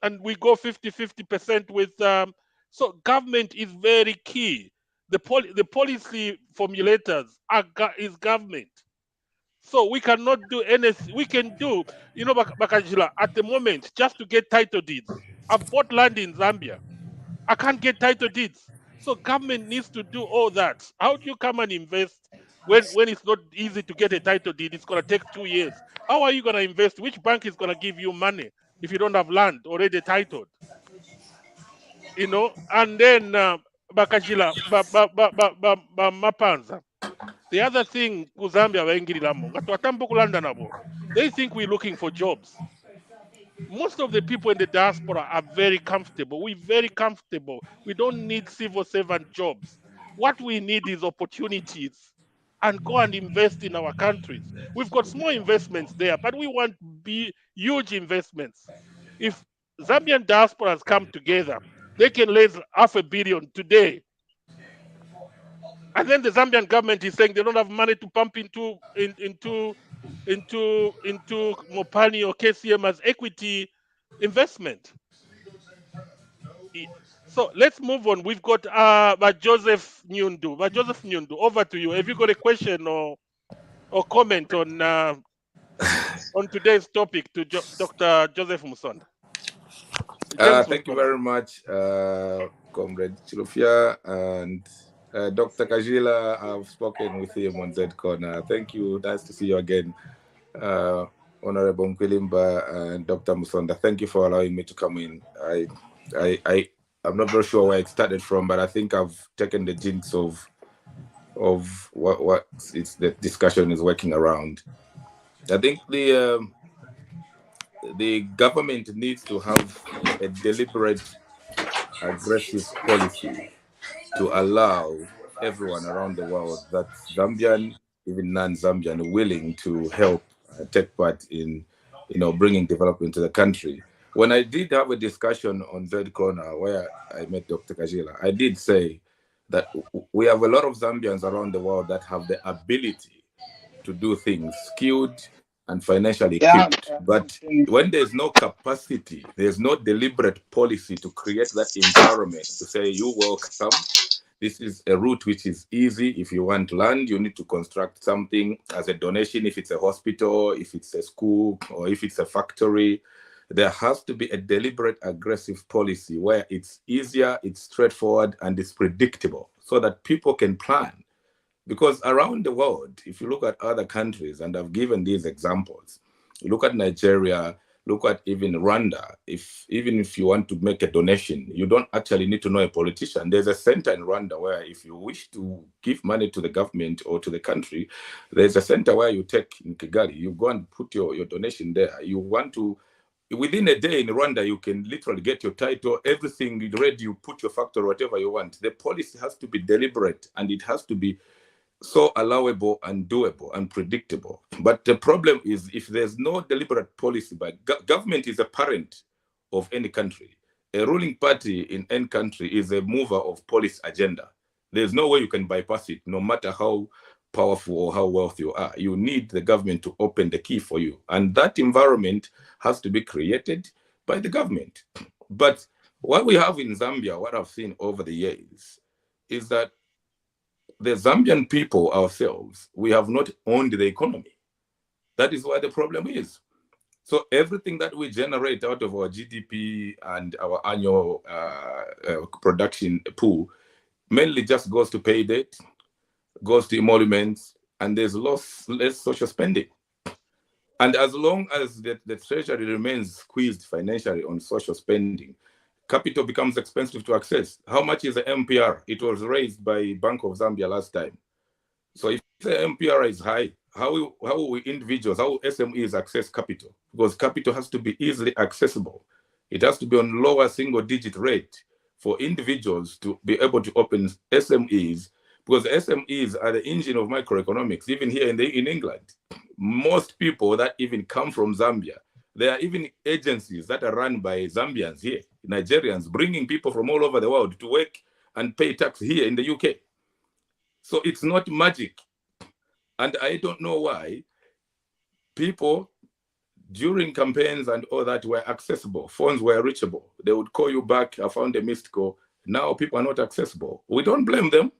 and we go 50-50% with so government is very key. The policy formulators is government. So we cannot do anything. We can do, Bakajila, at the moment, just to get title deeds. I've bought land in Zambia. I can't get title deeds. So government needs to do all that. How do you come and invest when it's not easy to get a title deed? It's gonna take 2 years. How are you gonna invest? Which bank is gonna give you money if you don't have land already titled? And then Bakajila, Mapanza. The other thing ku Zambia baingiliramo nga twatambuka kulanda nabo. They think we're looking for jobs. Most of the people in the diaspora are very comfortable. We're very comfortable. We don't need civil servant jobs. What we need is opportunities, and go and invest in our countries. We've got small investments there, but we want huge investments. If Zambian diasporas come together, they can raise $500 million today. And then the Zambian government is saying they don't have money to pump into Mopani or KCM as equity investment. So let's move on. We've got Joseph Nyundu. Joseph Nyundu, over to you. Have you got a question or comment on today's topic to Dr. Joseph Musonda? Thank you very much, Comrade Chilufya, and Dr. Kajila. I've spoken with him on Z Corner. Thank you. Nice to see you again, Honorable Mkwilimba and Dr. Musonda. Thank you for allowing me to come in. I'm not very sure where it started from, but I think I've taken the jinx of what it's the discussion is working around. I think the government needs to have a deliberate, aggressive policy to allow everyone around the world, that Zambian, even non-Zambian, willing to help take part in, bringing development to the country. When I did have a discussion on Z Corner where I met Dr. Kajila, I did say that we have a lot of Zambians around the world that have the ability to do things, skilled and financially equipped. But when there's no capacity, there's no deliberate policy to create that environment to say, you're welcome. This is a route which is easy. If you want land, you need to construct something as a donation. If it's a hospital, if it's a school, or if it's a factory, there has to be a deliberate, aggressive policy where it's easier, it's straightforward, and it's predictable so that people can plan. Because around the world, if you look at other countries, and I've given these examples, you look at Nigeria, look at even Rwanda, even if you want to make a donation, you don't actually need to know a politician. There's a center in Rwanda where if you wish to give money to the government or to the country, there's a center where you take in Kigali, you go and put your donation there. You want to, within a day in Rwanda, you can literally get your title, everything ready, you put your factory, whatever you want. The policy has to be deliberate, and it has to be so allowable and doable and predictable. But the problem is, if there's no deliberate policy, by government is a parent of any country. A ruling party in any country is a mover of policy agenda. There's no way you can bypass it, no matter how powerful or how wealthy you are. You need the government to open the key for you. And that environment has to be created by the government. But what we have in Zambia, what I've seen over the years, is that the Zambian people ourselves, we have not owned the economy. That is why the problem is. So everything that we generate out of our GDP and our annual production pool mainly just goes to pay debt, goes to emoluments, and there's less social spending. And as long as the treasury remains squeezed financially on social spending, capital becomes expensive to access. How much is the MPR? It was raised by Bank of Zambia last time. So if the MPR is high, how will individuals, how will SMEs access capital? Because capital has to be easily accessible. It has to be on lower single-digit rate for individuals to be able to open SMEs, because SMEs are the engine of microeconomics. Even here in England, most people that even come from Zambia, there are even agencies that are run by Zambians here, Nigerians, bringing people from all over the world to work and pay tax here in the UK. So it's not magic. And I don't know why people during campaigns and all that were accessible. Phones were reachable. They would call you back. I found a missed call. Now people are not accessible. We don't blame them.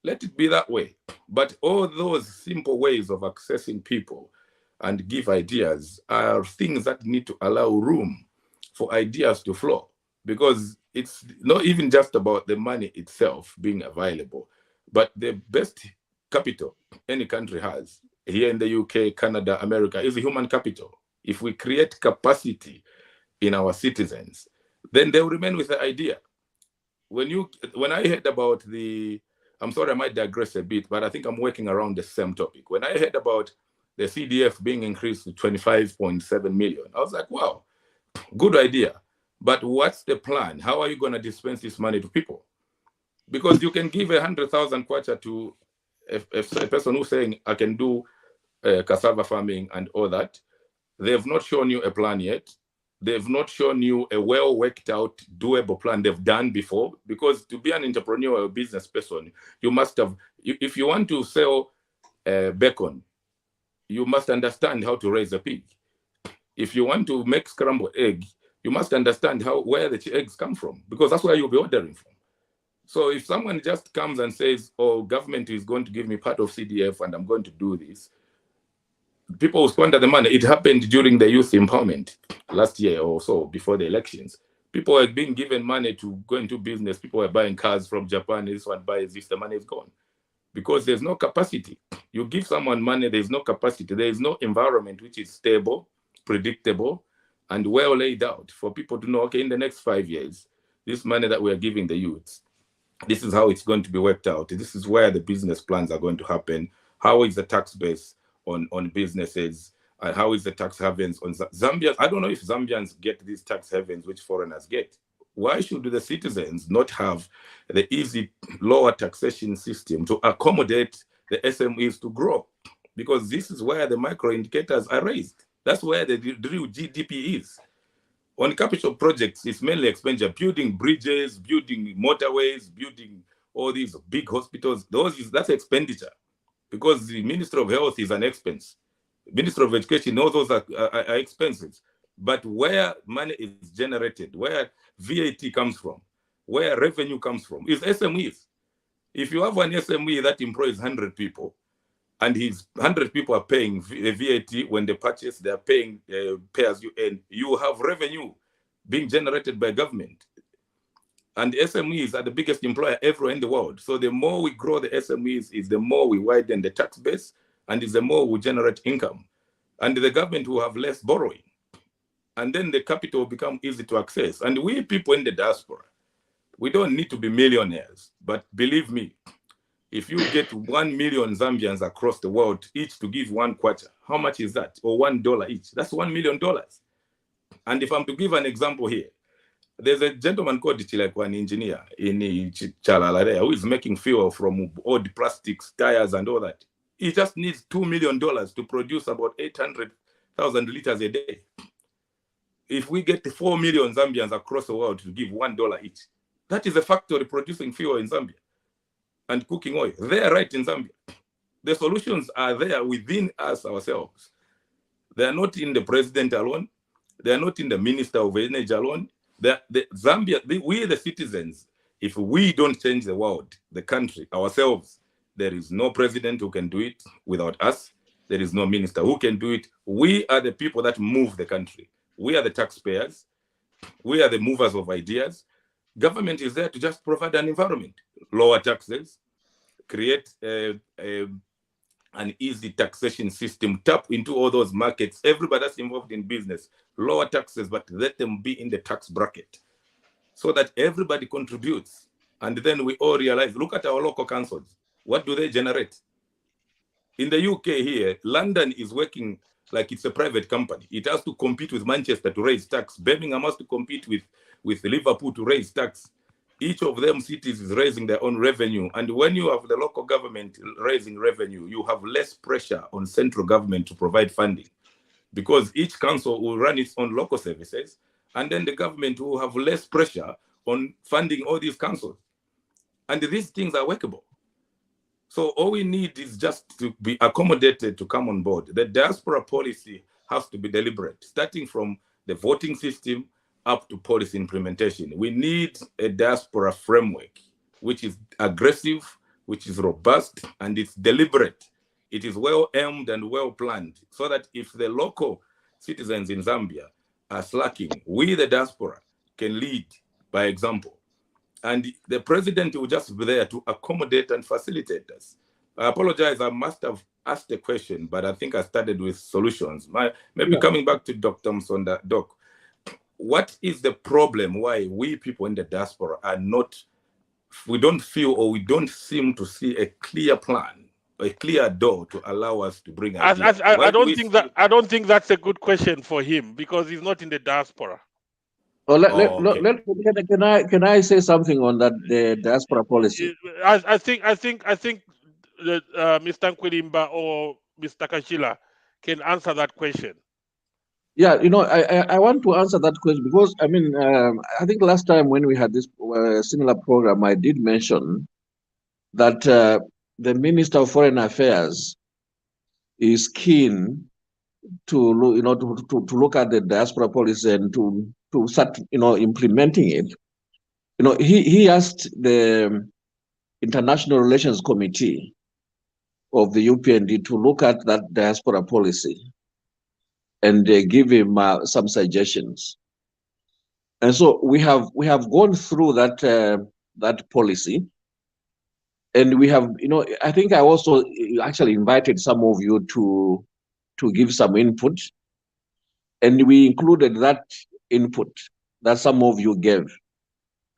Let it be that way. But all those simple ways of accessing people and give ideas are things that need to allow room for ideas to flow, because it's not even just about the money itself being available, but the best capital any country has here in the UK, Canada, America is human capital. If we create capacity in our citizens, then they will remain with the idea. When I heard about I'm sorry, I might digress a bit, but I think I'm working around the same topic. When I heard about the CDF being increased to 25.7 million, I was like, wow, good idea. But what's the plan? How are you going to dispense this money to people? Because you can give 100,000 kwacha to a person who's saying, I can do cassava farming and all that. They've not shown you a plan yet. They've not shown you a well worked out, doable plan they've done before. Because to be an entrepreneur or a business person, you must have, if you want to sell bacon, you must understand how to raise a pig. If you want to make scrambled egg, you must understand where the eggs come from, because that's where you'll be ordering from. So if someone just comes and says, oh, government is going to give me part of CDF and I'm going to do this, people will squander the money. It happened during the youth empowerment last year or so, before the elections. People were being given money to go into business. People were buying cars from Japan. This one buys this, the money is gone. Because there's no capacity. You give someone money, there's no capacity. There is no environment which is stable, predictable, and well laid out for people to know, okay, in the next 5 years, this money that we're giving the youths, this is how it's going to be worked out. This is where the business plans are going to happen. How is the tax base on businesses? And how is the tax havens on Zambia? I don't know if Zambians get these tax havens which foreigners get. Why should the citizens not have the easy lower taxation system to accommodate the SMEs to grow? Because this is where the micro indicators are raised. That's where the real GDP is. On capital projects, it's mainly expenditure, building bridges, building motorways, building all these big hospitals. That's expenditure, because the Ministry of Health is an expense. Ministry of Education, all those are expenses. But where money is generated, where VAT comes from, where revenue comes from, is SMEs. If you have an SME that employs 100 people, and his 100 people are paying VAT when they purchase, they are paying pay as you earn, you have revenue being generated by government. And SMEs are the biggest employer everywhere in the world. So the more we grow the SMEs, is the more we widen the tax base, and is the more we generate income. And the government will have less borrowing. And then the capital will become easy to access. And we people in the diaspora, we don't need to be millionaires. But believe me, if you get 1 million Zambians across the world, each to give 1 kwacha, how much is that? Or $1 each? That's $1 million. And if I'm to give an example here, there's a gentleman called Chilufya, an engineer in Chalalarea, who is making fuel from old plastics, tires, and all that. He just needs $2 million to produce about 800,000 liters a day. If we get 4 million Zambians across the world to give $1 each, that is a factory producing fuel in Zambia and cooking oil. They are right in Zambia. The solutions are there within us ourselves. They are not in the president alone. They are not in the minister of energy alone. We the citizens, if we don't change the world, the country, ourselves, there is no president who can do it without us. There is no minister who can do it. We are the people that move the country. We are the taxpayers. We are the movers of ideas. Government is there to just provide an environment, lower taxes, create an easy taxation system, tap into all those markets. Everybody that's involved in business, lower taxes, but let them be in the tax bracket. so that everybody contributes. And then we all realize, look at our local councils. What do they generate? In the UK here, London is working like it's a private company. It has to compete with Manchester to raise tax. Birmingham has to compete with Liverpool to raise tax. Each of them cities is raising their own revenue. And when you have the local government raising revenue, you have less pressure on central government to provide funding, because each council will run its own local services, and then the government will have less pressure on funding all these councils. And these things are workable. So all we need is just to be accommodated to come on board. The diaspora policy has to be deliberate, starting from the voting system up to policy implementation. We need a diaspora framework, which is aggressive, which is robust, and it's deliberate. It is well aimed and well planned, so that if the local citizens in Zambia are slacking, we, the diaspora, can lead by example. And the president will just be there to accommodate and facilitate us. I apologize, I must have asked a question, but I think I started with solutions. Maybe coming back to Dr. Musonda, Doc, what is the problem why we people in the diaspora are not, we don't feel or we don't seem to see a clear plan, a clear door to allow us to bring ideas? I don't think that's a good question for him, because he's not in the diaspora. Well, can I say something on that, the diaspora policy? I think that Mr. Nkwilimba or Mr. Kachila can answer that question. Yeah, I want to answer that question because, I mean, I think last time when we had this similar program, I did mention that the Minister of Foreign Affairs is keen to look at the diaspora policy and to start, implementing it. He asked the International Relations Committee of the UPND to look at that diaspora policy and give him some suggestions. And so we have gone through that policy, and we have, I think I also actually invited some of you to give some input, and we included that input that some of you gave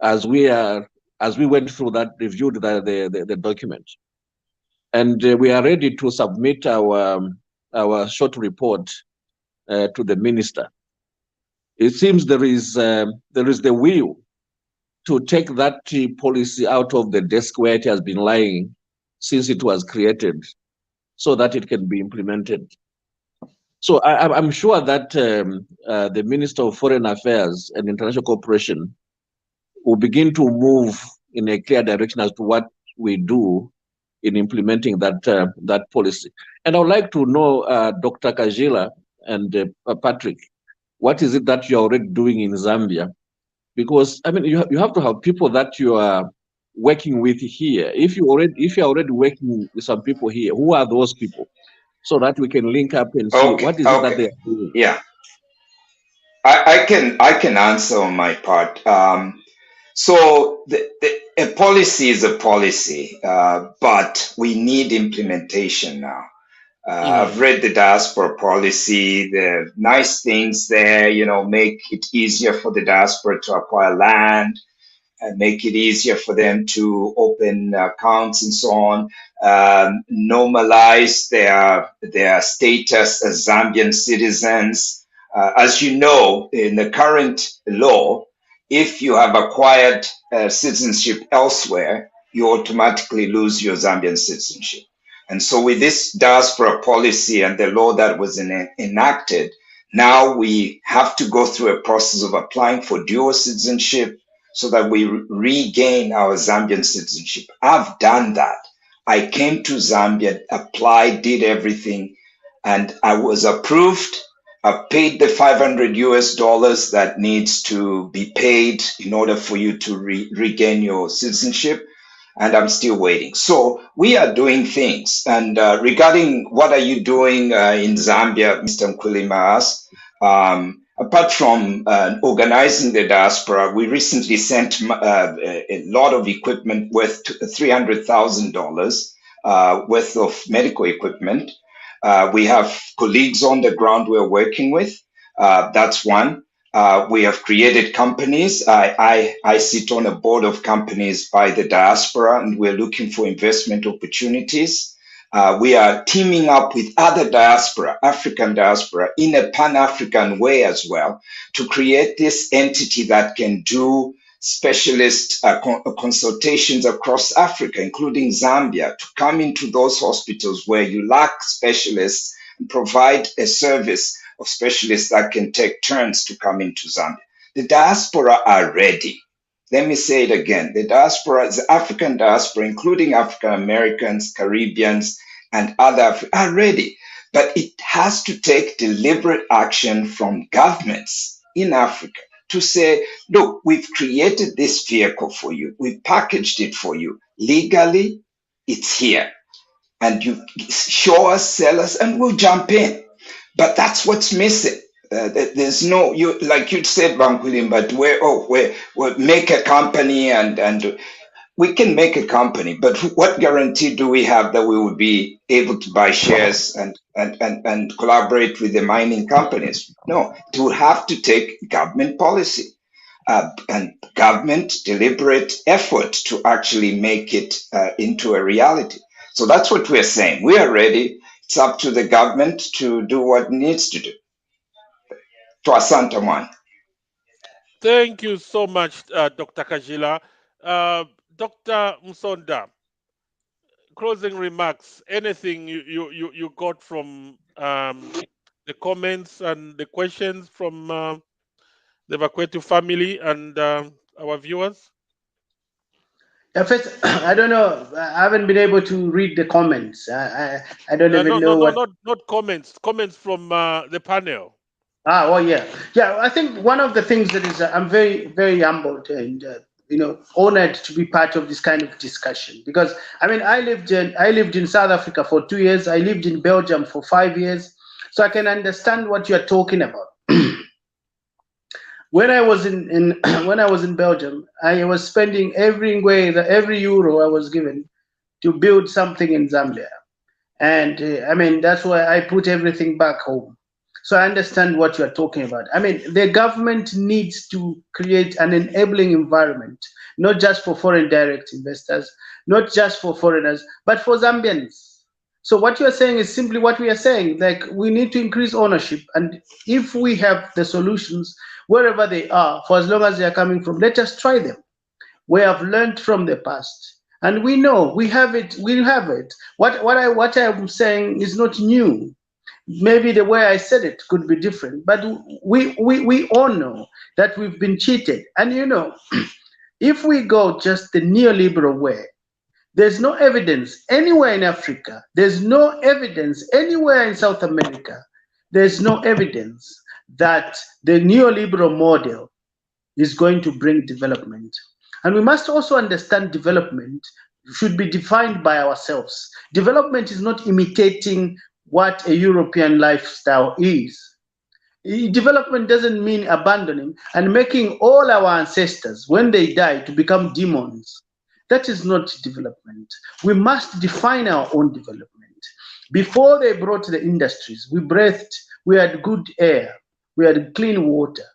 as we went through that, reviewed the document, and we are ready to submit our short report to the minister. It seems there is the will to take that policy out of the desk where it has been lying since it was created, so that it can be implemented. So I'm sure that the Minister of Foreign Affairs and International Cooperation will begin to move in a clear direction as to what we do in implementing that policy. And I would like to know, Dr. Kajila and Patrick, what is it that you're already doing in Zambia? Because, I mean, you have to have people that you are working with here. If you're already working with some people here, who are those people? So that we can link up and see what is it that they are doing. Yeah, I can answer on my part. So a policy is a policy, but we need implementation now. I've read the diaspora policy, the nice things there, make it easier for the diaspora to acquire land, and make it easier for them to open accounts and so on, normalize their status as Zambian citizens. As you know, in the current law, if you have acquired citizenship elsewhere, you automatically lose your Zambian citizenship. And so with this diaspora policy and the law that was enacted, now we have to go through a process of applying for dual citizenship so that we regain our Zambian citizenship. I've done that. I came to Zambia, applied, did everything, and I was approved. I paid the $500 that needs to be paid in order for you to regain your citizenship, and I'm still waiting. So we are doing things. And regarding what are you doing in Zambia, Mr. Nkwilimba asked, apart from organizing the diaspora, we recently sent a lot of equipment worth $300,000 worth of medical equipment. We have colleagues on the ground we're working with. That's one. We have created companies. I sit on a board of companies by the diaspora, and we're looking for investment opportunities. We are teaming up with other diaspora, African diaspora, in a Pan-African way as well, to create this entity that can do specialist consultations across Africa, including Zambia, to come into those hospitals where you lack specialists and provide a service of specialists that can take turns to come into Zambia. The diaspora are ready. Let me say it again. The diaspora, the African diaspora, including African Americans, Caribbeans, and other are ready. But it has to take deliberate action from governments in Africa to say, look, we've created this vehicle for you. We've packaged it for you. Legally, it's here. And you show us, sell us, and we'll jump in. But that's what's missing. There's no, you like you said, Bankulim, but we make a company and we can make a company, but what guarantee do we have that we will be able to buy shares and collaborate with the mining companies? No, it will have to take government policy and government deliberate effort to actually make it into a reality. So that's what we're saying. We are ready. It's up to the government to do what it needs to do. To Asante man. Thank you so much, Dr. Kajila. Dr. Musonda, closing remarks, anything you got from the comments and the questions from the Bakwetu family and our viewers? First, I don't know. I haven't been able to read the comments. I don't even know what. Not comments. Comments from the panel. Oh yeah. I think one of the things that is I'm very, very humbled and honored to be part of this kind of discussion, because I mean I lived in South Africa for 2 years. I lived in Belgium for 5 years, so I can understand what you are talking about. When I was in Belgium, I was spending every euro I was given to build something in Zambia, and I mean that's why I put everything back home. So I understand what you are talking about. I mean, the government needs to create an enabling environment, not just for foreign direct investors, not just for foreigners, but for Zambians. So what you are saying is simply what we are saying, like we need to increase ownership. And if we have the solutions, wherever they are, for as long as they are coming from, let us try them. We have learned from the past. And we know, we have it. What I'm saying is not new. Maybe the way I said it could be different, but we all know that we've been cheated. And if we go just the neoliberal way, there's no evidence anywhere in Africa, there's no evidence anywhere in South America, there's no evidence that the neoliberal model is going to bring development. And we must also understand development should be defined by ourselves. Development is not imitating what a European lifestyle is. Development doesn't mean abandoning and making all our ancestors, when they die, to become demons. That is not development. We must define our own development. Before they brought the industries, we breathed, we had good air, we had clean water.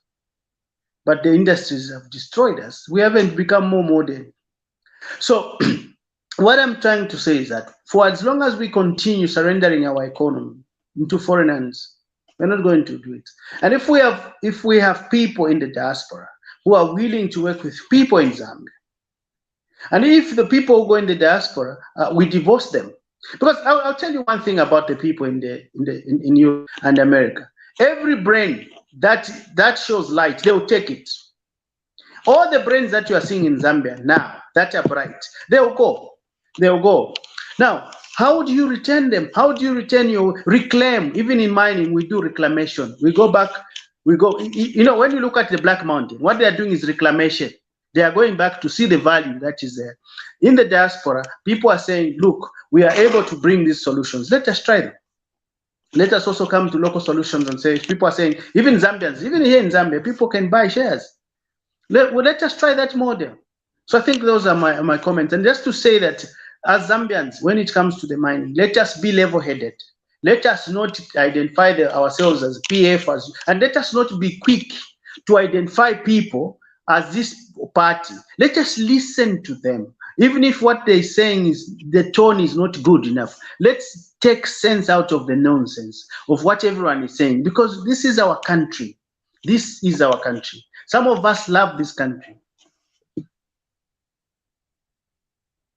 But the industries have destroyed us. We haven't become more modern. So what I'm trying to say is that for as long as we continue surrendering our economy into foreign hands, we're not going to do it. And if we have people in the diaspora who are willing to work with people in Zambia, and if the people who go in the diaspora, we divorce them. Because I'll tell you one thing about the people in Europe and America. Every brain that shows light, they'll take it. All the brains that you are seeing in Zambia now that are bright, they'll go. Now, how do you return them? How do you reclaim? Even in mining, we do reclamation. We go back, when you look at the Black Mountain, what they are doing is reclamation. They are going back to see the value that is there. In the diaspora, people are saying, look, we are able to bring these solutions. Let us try them. Let us also come to local solutions and say, people are saying, even Zambians, even here in Zambia, people can buy shares. Let us try that model. So I think those are my comments. And just to say that as Zambians, when it comes to the mining, let us be level-headed. Let us not identify ourselves as PF, and let us not be quick to identify people as this party. Let us listen to them. Even if what they're saying is the tone is not good enough, let's take sense out of the nonsense of what everyone is saying, because this is our country. This is our country. Some of us love this country.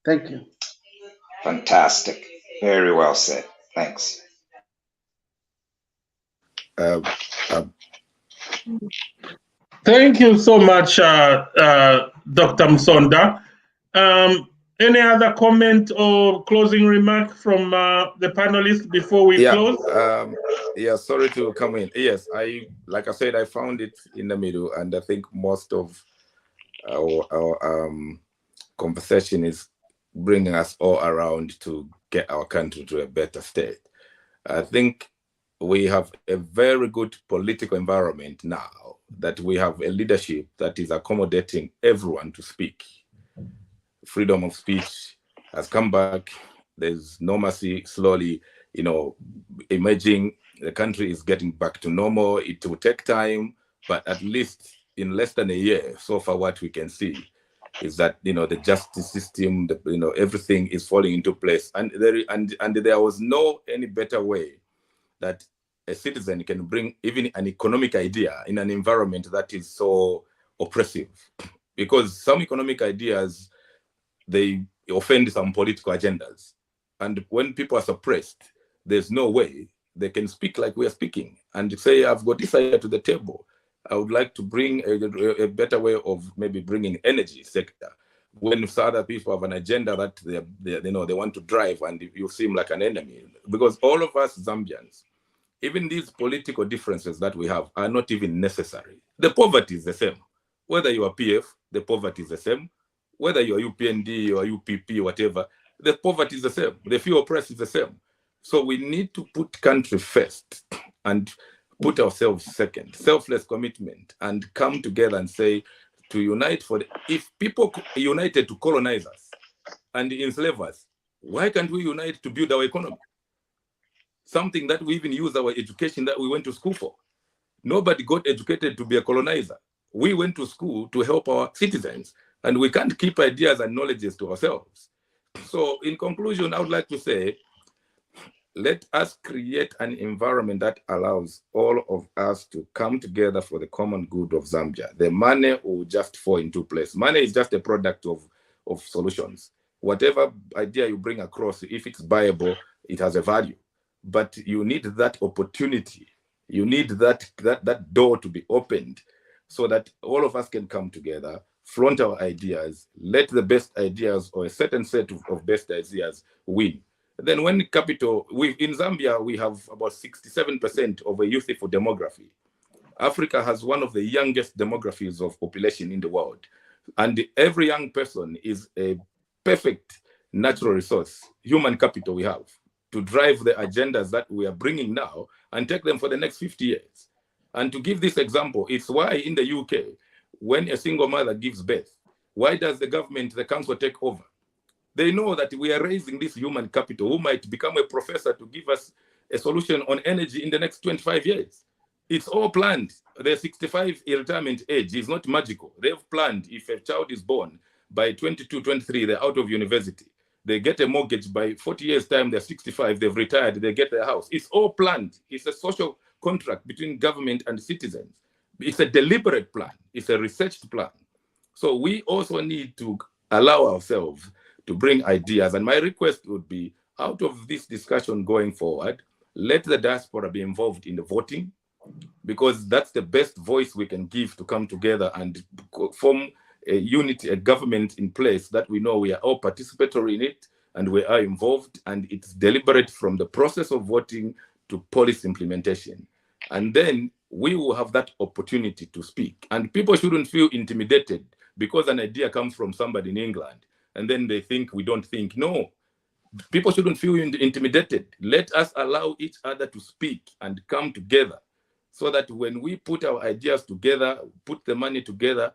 Thank you. Fantastic. Very well said. Thanks. Thank you so much, Dr. Musonda. Any other comment or closing remark from the panelists before we close? Yeah, sorry to come in. Yes, like I said, I found it in the middle, and I think most of our conversation is bringing us all around to get our country to a better state. I think we have a very good political environment now, that we have a leadership that is accommodating everyone to speak. Freedom of speech has come back. There's normalcy slowly, emerging. The country is getting back to normal. It will take time, but at least in less than a year, so far what we can see is that, the justice system, everything is falling into place. And there was no any better way that a citizen can bring even an economic idea in an environment that is so oppressive. Because some economic ideas, they offend some political agendas. And when people are suppressed, there's no way they can speak like we are speaking and say, I've got this idea to the table. I would like to bring a better way of maybe bringing energy sector. When other people have an agenda that they want to drive, and you seem like an enemy. Because all of us Zambians, even these political differences that we have are not even necessary. The poverty is the same. Whether you are PF, the poverty is the same. Whether you are UPND or UPP, whatever, the poverty is the same. The few oppressed is the same. So we need to put country first and put ourselves second, selfless commitment, and come together and say, to unite if people united to colonize us and enslave us, why can't we unite to build our economy? Something that we even use our education that we went to school for. Nobody got educated to be a colonizer. We went to school to help our citizens, and we can't keep ideas and knowledges to ourselves. So in conclusion, I would like to say, let us create an environment that allows all of us to come together for the common good of Zambia. The money will just fall into place. Money is just a product of solutions. Whatever idea you bring across, if it's viable, it has a value. But you need that opportunity. You need that door to be opened so that all of us can come together, flaunt our ideas, let the best ideas or a certain set of best ideas win. Then when capital, in Zambia, we have about 67% of a youthful demography. Africa has one of the youngest demographies of population in the world. And every young person is a perfect natural resource, human capital we have, to drive the agendas that we are bringing now and take them for the next 50 years. And to give this example, it's why in the UK, when a single mother gives birth, why does the government, the council take over? They know that we are raising this human capital who might become a professor to give us a solution on energy in the next 25 years. It's all planned. The 65 retirement age is not magical. They've planned if a child is born by 22, 23, they're out of university. They get a mortgage by 40 years' time, they're 65, they've retired, they get their house. It's all planned. It's a social contract between government and citizens. It's a deliberate plan. It's a researched plan. So we also need to allow ourselves to bring ideas. And my request would be, out of this discussion going forward, let the diaspora be involved in the voting, because that's the best voice we can give to come together and form a unity, a government in place that we know we are all participatory in it and we are involved, and it's deliberate from the process of voting to policy implementation. And then we will have that opportunity to speak. And people shouldn't feel intimidated because an idea comes from somebody in England and then they think we don't think. No, people shouldn't feel intimidated. Let us allow each other to speak and come together so that when we put our ideas together, put the money together,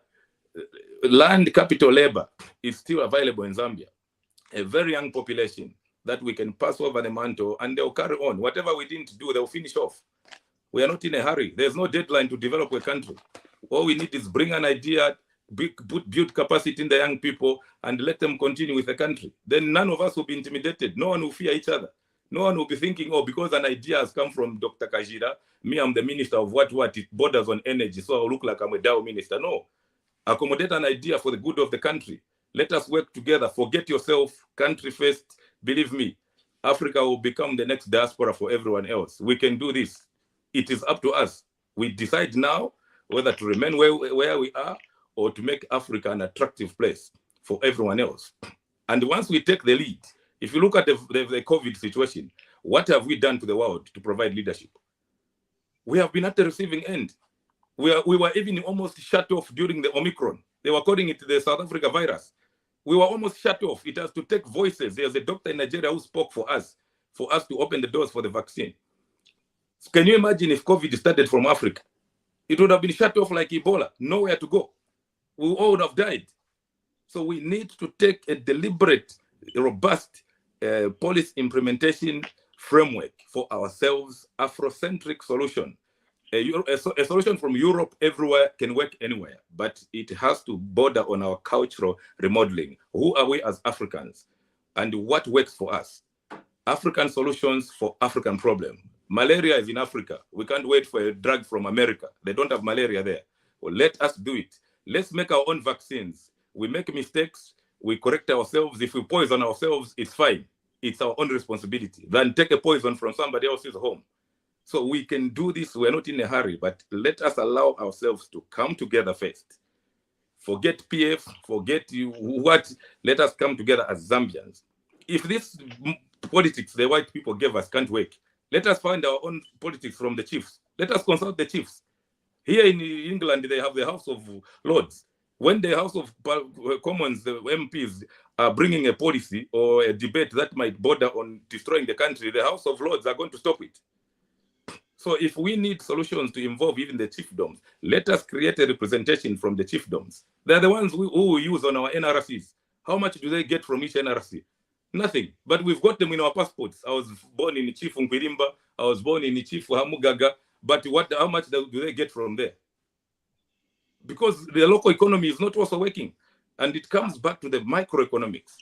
land, capital, labor is still available in Zambia. A very young population that we can pass over the mantle and they'll carry on. Whatever we didn't do, they'll finish off. We are not in a hurry. There's no deadline to develop a country. All we need is bring an idea, build capacity in the young people, and let them continue with the country. Then none of us will be intimidated. No one will fear each other. No one will be thinking, oh, because an idea has come from Dr. Kajira, me, I'm the minister of what, it borders on energy, so I'll look like I'm a Dow minister. No. Accommodate an idea for the good of the country. Let us work together. Forget yourself, country first. Believe me, Africa will become the next diaspora for everyone else. We can do this. It is up to us. We decide now whether to remain where we are or to make Africa an attractive place for everyone else. And once we take the lead, if you look at the COVID situation, what have we done to the world to provide leadership? We have been at the receiving end. We were even almost shut off during the Omicron. They were calling it the South Africa virus. We were almost shut off. It has to take voices. There's a doctor in Nigeria who spoke for us to open the doors for the vaccine. So can you imagine if COVID started from Africa? It would have been shut off like Ebola, nowhere to go. We all would have died. So we need to take a deliberate, robust policy implementation framework for ourselves, Afrocentric solution. A solution from Europe everywhere can work anywhere, but it has to border on our cultural remodeling. Who are we as Africans? And what works for us? African solutions for African problem. Malaria is in Africa. We can't wait for a drug from America. They don't have malaria there. Well, let us do it. Let's make our own vaccines. We make mistakes, we correct ourselves. If we poison ourselves, it's fine. It's our own responsibility. Then take a poison from somebody else's home. So we can do this. We're not in a hurry, but let us allow ourselves to come together first. Forget PF, forget what. Let us come together as Zambians. If this politics the white people gave us can't work, let us find our own politics from the chiefs. Let us consult the chiefs. Here in England, they have the House of Lords. When the House of Commons, the MPs, are bringing a policy or a debate that might border on destroying the country, the House of Lords are going to stop it. So if we need solutions to involve even the chiefdoms, let us create a representation from the chiefdoms. They're the ones who we use on our NRCs. How much do they get from each NRC? Nothing. But we've got them in our passports. I was born in Chief Nkwirimba. I was born in Chief Hamugaga. But how much do they get from there? Because the local economy is not also working. And it comes back to the microeconomics.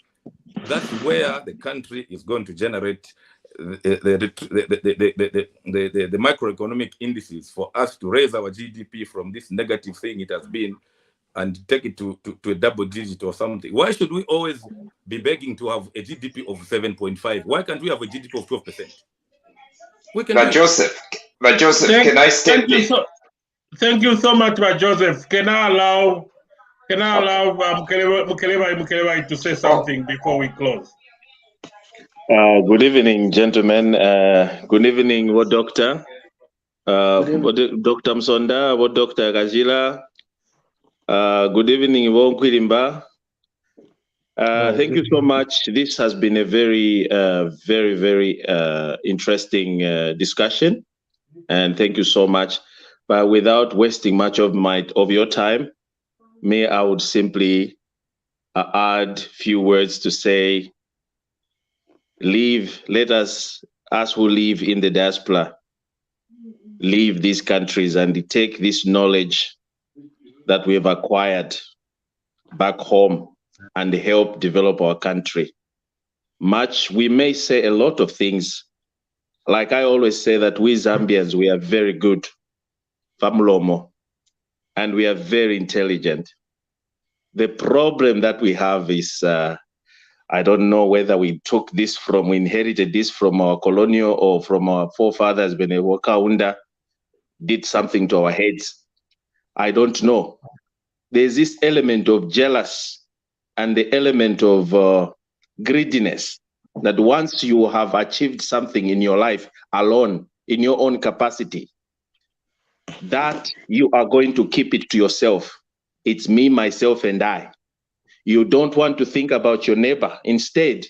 That's where the country is going to generate the microeconomic indices for us to raise our GDP from this negative thing it has been and take it to a double digit or something. Why should we always be begging to have a GDP of 7.5? Why can't we have a GDP of 12%? We can. But Joseph, can I step in? Thank you so much, Joseph. Can I allow Mukeleba to say something before we close? Good evening, gentlemen. Good evening, what doctor? Dr. Musonda, what Dr. Gajila. Good evening, Yvonne Kwirimba. Thank you so much. This has been a very, very interesting discussion, and thank you so much. But without wasting much of your time, I would simply add a few words to say, let us who live in the diaspora, leave these countries and take this knowledge that we have acquired back home and help develop our country. We may say a lot of things. Like I always say that we Zambians, we are very good, Famulomo, and we are very intelligent. The problem that we have is, I don't know whether we inherited this from our colonial or from our forefathers when they were Kaunda, did something to our heads. I don't know. There's this element of jealous and the element of greediness that once you have achieved something in your life alone, in your own capacity, that you are going to keep it to yourself. It's me, myself, and I. You don't want to think about your neighbor. Instead,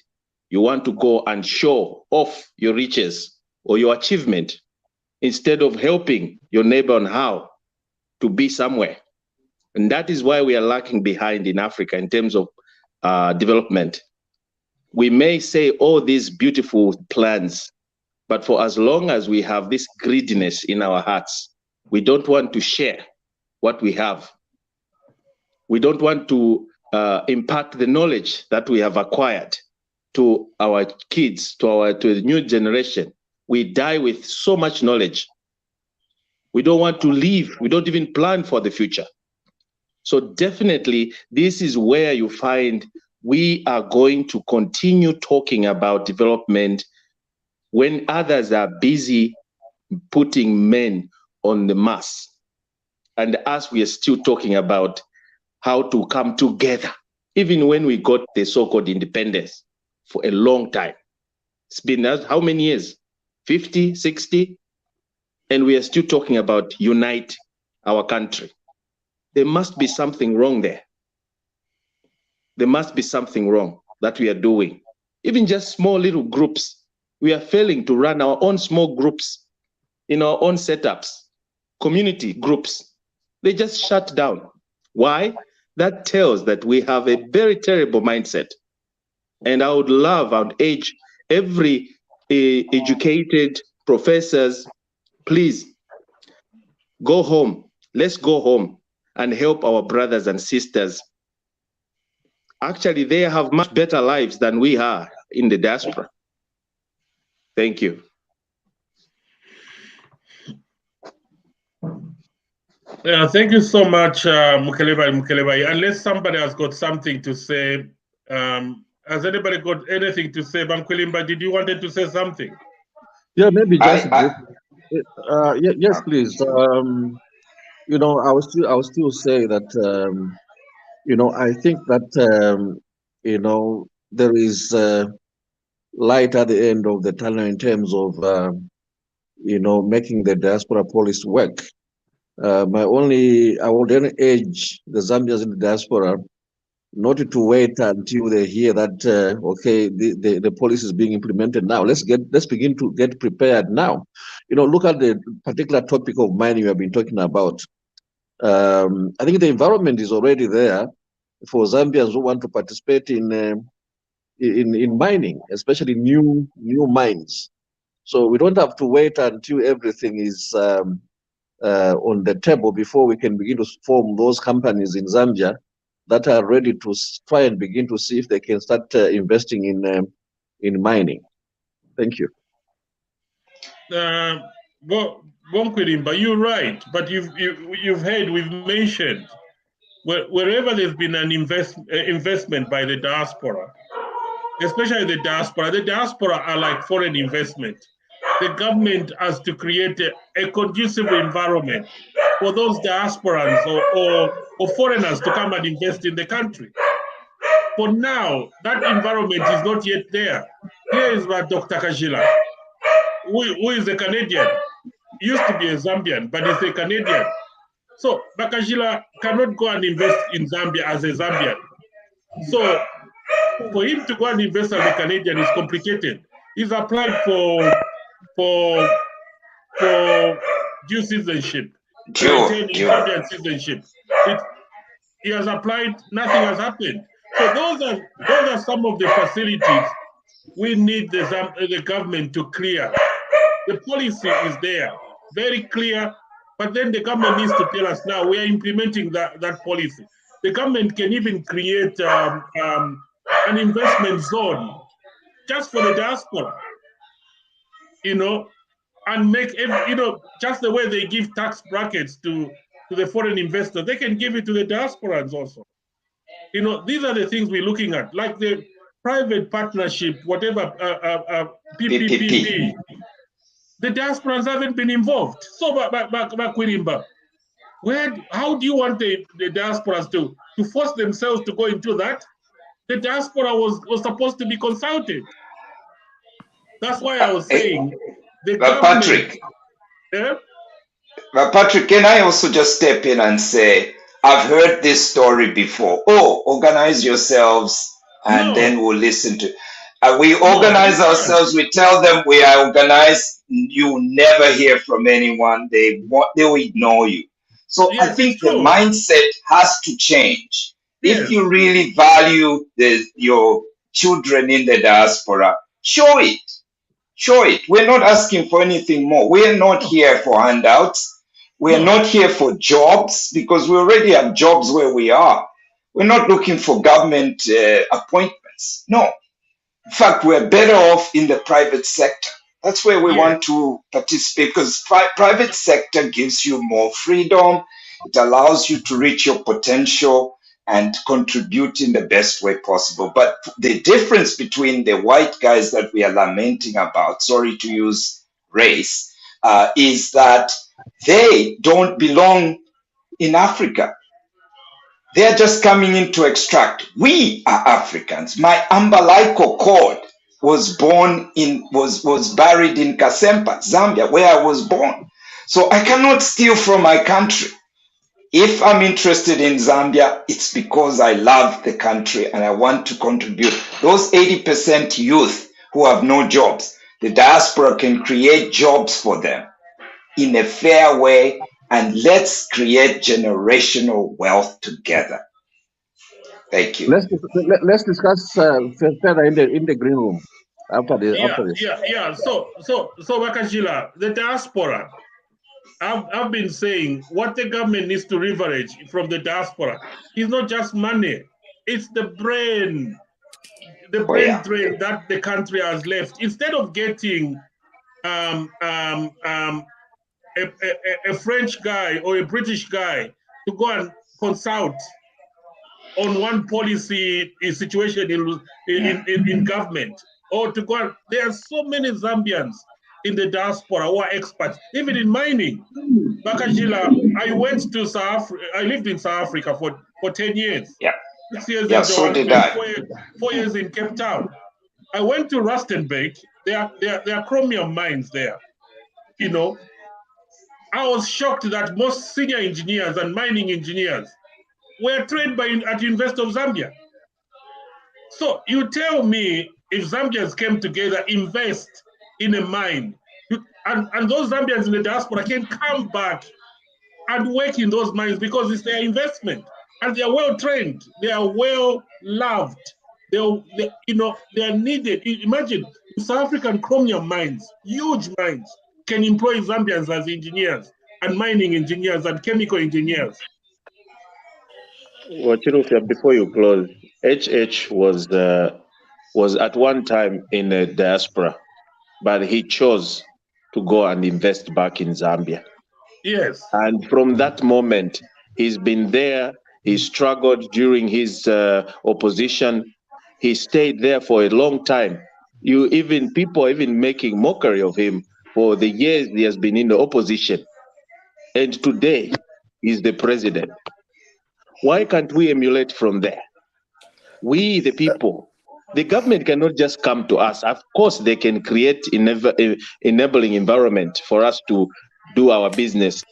you want to go and show off your riches or your achievement instead of helping your neighbor on how to be somewhere. And that is why we are lacking behind in Africa in terms of development. We may say all these beautiful plans, but for as long as we have this greediness in our hearts, we don't want to share. what we have. We don't want to impart the knowledge that we have acquired to our kids, to the new generation. We die with so much knowledge. We don't want to leave. We don't even plan for the future. So definitely, this is where you find we are going to continue talking about development when others are busy putting men on the mass. And us, we are still talking about how to come together, even when we got the so-called independence for a long time. It's been how many years? 50, 60? And we are still talking about unite our country. There must be something wrong there. There must be something wrong that we are doing. Even just small little groups. We are failing to run our own small groups in our own setups, community groups. They just shut down. Why? That tells that we have a very terrible mindset. And I would urge every educated professors, please go home. Let's go home and help our brothers and sisters. Actually, they have much better lives than we are in the diaspora. Thank you. Yeah, thank you so much, Mukeleba. Unless somebody has got something to say, has anybody got anything to say? Bankwelimba, did you wanted to say something? Yeah, maybe just yes, please. You know, I will still say that you know, I think that you know, there is light at the end of the tunnel in terms of you know, making the diaspora policy work. I would then urge the Zambians in the diaspora not to wait until they hear that okay, the policy is being implemented now. Let's begin to get prepared now. You know, look at the particular topic of mining we have been talking about. I think the environment is already there for Zambians who want to participate in mining, especially new mines. So we don't have to wait until everything is on the table before we can begin to form those companies in Zambia that are ready to try and begin to see if they can start investing in mining. Thank you. Bonkwelimba, you're right, but you've heard, we've mentioned wherever there's been an investment by the diaspora, especially the diaspora are like foreign investment. The government has to create a conducive environment for those diasporans or foreigners to come and invest in the country. For now, that environment is not yet there. Here is what Dr. Kajila, who is a Canadian, used to be a Zambian, but he's a Canadian. So Bakajila cannot go and invest in Zambia as a Zambian. So for him to go and invest as a Canadian is complicated. He's applied for dual citizenship, Zambian citizenship. He has applied, nothing has happened. So those are some of the facilities we need the government to clear. The policy is there, very clear, but then the government needs to tell us now we are implementing that policy. The government can even create an investment zone just for the diaspora, you know, and make, you know, just the way they give tax brackets to the foreign investors, they can give it to the diasporans also. You know, these are the things we're looking at, like the private partnership, whatever, PPP. The diasporans haven't been involved. So, Bakwelimba, how do you want the diasporas to force themselves to go into that? The diaspora was supposed to be consulted. That's why I was saying the government. Patrick, Patrick, can I also just step in and say, I've heard this story before. Oh, organize yourselves and then we'll listen to. We organize ourselves. We tell them we are organized. You never hear from anyone. They will ignore you. So I think the mindset has to change. Yes. If you really value your children in the diaspora, show it. Show it. We're not asking for anything more. We're not here for handouts. We're not here for jobs because we already have jobs where we are. We're not looking for government appointments. No. In fact, we're better off in the private sector. That's where we want to participate because private sector gives you more freedom. It allows you to reach your potential and contribute in the best way possible. But the difference between the white guys that we are lamenting about, sorry to use race, is that they don't belong in Africa. They're just coming in to extract. We are Africans. My umbilical cord was buried in Kasempa, Zambia, where I was born. So I cannot steal from my country. If I'm interested in Zambia, it's because I love the country and I want to contribute. Those 80% youth who have no jobs, the diaspora can create jobs for them in a fair way, and let's create generational wealth together. Thank you. Let's discuss further in the green room after this. So Wakajila, the diaspora. I've been saying what the government needs to leverage from the diaspora is not just money; it's the brain drain that the country has left. Instead of getting a French guy or a British guy to go and consult on one policy situation in government, or to go and, there are so many Zambians in the diaspora who are experts, even in mining. Bakajila, I went to South Africa. I lived in South Africa for 10 years. 6 years in so did I. 4 years in Cape Town. I went to Rustenburg. There are chromium mines there. You know, I was shocked that most senior engineers and mining engineers were trained at University of Zambia. So you tell me if Zambians came together, invest in a mine, and those Zambians in the diaspora can come back and work in those mines because it's their investment, and they are well trained, they are well loved, they are needed. Imagine if South African chromium mines, huge mines, can employ Zambians as engineers and mining engineers and chemical engineers. Well, Chilufya, before you close, HH was at one time in the diaspora, but he chose to go and invest back in Zambia. Yes. And from that moment, he's been there. He struggled during his opposition. He stayed there for a long time. People even making mockery of him for the years he has been in the opposition. And today, he's the president. Why can't we emulate from there? We, the people, the government cannot just come to us. Of course, they can create enabling environment for us to do our business.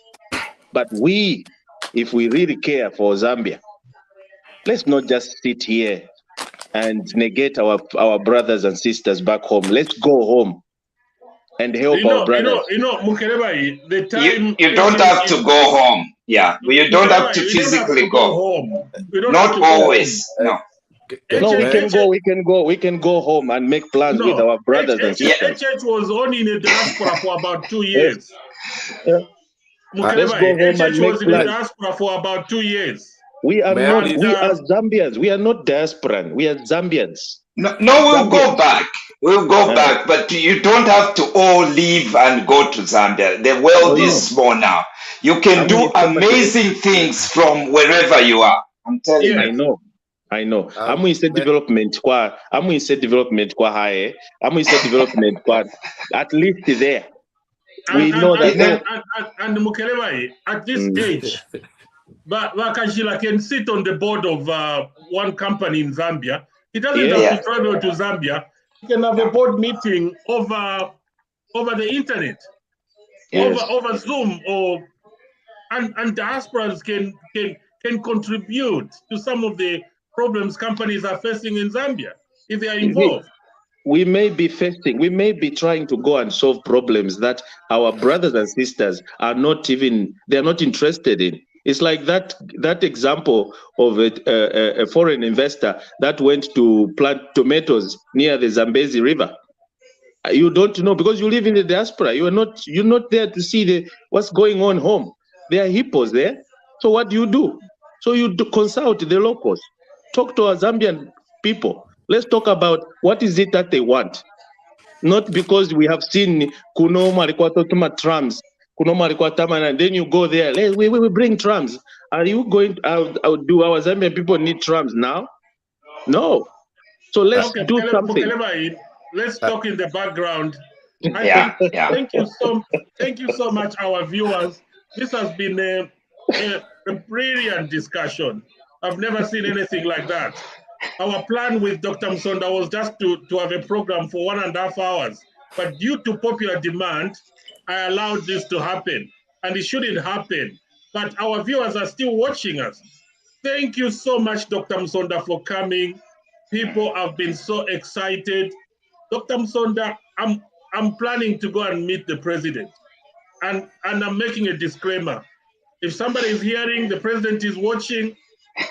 But we, if we really care for Zambia, let's not just sit here and negate our brothers and sisters back home. Let's go home and help our brothers. Mukerebai, the time you don't have to go home. Yeah, you don't have to physically go home. Not always. No. No, we can go home and make plans with our brothers and sisters. HH was only in the diaspora for about 2 years. Let's go home and make was in the diaspora for about 2 years. We are not. We are Zambians. We are not diasporan. We are Zambians. No, we'll go back. We'll go back, but you don't have to all leave and go to Zambia. The world is small now. You can do amazing things from wherever you are. I'm telling you. I know. I'm going to say development kwa high. I'm going to say development kwa at least there. We know that. And Mukerebai, at this stage, Wakajila can sit on the board of one company in Zambia. He doesn't have to travel to Zambia. He can have a board meeting over the internet, over Zoom, and diasporans can contribute to some of the problems companies are facing in Zambia if they are involved. We may be trying to go and solve problems that our brothers and sisters are not interested in. It's like that example of a foreign investor that went to plant tomatoes near the Zambezi River. You don't know because you live in the diaspora. You're not there to see what's going on home. There are hippos there. So what do? So you consult the locals. Talk to our Zambian people. Let's talk about what is it that they want. Not because we have seen Kunoma Rikwatotuma trams, Kunoma Rikwatama, and then you go there. We bring trams. Are you going? Do our Zambian people need trams now? No. So let's do something. Let's talk in the background. Yeah. Thank you so much, our viewers. This has been a brilliant discussion. I've never seen anything like that. Our plan with Dr. Musonda was just to have a program for 1.5 hours. But due to popular demand, I allowed this to happen. And it shouldn't happen. But our viewers are still watching us. Thank you so much, Dr. Musonda, for coming. People have been so excited. Dr. Musonda, I'm planning to go and meet the president. And I'm making a disclaimer. If somebody is hearing, the president is watching,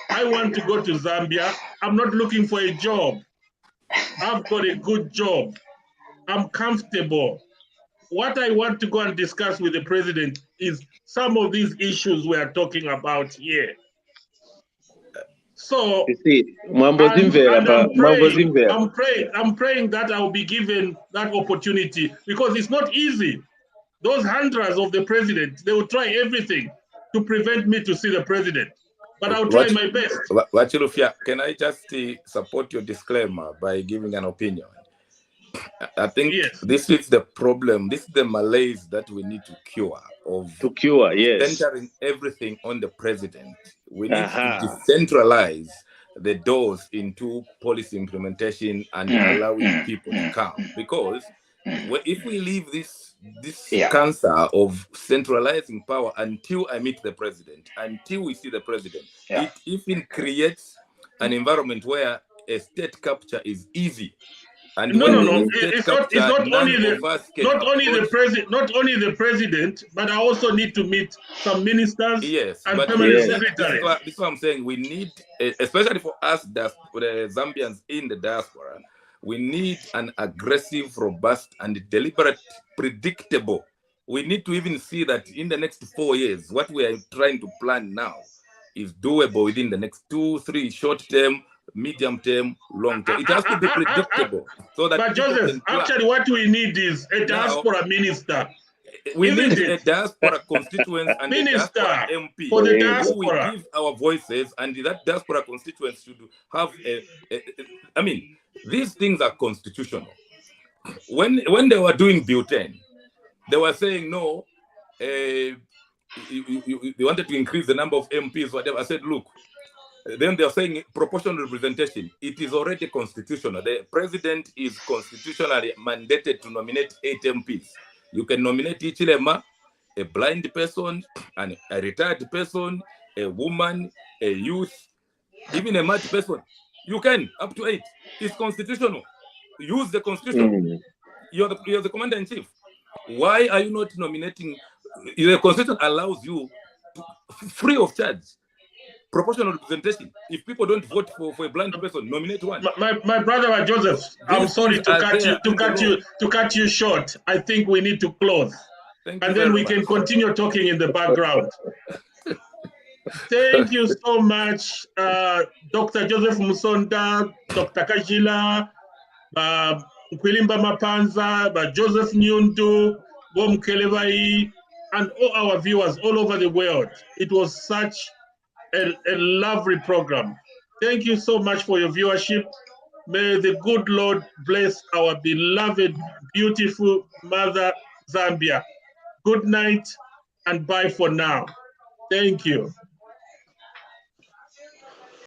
I want to go to Zambia. I'm not looking for a job. I've got a good job. I'm comfortable. What I want to go and discuss with the president is some of these issues we are talking about here. So I'm praying that I'll be given that opportunity, because it's not easy. Those handlers of the president, they will try everything to prevent me to see the president. But I'll try my best. Chilufya, can I just support your disclaimer by giving an opinion? I think this is the problem. This is the malaise that we need to cure. Centering everything on the president. We need to decentralize the doors into policy implementation and allowing people to come. Because if we leave this cancer of centralizing power until I meet the president, until we see the president, it even creates an environment where a state capture is easy. And no. It's not only the president, but I also need to meet some ministers and permanent secretaries. This is what I'm saying. We need, especially for us, the Zambians in the diaspora, we need an aggressive, robust, and deliberate, predictable. We need to even see that in the next 4 years, what we are trying to plan now is doable within the next 2-3 short term, medium term, long term. It has to be predictable. So that but Joseph, actually what we need is a diaspora minister. We need a diaspora constituent and a diaspora MP for the diaspora. Who will give our voices, and that diaspora constituents should have I mean, these things are constitutional. When they were doing Butane, they were saying no, they wanted to increase the number of MPs, whatever. I said, look, then they're saying proportional representation. It is already constitutional. The president is constitutionally mandated to nominate 8 MPs. You can nominate each lemma, a blind person, a retired person, a woman, a youth, even a mad person. You can, up to 8. It's constitutional. Use the constitution. You're the commander-in-chief. Why are you not nominating? The constitution allows you to, free of charge, proportional representation. If people don't vote for a blind person, nominate one. My brother Joseph, I'm sorry to cut you short. I think we need to close, and then we can continue talking in the background. Thank you so much, Dr. Joseph Musonda, Dr. Kajila, Kwilimba Mapanza, Joseph Nyundu, Bom Kelevai, and all our viewers all over the world. It was such a lovely program. Thank you so much for your viewership. May the good Lord bless our beloved, beautiful mother, Zambia. Good night and bye for now. Thank you.